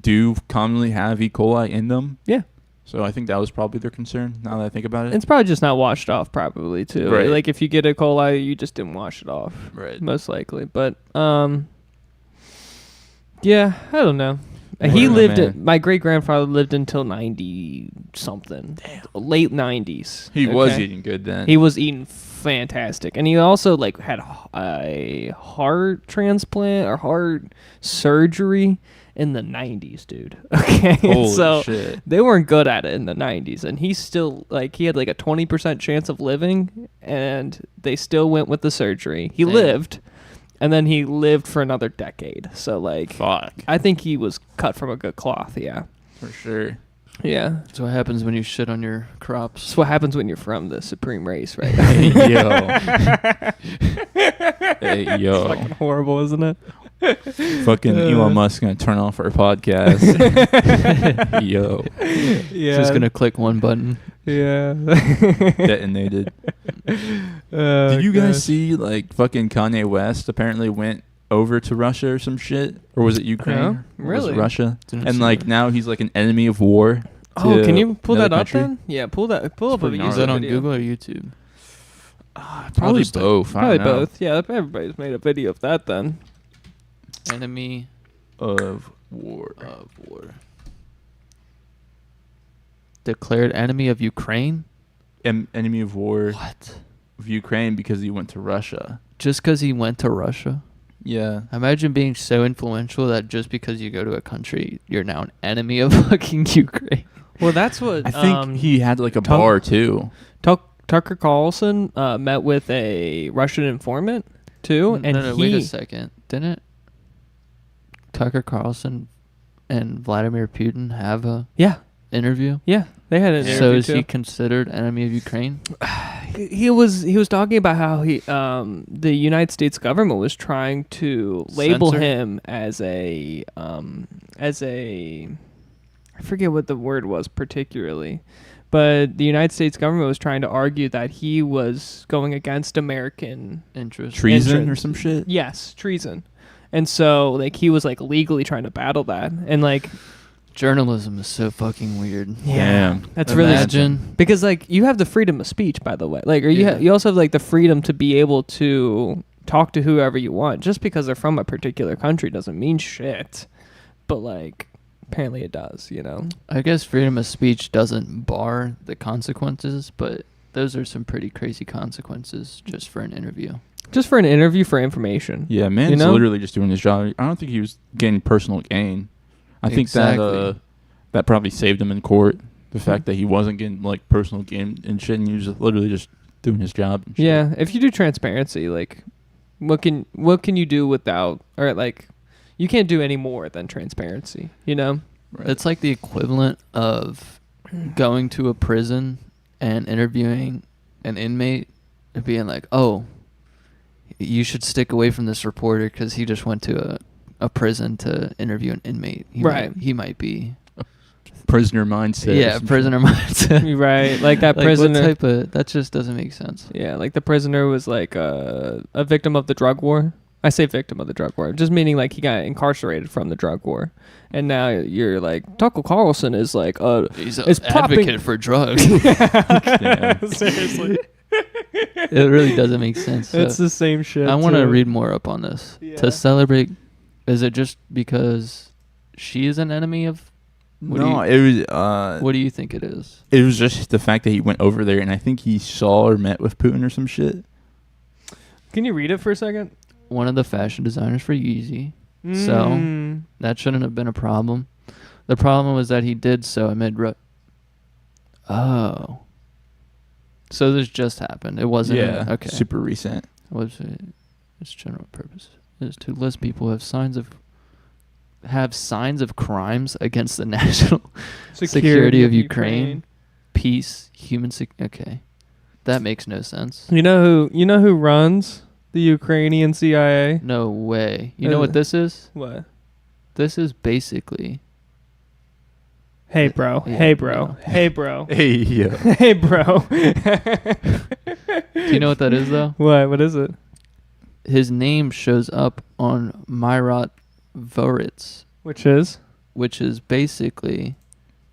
do commonly have E. coli in them. Yeah. So I think that was probably their concern. Now that I think about it, It's probably just not washed off properly, too. Right. Like, if you get E. coli, you just didn't wash it off. Right. Most likely. But, yeah, I don't know. What He a lived, man. my great-grandfather lived until 90-something. Late 90s. he was okay? eating good then. He was eating fantastic. And he also, like, had a heart transplant or heart surgery in the 90s, dude. Okay? Holy so shit. they weren't good at it in the 90s. And he still, like, he had, like, a 20% chance of living. And they still went with the surgery. He Damn. lived. And then he lived for another decade. So, like, Fuck. I think he was cut from a good cloth, yeah. For sure. Yeah. That's what happens when you shit on your crops. That's what happens when you're from the supreme race, right? Hey, yo. Hey, yo. Fucking horrible, isn't it? Fucking Elon Musk gonna turn off our podcast. Yo. Yeah. Just gonna click one button. Yeah. Detonated. Did you guys see like fucking Kanye West apparently went over to Russia or some shit? Or was it Ukraine? No? Or was it Really? Russia? Didn't And see like that. now he's like an enemy of war. Oh, to can you pull that another up country. then? Yeah, pull up a pretty Is gnarly. that on video. Google or YouTube? Probably just- both. I Probably don't know. both. Yeah, everybody's made a video of that then. Enemy Of war. of war. Declared enemy of Ukraine? Enemy of war What? of Ukraine because he went to Russia. Just because he went to Russia? Yeah. Imagine being so influential that just because you go to a country, you're now an enemy of fucking Ukraine. Well, that's what I think he had like a bar too. Tucker Carlson met with a Russian informant too, and no, wait a second. Didn't Tucker Carlson and Vladimir Putin have a yeah, interview? they had an interview So is too. he considered enemy of Ukraine? He was talking about how the United States government was trying to label Censor? him as a I forget what the word was particularly, but the United States government was trying to argue that he was going against American Interest. Treason or interest. some shit. Yes, treason. And so like he was like legally trying to battle that, and like Journalism is so fucking weird. Damn. that's really Imagine. because like you have the freedom of speech, by the way, like, or Yeah. you also have like the freedom to be able to talk to whoever you want. Just because they're from a particular country doesn't mean shit, but like apparently it does, you know. I guess freedom of speech doesn't bar the consequences, but those are some pretty crazy consequences just for an interview. Just for an interview for information. Yeah, man's You know? literally just doing his job. I don't think he was getting personal gain. I think Exactly. that that probably saved him in court. The fact that he wasn't getting like personal gain and shit, and he was literally just doing his job. And shit. Yeah, if you do transparency, like, what can you do without, or like, you can't do any more than transparency. You know, right. It's like the equivalent of going to a prison and interviewing an inmate and being like, "Oh, you should stick away from this reporter because he just went to a prison to interview an inmate. He might be." Prisoner mindset. Yeah, prisoner mindset. Right, like that prisoner. What type of, that just doesn't make sense. Yeah, like the prisoner was like a victim of the drug war. I say victim of the drug war, just meaning like he got incarcerated from the drug war, and now you're like Tucker Carlson is like he's an advocate for drugs. Yeah. Seriously, it really doesn't make sense. It's the same shit. I want to read more up on this. Yeah. To celebrate, is it just because she is an enemy of? It was. What do you think it is? It was just the fact that he went over there, and I think he saw or met with Putin or some shit. Can you read it for a second? One of the fashion designers for Yeezy. So that shouldn't have been a problem. The problem was that he did so amid. Oh. So this just happened. It wasn't. Okay. Super recent. Was it? Its general purpose is to list people who have signs of crimes against the national security of Ukraine, peace, okay, that makes no sense. You know who runs the Ukrainian CIA? No way. You know what this is? What? This is basically. Hey bro. Yeah, hey bro. yeah. Hey bro. Hey yeah. Hey bro. Do you know what that is though? What is it? His name shows up on Myrat Voritz, which is basically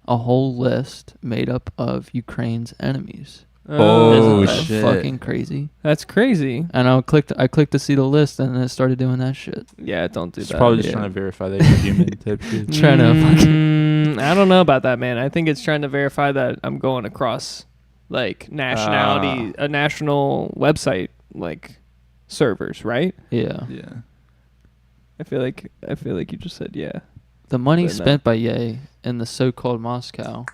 a whole list made up of Ukraine's enemies. Oh Isn't that shit! Fucking crazy. That's crazy. And I clicked to see the list, and it started doing that shit. Yeah, don't do It's that. probably just trying to verify that you're human type shit. Trying to fucking. I don't know about that, man. I think it's trying to verify that I'm going across like nationality, a national website like servers, right? Yeah. Yeah. I feel like you just said yeah. The money spent by Ye in the so-called Moscow.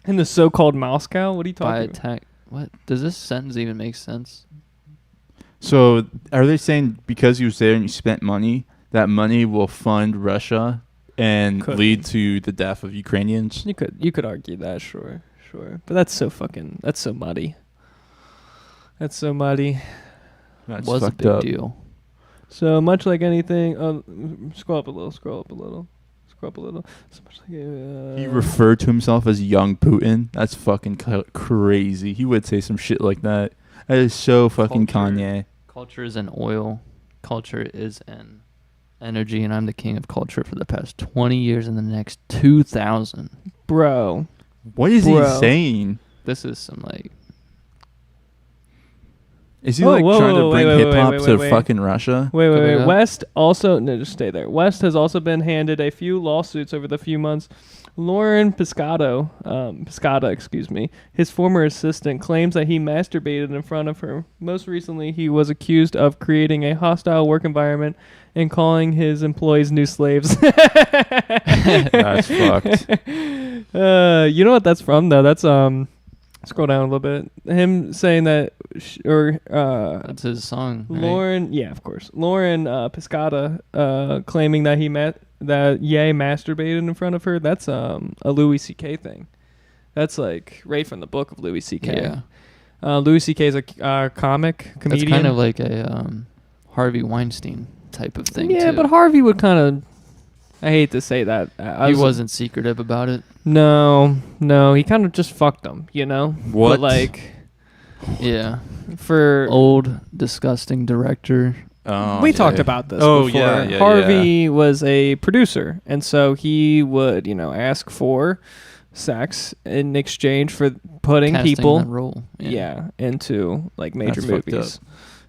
In the so-called Moscow? What are you talking By about? attack. What? Does this sentence even make sense? So are they saying because he was there and you spent money, that money will fund Russia and lead to the death of Ukrainians? You could argue that, sure. But that's so muddy. That's so muddy. That's was a fucked big up. deal. So much like anything, scroll up a little. So much like He referred to himself as young Putin. That's fucking crazy. He would say some shit like that. That is so fucking Kanye. Culture is an oil. Culture is an energy, and I'm the king of culture for the past 20 years and the next 2,000. Bro. What is he saying? This is some like... Is he trying to bring hip-hop to fucking Russia? Wait. West also... No, just stay there. West has also been handed a few lawsuits over the few months. Lauren Piscata, his former assistant, claims that he masturbated in front of her. Most recently, he was accused of creating a hostile work environment and calling his employees new slaves. That's fucked. You know what that's from, though? That's... Scroll down a little bit. Him saying that, that's his song. Right? Lauren, yeah, of course. Lauren Piscata, claiming that that Ye masturbated in front of her. That's a Louis C.K. thing. That's like right from the book of Louis C.K. Yeah. Louis C.K. is a comedian. That's kind of like a Harvey Weinstein type of thing. Yeah, too. but Harvey would kind of. I hate to say that. He wasn't secretive about it. No, he kind of just fucked them, you know? What? But like... Yeah. For... Old, disgusting director. We talked about this before. Yeah, Harvey was a producer, and so he would, ask for sex in exchange for putting casting people... that role. Yeah, into, like, major movies.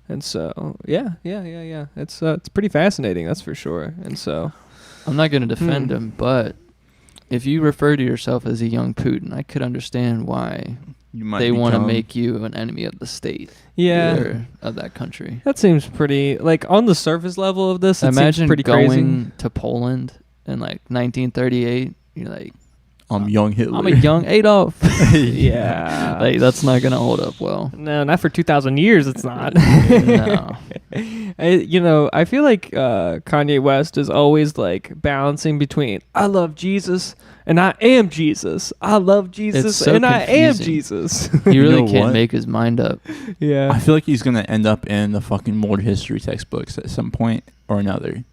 And so, yeah. It's pretty fascinating, that's for sure. And so... I'm not going to defend him, but if you refer to yourself as a young Putin, I could understand why they want to make you an enemy of the state. Yeah. Or of that country. That seems pretty, like, on the surface level of this, it seems pretty crazy. Imagine going to Poland in, like, 1938. You're like, I'm young Hitler. I'm a young Adolf. Yeah. Like, that's not going to hold up well. No, not for 2,000 years, it's not. No. I feel like Kanye West is always like balancing between I love Jesus and I am Jesus. I love Jesus so and I am confusing. Jesus. He really know can't what? make his mind up. Yeah. I feel like he's gonna end up in the fucking world history textbooks at some point or another.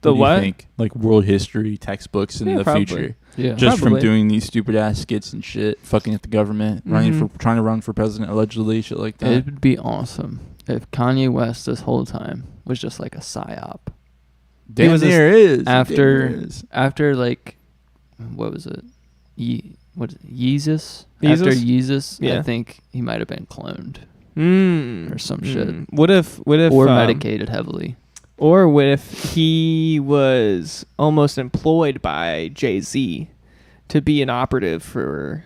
The do you what? think? Like world history textbooks in Yeah, the probably. future. Yeah. Just Probably. from doing these stupid ass skits and shit, fucking at the government, trying to run for president allegedly, shit like that. It would be awesome if Kanye West this whole time was just like a psyop. Damn was near is. After like, what was it? Yeezus? After Yeezus, Yeah. I think he might have been cloned Mm. or some shit. What if Or medicated heavily. Or what if he was almost employed by Jay-Z to be an operative for...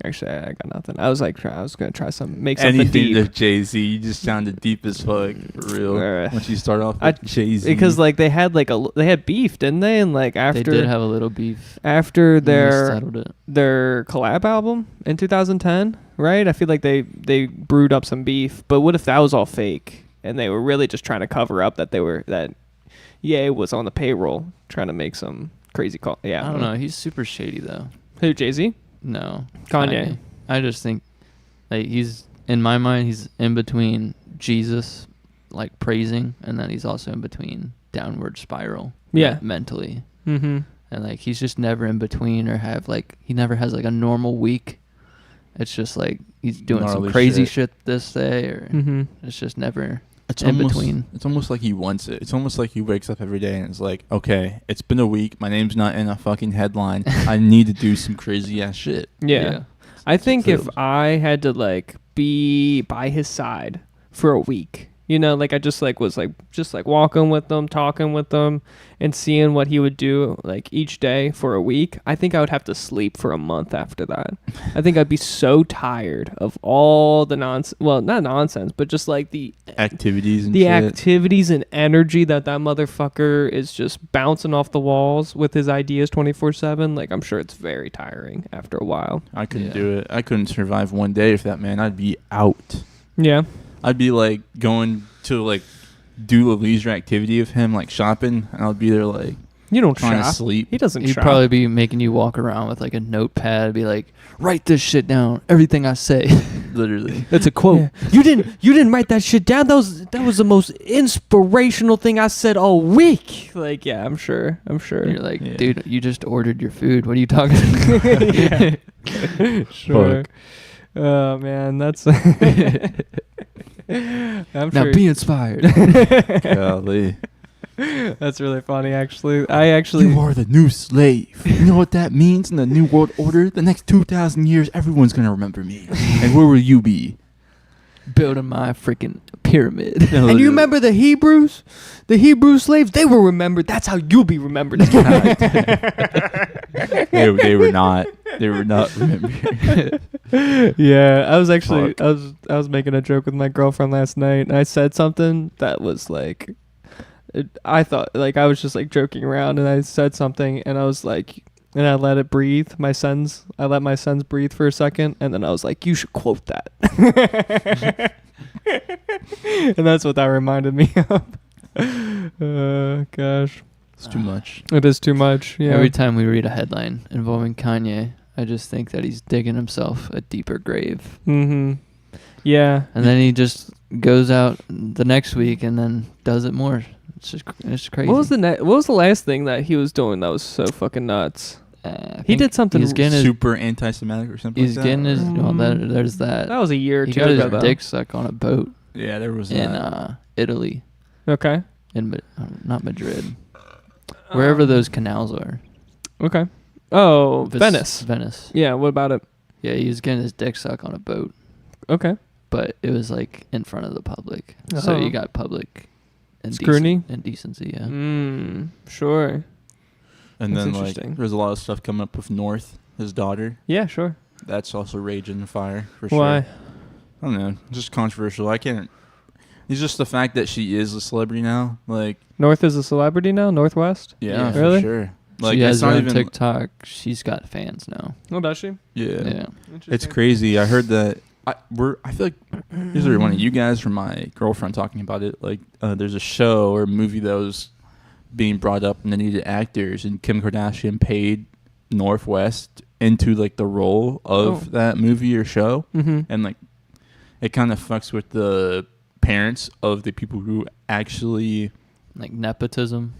Actually, I got nothing. I was going to try make something Anything deep. to Jay-Z, you just sounded deep as fuck, for real. Once you start off with Jay-Z. Because like they had beef, didn't they? And like after They did have a little beef. after and they their settled it. their collab album in 2010, right? I feel like they brewed up some beef. But what if that was all fake and they were really just trying to cover up that Ye was on the payroll trying to make some crazy call? Yeah, I don't know. He's super shady though. Who, Jay-Z? No. Kanye. I just think, like, he's, in my mind, he's in between Jesus, like, praising, and then he's also in between downward spiral. Yeah. Mentally. Mm-hmm. And, like, he's just never in between or he never has, like, a normal week. It's just, like, he's doing Gnarly some crazy shit. shit this day, or Mm-hmm. it's just never It's in almost, between. It's almost like he wants it. It's almost like he wakes up every day and it's like, okay, it's been a week. My name's not in a fucking headline. I need to do some crazy ass shit. Yeah. I think if I had to like be by his side for a week, like I just like was like just like walking with him, talking with him, and seeing what he would do like each day for a week, I think I would have to sleep for a month after that. I think I'd be so tired of all the nonsense. Well, not nonsense, but just like the activities and the shit. activities and energy that motherfucker is just bouncing off the walls with his ideas 24/7. Like I'm sure it's very tiring after a while. I couldn't do it. I couldn't survive one day if that man. I'd be out. Yeah. I'd be like going to like do a leisure activity of him, like shopping, and I'll be there like You don't trying shop. to sleep. He doesn't He'd shop. probably be making you walk around with like a notepad, be like, write this shit down, everything I say. Literally. That's a quote. Yeah. You didn't write that shit down. That was the most inspirational thing I said all week. Like, yeah, I'm sure. You're like, Yeah. dude, you just ordered your food. What are you talking about? Yeah. Sure. Fuck. Oh man, that's I'm Now sure be inspired. Golly. that's really funny actually. You are the new slave. You know what that means in the new world order? The next 2,000 years, everyone's going to remember me. And where will you be? Building my freaking pyramid. And you remember the Hebrews? The Hebrew slaves, they were remembered. That's how you'll be remembered. They were not. They were not remembered. Yeah, I was actually Fuck. I was making a joke with my girlfriend last night, and I said something that was like, I thought like I was just like joking around, and I said something, and I was like, and I let it breathe. I let my sons breathe for a second, and then I was like, you should quote that. And that's what that reminded me of. Gosh, It's too much. it is too much. Yeah. Every time we read a headline involving Kanye, I just think that he's digging himself a deeper grave. Mm-hmm. Yeah. And then he just goes out the next week and then does it more. It's crazy. What was the last thing that he was doing that was so fucking nuts? I He think did something He's getting his, Super anti-Semitic or something he's like that? getting his. Well, there's that. That was a year or He two got ago. his though. dick sucked on a boat Yeah, there was in that. Italy, Okay. not Madrid, wherever those canals are. Okay. Oh, Venice. Venice. Yeah. What about it? Yeah, he was getting his dick sucked on a boat, Okay. but it was like in front of the public, so Oh. you got public Scrutiny? indecency. Yeah. Sure. And That's then like interesting. there's a lot of stuff coming up with North, his daughter. Yeah. Sure. That's also raging fire for sure. Why? I don't know. Just controversial. I can't. It's just the fact that she is a celebrity now. Like, North is a celebrity now. Northwest. yeah, Yeah. for Really? sure. Like, she has it's not her own even TikTok. She's got fans now. Oh, does she? Yeah. It's crazy. I heard that. I feel like either one of you guys or my girlfriend talking about it. Like, there's a show or a movie that was being brought up and they needed actors, and Kim Kardashian paid Northwest into like the role of that movie or show, and like it kind of fucks with the parents of the people who actually like nepotism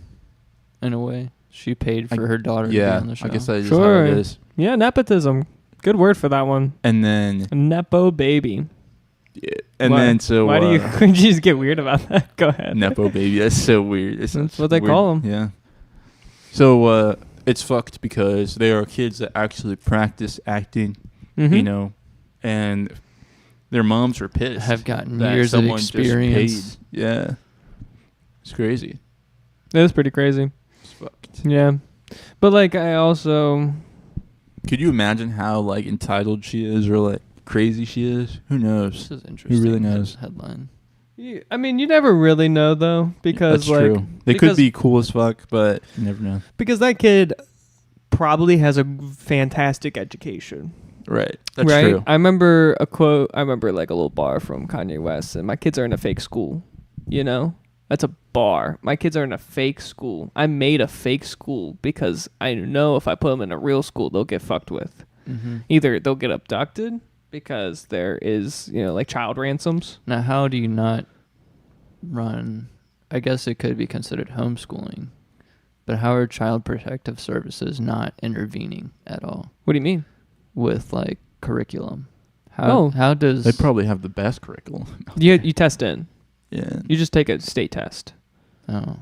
in a way. She paid for her daughter to be on the show. I guess that is how it is. Yeah, nepotism. Good word for that one. And then Nepo baby. Yeah. And then so why do you just get weird about that? Go ahead. Nepo baby. That's so weird. That's what they call them. Yeah. So it's fucked because there are kids that actually practice acting, you know, and their moms are pissed. Have gotten years of experience. Yeah. It's crazy. It is pretty crazy. It's fucked. Yeah. But like I also... Could you imagine how like entitled she is or like crazy she is? Who knows? This is interesting. Who really knows? Headline. I mean, you never really know though, because that's like true. They could be cool as fuck, but you never know. Because that kid probably has a fantastic education. Right. That's true. I remember a quote. I remember like a little bar from Kanye West, and my kids are in a fake school. You know, that's a bar. My kids are in a fake school. I made a fake school because I know if I put them in a real school, they'll get fucked with. Either they'll get abducted because there is, you know, like child ransoms. Now, how do you not run? I guess it could be considered homeschooling, but how are Child Protective Services not intervening at all? What do you mean? With like curriculum? How does they probably have the best curriculum? You test in. Yeah. You just take a state test. Oh.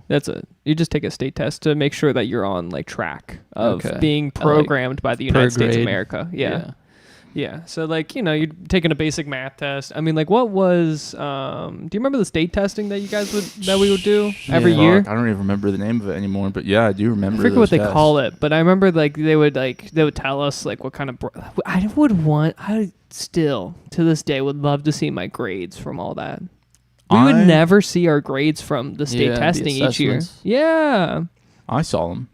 You just take a state test to make sure that you're on like track of being programmed by the United States of America. Yeah. Yeah. So like, you know, you're taking a basic math test. I mean, like what was do you remember the state testing that we would do every year? I don't even remember the name of it anymore, but yeah, I do remember. I forget what they call it, but I remember like they would tell us like what kind of I still to this day would love to see my grades from all that. We would never see our grades from the state testing each year. Yeah. I saw them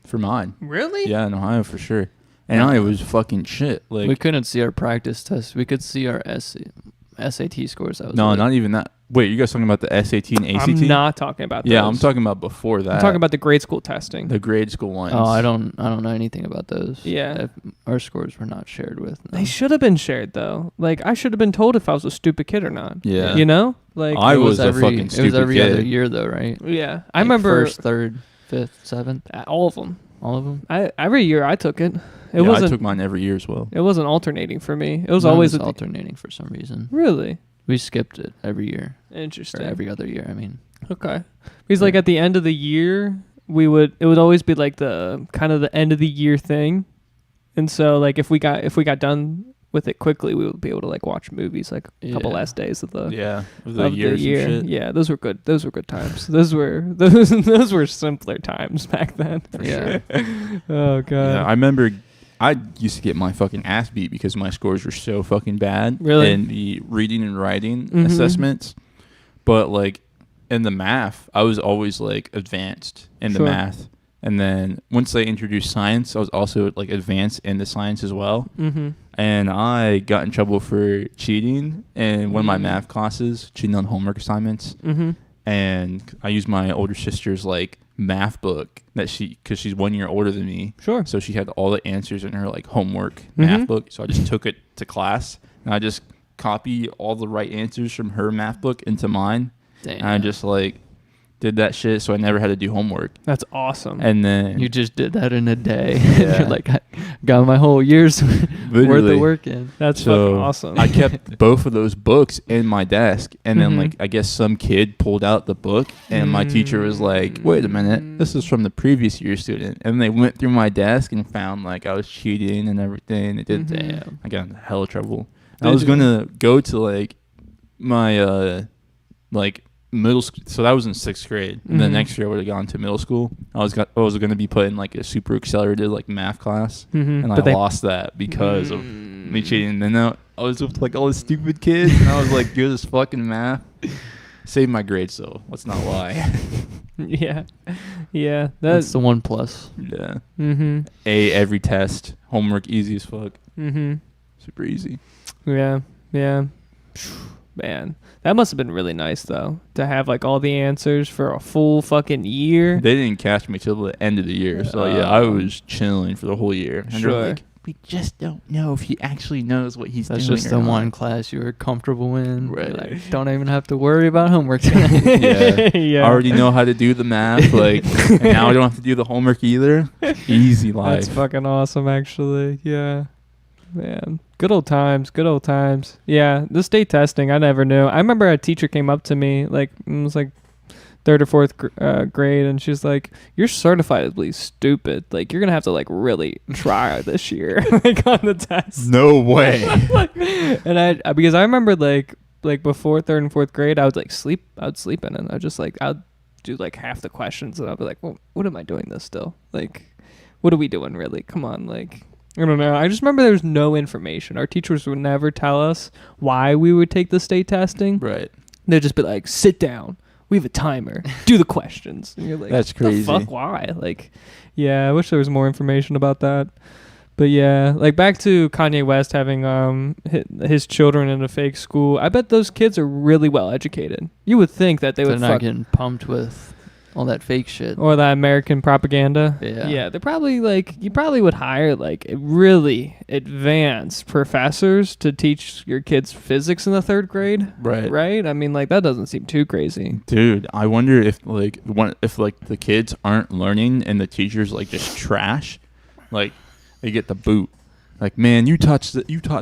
for mine. Really? Yeah, in Ohio for sure. And I was fucking shit. Like we couldn't see our practice tests. We could see our SAT scores. Not even that. Wait, you guys talking about the SAT and ACT? I'm not talking about those. Yeah, I'm talking about before that. I'm talking about the grade school testing. The grade school ones. Oh, I don't know anything about those. Yeah. Our scores were not shared with. No. They should have been shared though. Like I should have been told if I was a stupid kid or not. Yeah. You know? Like I was a fucking stupid kid. It was every other year though, right? Yeah. I remember first, third, fifth, seventh, all of them. All of them. Every year I took it. I took mine every year as well. It wasn't alternating for me. It was always alternating for some reason. Really? We skipped it every year. Interesting. Or every other year, I mean. Okay. Because like at the end of the year, it would always be like the kind of the end of the year thing. And so like if we got done with it quickly, we would be able to like watch movies like a couple last days of the year. Yeah, those were good. Those were good times. those were simpler times back then. Yeah. Oh god. Yeah, I remember I used to get my fucking ass beat because my scores were so fucking bad in the reading and writing assessments. But like in the math, I was always like advanced in the math. And then once they introduced science, I was also like advanced in the science as well. And I got in trouble for cheating in one of my math classes, cheating on homework assignments. And I used my older sister's like math book because she's 1 year older than me. Sure. So she had all the answers in her like homework math book. So I just took it to class and I just copied all the right answers from her math book into mine. Damn. And I just like did that shit, so I never had to do homework. That's awesome. And then you just did that in a day. You're like, I got my whole year's worth of work in. That's fucking awesome. I kept both of those books in my desk, and then like I guess some kid pulled out the book, and my teacher was like, "Wait a minute, this is from the previous year student." And they went through my desk and found like I was cheating and everything. It did. Damn. I got in hell of trouble. I was gonna go to like my like middle school, so that was in 6th grade. And then next year I would have gone to middle school. I was going to be put in like a super accelerated like math class, and I lost that because of me cheating. And then I was with like all the stupid kids, and I was like good as fucking math. Saved my grades though. Let's not lie. Yeah. Yeah. That's the 1+. Yeah. Mm-hmm. A every test. Homework easy as fuck. Mm-hmm. Super easy. Yeah. Yeah. Man, that must have been really nice though to have like all the answers for a full fucking year. They didn't catch me till the end of the year, so yeah, I was chilling for the whole year. And Sure. they're like, we just don't know if he actually knows what he's That's doing. just or the not. one class you were comfortable in. Right. Like, don't even have to worry about homework tonight. Yeah. Yeah. I already know how to do the math, like, and now I don't have to do the homework either. Easy life. That's fucking awesome, actually. Yeah. Man. Good old times. Good old times. Yeah. The state testing, I never knew. I remember a teacher came up to me, like, it was like 3rd or 4th grade, and she's like, you're certifiably stupid. Like, you're going to have to, like, really try this year, like, on the test. No way. And because I remember, like before 3rd and 4th grade, I would, like, sleep in it. I'd do, like, half the questions, and I'd be like, well, what am I doing this still? Like, what are we doing, really? Come on, like... I don't know. I just remember there was no information. Our teachers would never tell us why we would take the state testing. Right. They'd just be like, sit down. We have a timer. Do the questions. And you're like, that's crazy. The fuck, why? Like, yeah, I wish there was more information about that. But yeah, like back to Kanye West having his children in a fake school. I bet those kids are really well educated. You would think that They're not getting pumped with all that fake shit. Or that American propaganda. Yeah. Yeah, they're probably like, you probably would hire like really advanced professors to teach your kids physics in the 3rd grade. Right. Right? I mean, like, that doesn't seem too crazy. Dude, I wonder if the kids aren't learning and the teachers like just trash, like they get the boot. Like, man, you taught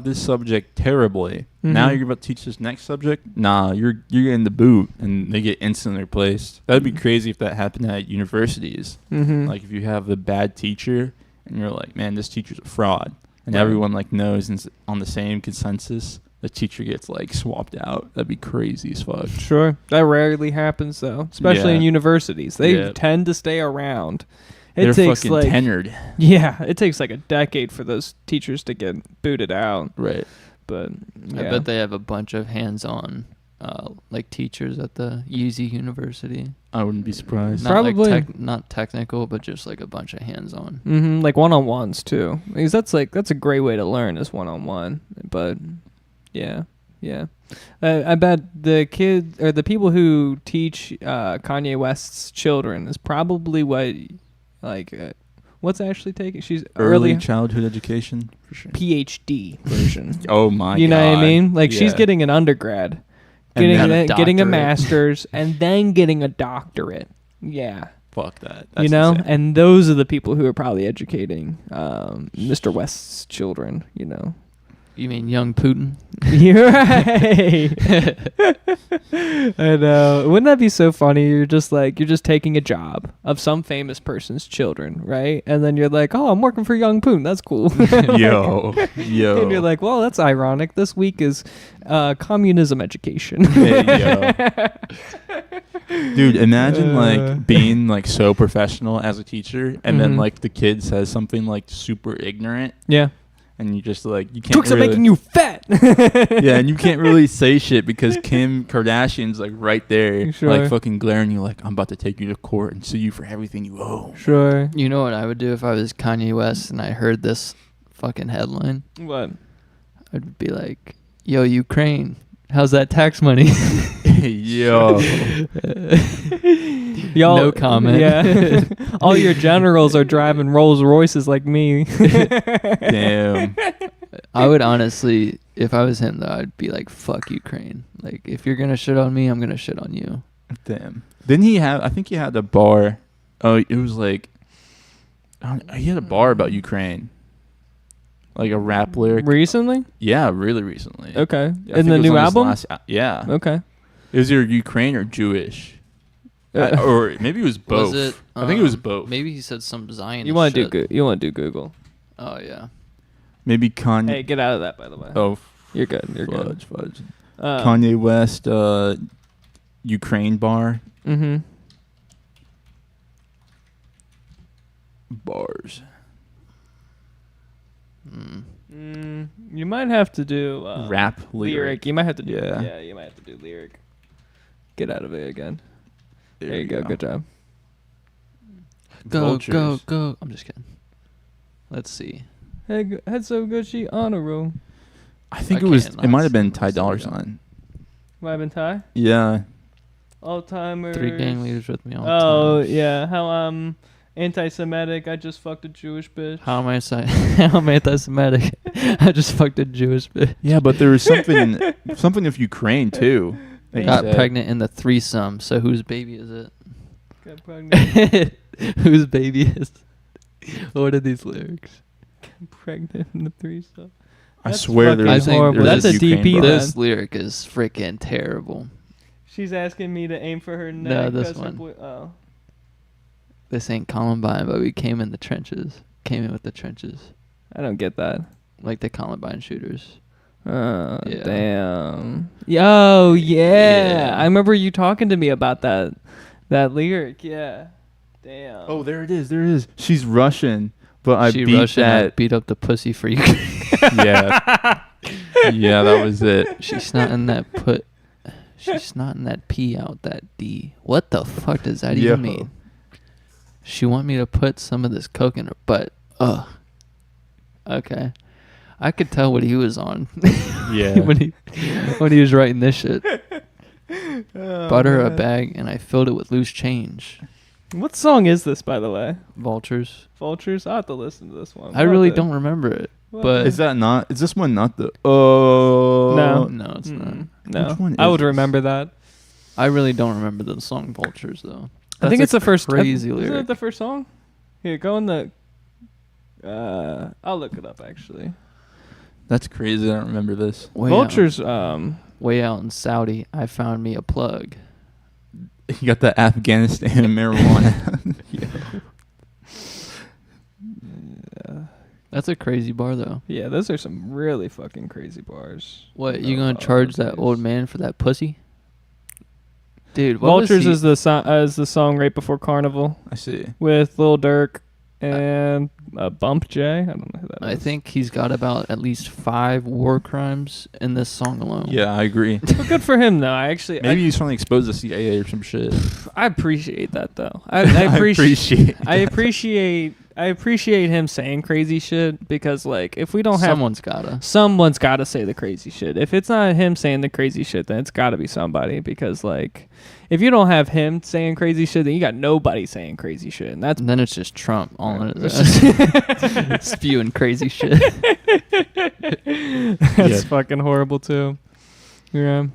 this subject terribly. Mm-hmm. Now you're about to teach this next subject. Nah, you're getting the boot, and they get instantly replaced. That'd be crazy if that happened at universities. Mm-hmm. Like if you have a bad teacher, and you're like, man, this teacher's a fraud, and Right. everyone like knows and on the same consensus, the teacher gets like swapped out. That'd be crazy as fuck. Sure. That rarely happens, though, especially Yeah. in universities. They Yeah. tend to stay around. They're takes fucking like tenured. Yeah, it takes like a decade for those teachers to get booted out. Right. But yeah. I bet they have a bunch of hands-on like teachers at the Yeezy University. I wouldn't be surprised. Not Probably. like not technical, but just like a bunch of hands-on. Mm-hmm, like one-on-ones too, because that's a great way to learn is one-on-one. But yeah, I bet the kid or the people who teach Kanye West's children is probably what what's Ashley taking? She's Early childhood education for sure. PhD version. Oh my! You know what I mean? Like she's Yeah. getting an undergrad, And then a getting a doctorate. master's, and then getting a doctorate. Yeah. Fuck that. You That's know, insane. and those are the people who are probably educating Mr. West's children. You know, You mean young Putin? you're right. I know. Wouldn't that be so funny? You're just taking a job of some famous person's children, right? And then you're like, oh, I'm working for young Putin. That's cool. yo. And you're like, well, that's ironic. This week is communism education. Yo. Dude, imagine like being like so professional as a teacher, and then Mhm. like the kid says something like super ignorant, Yeah. and you just like you can't. Cooks are really, making you fat. Yeah, and you can't really say shit because Kim Kardashian's like right there, Sure. like fucking glaring you like, I'm about to take you to court and sue you for everything you owe. Sure. You know what I would do if I was Kanye West and I heard this fucking headline? What? I'd be like, yo, Ukraine, how's that tax money? Yo. Y'all, No comment. Yeah. All your generals are driving Rolls Royces like me. Damn. I would honestly, if I was him though, I'd be like, fuck Ukraine. Like, if you're going to shit on me, I'm going to shit on you. Damn. Didn't he have, I think he had a bar. Oh, it was like, he had a bar about Ukraine. Like a rap lyric. Recently? Yeah, really recently. Okay. I In think the it was new on his album? Yeah. Okay. It was either Ukraine or Jewish. Or maybe it was both. Was it? I think it was both. Maybe he said some Zionist You want to shit. do Google? Oh, yeah. Maybe Kanye. Hey, get out of that, by the way. Oh, You're good. You're good. fudge. Um, Kanye West, Ukraine bar. Mm-hmm. Bars. You might have to do Rap lyric. You might have to do Yeah. Yeah, you might have to do lyric. Get out of it again. There you go. Good job. Go, go, go. I'm just kidding. Let's see. Hetso Gucci honor roll. I think it might have been Ty Dolla $ign. Might have been Ty? Yeah. All timers. 3 gang leaders with me all the time. Oh, yeah. How anti-Semitic. I just fucked a Jewish bitch. How am I anti-Semitic? I just fucked a Jewish bitch. Yeah, but there was something of Ukraine too. Got pregnant in the threesome. So whose baby is it? Got pregnant. Whose baby is it? What are these lyrics? Got pregnant in the threesome. I swear there's horrible. That's a DP. This lyric is freaking terrible. She's asking me to aim for her neck. No, this one. This ain't Columbine, but we came in the trenches. Came in with the trenches. I don't get that. Like the Columbine shooters. Yeah. Damn. Yo, yeah. I remember you talking to me about that lyric. Yeah. Damn. Oh, there it is. She's Russian, but I beat up the pussy for you. Yeah. Yeah, that was it. She's not in that P out that D. What the fuck does that even mean? She want me to put some of this coke in her butt. Ugh. Okay. I could tell what he was on. Yeah. when he was writing this shit. Bought her a bag and I filled it with loose change. What song is this, by the way? Vultures. Vultures? I'll have to listen to this one. I really don't remember it. But is this one not the No, it's not. No. Which one I would this? remember that. I really don't remember the song Vultures though. I think it's the first crazy lyric. Isn't it the first song? Here, go in the I'll look it up actually. That's crazy. I don't remember this. Vultures way out in Saudi, I found me a plug. You got that Afghanistan marijuana. Yeah. That's a crazy bar though. Yeah, those are some really fucking crazy bars. What, you gonna charge that old man for that pussy? Dude, Vultures is the song right before Carnival. I see. With Lil Durk and Bump J. I don't know who that is. I think he's got about at least 5 war crimes in this song alone. Yeah, I agree. But good for him though. Maybe he's trying to expose the CIA or some shit. I appreciate that though. I appreciate him saying crazy shit because like if we don't have someone's gotta say the crazy shit. If it's not him saying the crazy shit, then it's gotta be somebody because like if you don't have him saying crazy shit, then you got nobody saying crazy shit, and then it's just Trump all in it, spewing crazy shit. That's fucking horrible too. Yeah.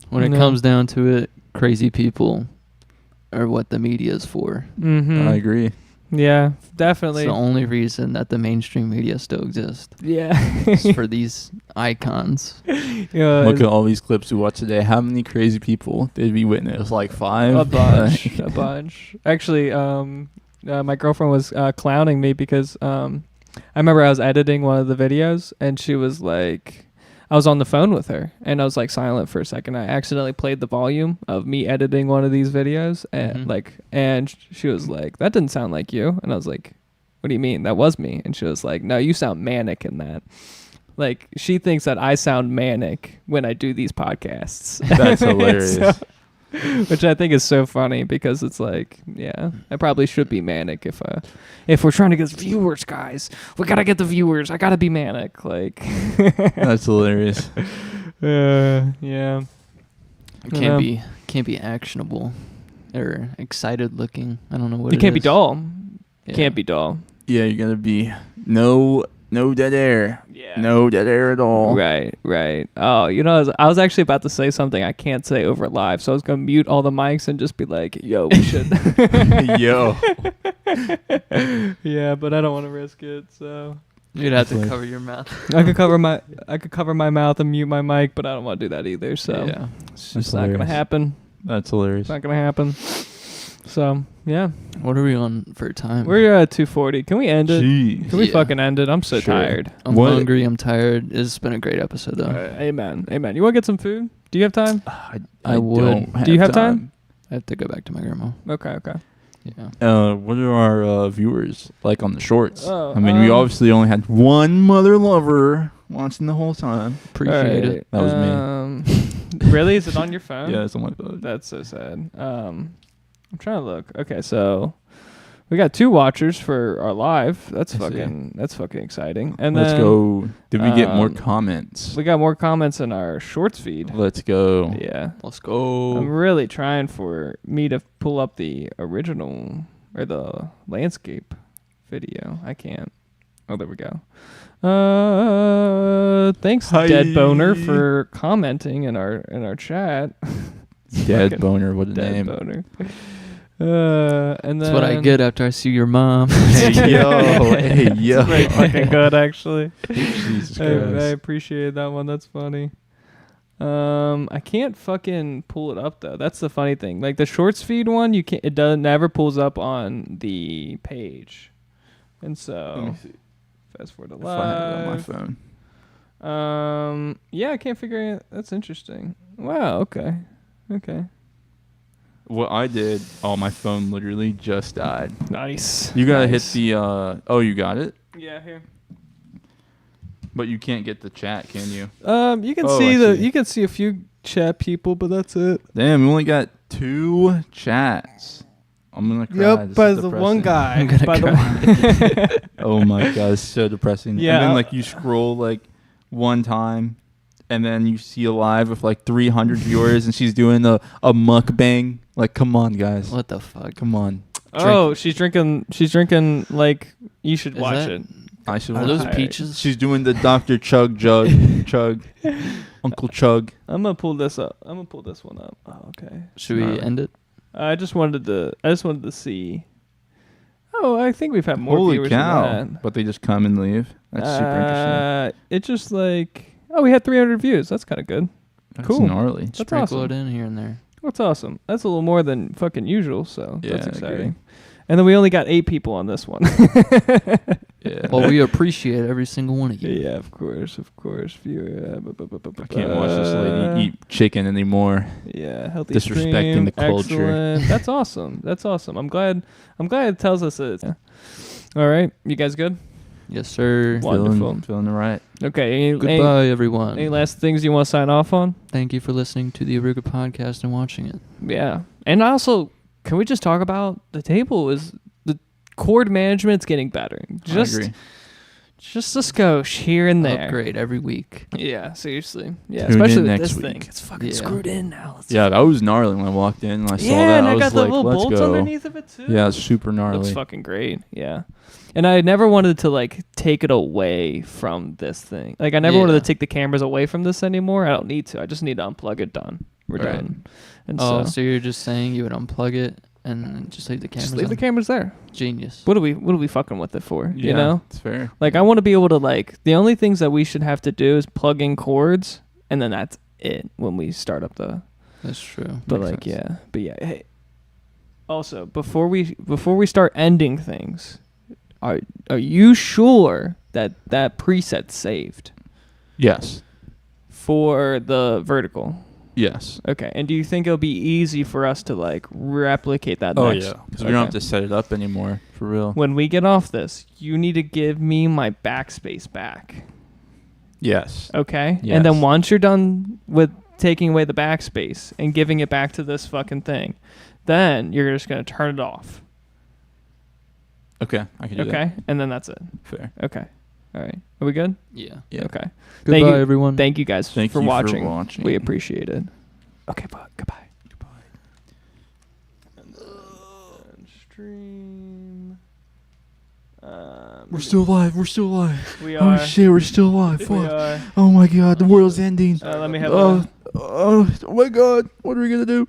When it comes down to it, crazy people are what the media is for. Mm-hmm. I agree. Yeah, definitely. It's the only reason that the mainstream media still exists. Yeah. It's for these icons. Yeah. Look at all these clips we watch today. How many crazy people did we witness? Like 5? A bunch. Actually, my girlfriend was clowning me because I remember I was editing one of the videos and she was like, I was on the phone with her and I was like silent for a second. I accidentally played the volume of me editing one of these videos and and she was like, that didn't sound like you. And I was like, what do you mean? That was me. And she was like, no, you sound manic in that. Like she thinks that I sound manic when I do these podcasts. That's hilarious. Which I think is so funny because it's like, yeah, I probably should be manic if we're trying to get viewers, guys. We gotta get the viewers. I gotta be manic. Like, that's hilarious. Yeah. It can't be actionable or excited looking. I don't know what you can't be dull. Yeah. Can't be dull. Yeah, you're gonna be no dead air. Yeah. No dead air at all. Right. Oh, I was actually about to say something I can't say over live, so I was gonna mute all the mics and just be like, "Yo, we should." Yo. Yeah, but I don't want to risk it, so. You'd have to cover your mouth. I could cover my mouth and mute my mic, but I don't want to do that either. So yeah, it's just not gonna happen. That's hilarious. It's not gonna happen. So yeah. What are we on for time? We're at 2:40. Can we end it? Jeez. Can we fucking end it? I'm so tired. I'm hungry. I'm tired. It's been a great episode though. Amen. You want to get some food? Do you have time? I would. Do you have time? I have to go back to my grandma. Okay. Yeah. What are our viewers like on the shorts? I mean, we obviously only had one mother lover watching the whole time. Appreciate it. That was me. Really? Is it on your phone? Yeah, it's on my phone. That's so sad. I'm trying to look. Okay, so we got 2 watchers for our live. That's fucking exciting. And let's then, go. Did we get more comments? We got more comments in our shorts feed. Let's go. Yeah. Let's go. I'm really trying for me to pull up the original or the landscape video. I can't. Oh, there we go. Thanks, Hi. Dead Boner, for commenting in our chat. Dead Boner, what a Dead name. Boner. And then That's what I get after I see your mom. Hey yo. It's very fucking good, actually. Jesus I Christ. appreciate that one. That's funny. I can't fucking pull it up though. That's the funny thing. Like the shorts feed one, you can't. It never pulls up on the page, and so Let me see. fast forward to If I have it on my live. phone. Yeah, I can't figure it. That's interesting. Wow. Okay. What I did, my phone literally just died. Nice. You gotta Nice. hit the, you got it? Yeah, here. But you can't get the chat, can you? You can Oh, see I see. you can see a few chat people, but that's it. Damn, we only got 2 chats. I'm gonna cry. Yep, This by is the depressing. one guy. I'm gonna By the cry. one. Oh my god, it's so depressing. Yeah. And then like you scroll like one time and then you see a live with like 300 viewers and she's doing a mukbang. Like, come on, guys. What the fuck? Come on. Oh, she's drinking like you should Is watch that- it. I should Are watch those it. peaches? She's doing the Dr. Chug Chug. Uncle Chug. I'm gonna pull this up. I'm gonna pull this one up. Oh, okay. Should we end it? I just wanted to see. Oh, I think we've had more Holy viewers cow. than that. But they just come and leave. That's super interesting. It just like we had 300 views. That's kind of good. That's cool. gnarly. That's Sprinkle awesome. it in here and there. That's awesome. That's a little more than fucking usual. So Yeah, that's I exciting. agree. And then we only got 8 people on this one. Yeah. Well, we appreciate every single one of you. Yeah, of course. Viewer. I can't watch this lady eat chicken anymore. Yeah, healthy Disrespecting stream. the culture. Excellent. That's awesome. That's awesome. I'm glad it tells us it. Yeah. All right, you guys good? Yes, sir. Wonderful. Feeling all right. Okay. Goodbye, everyone. Any last things you want to sign off on? Thank you for listening to the Oruga Podcast and watching it. Yeah, and also, can we just talk about the table? Is the cord management's getting better? I agree. Just a skosh here and there. Upgrade every week. Yeah, seriously. Yeah, Tune in especially with next this week. thing. It's fucking Yeah. screwed in now. Yeah, that was gnarly when I walked in and I saw Yeah, that. and I I was got the like, little let's bolts go. underneath of it too. Yeah, it's super gnarly. Looks fucking great. Yeah. And I never wanted to like take it away from this thing. Like I never wanted to take the cameras away from this anymore. I don't need to. I just need to unplug it. Done. We're Right. done. And So you're just saying you would unplug it and just leave the cameras just leave the on? cameras there. Genius. What are we fucking with it for? Yeah, You know? it's fair. Like I want to be able to like the only things that we should have to do is plug in cords and then that's it when we start up the That's true. but Makes like sense. yeah. But yeah, hey. Also, before we start ending things, are you sure that preset's saved Yes. for the vertical? Yes. Okay. And do you think it'll be easy for us to like replicate that Oh next? yeah, because we don't have to set it up anymore for real. When we get off this, you need to give me my backspace back. Yes. Okay? Yes. And then once you're done with taking away the backspace and giving it back to this fucking thing, then you're just going to turn it off. Okay, I can do that. Okay? And then that's it. Fair. Okay. All right. Are we good? Yeah. Yeah. Okay. Goodbye, Thank you, everyone. Thank you guys Thank for you for watching. watching. We appreciate it. Okay, goodbye. Stream. We're still alive. We're still alive. We are. Oh shit, we're still alive. We Fuck. are. Oh my god, the world's ending. Let me have Oh my god, what are we gonna do?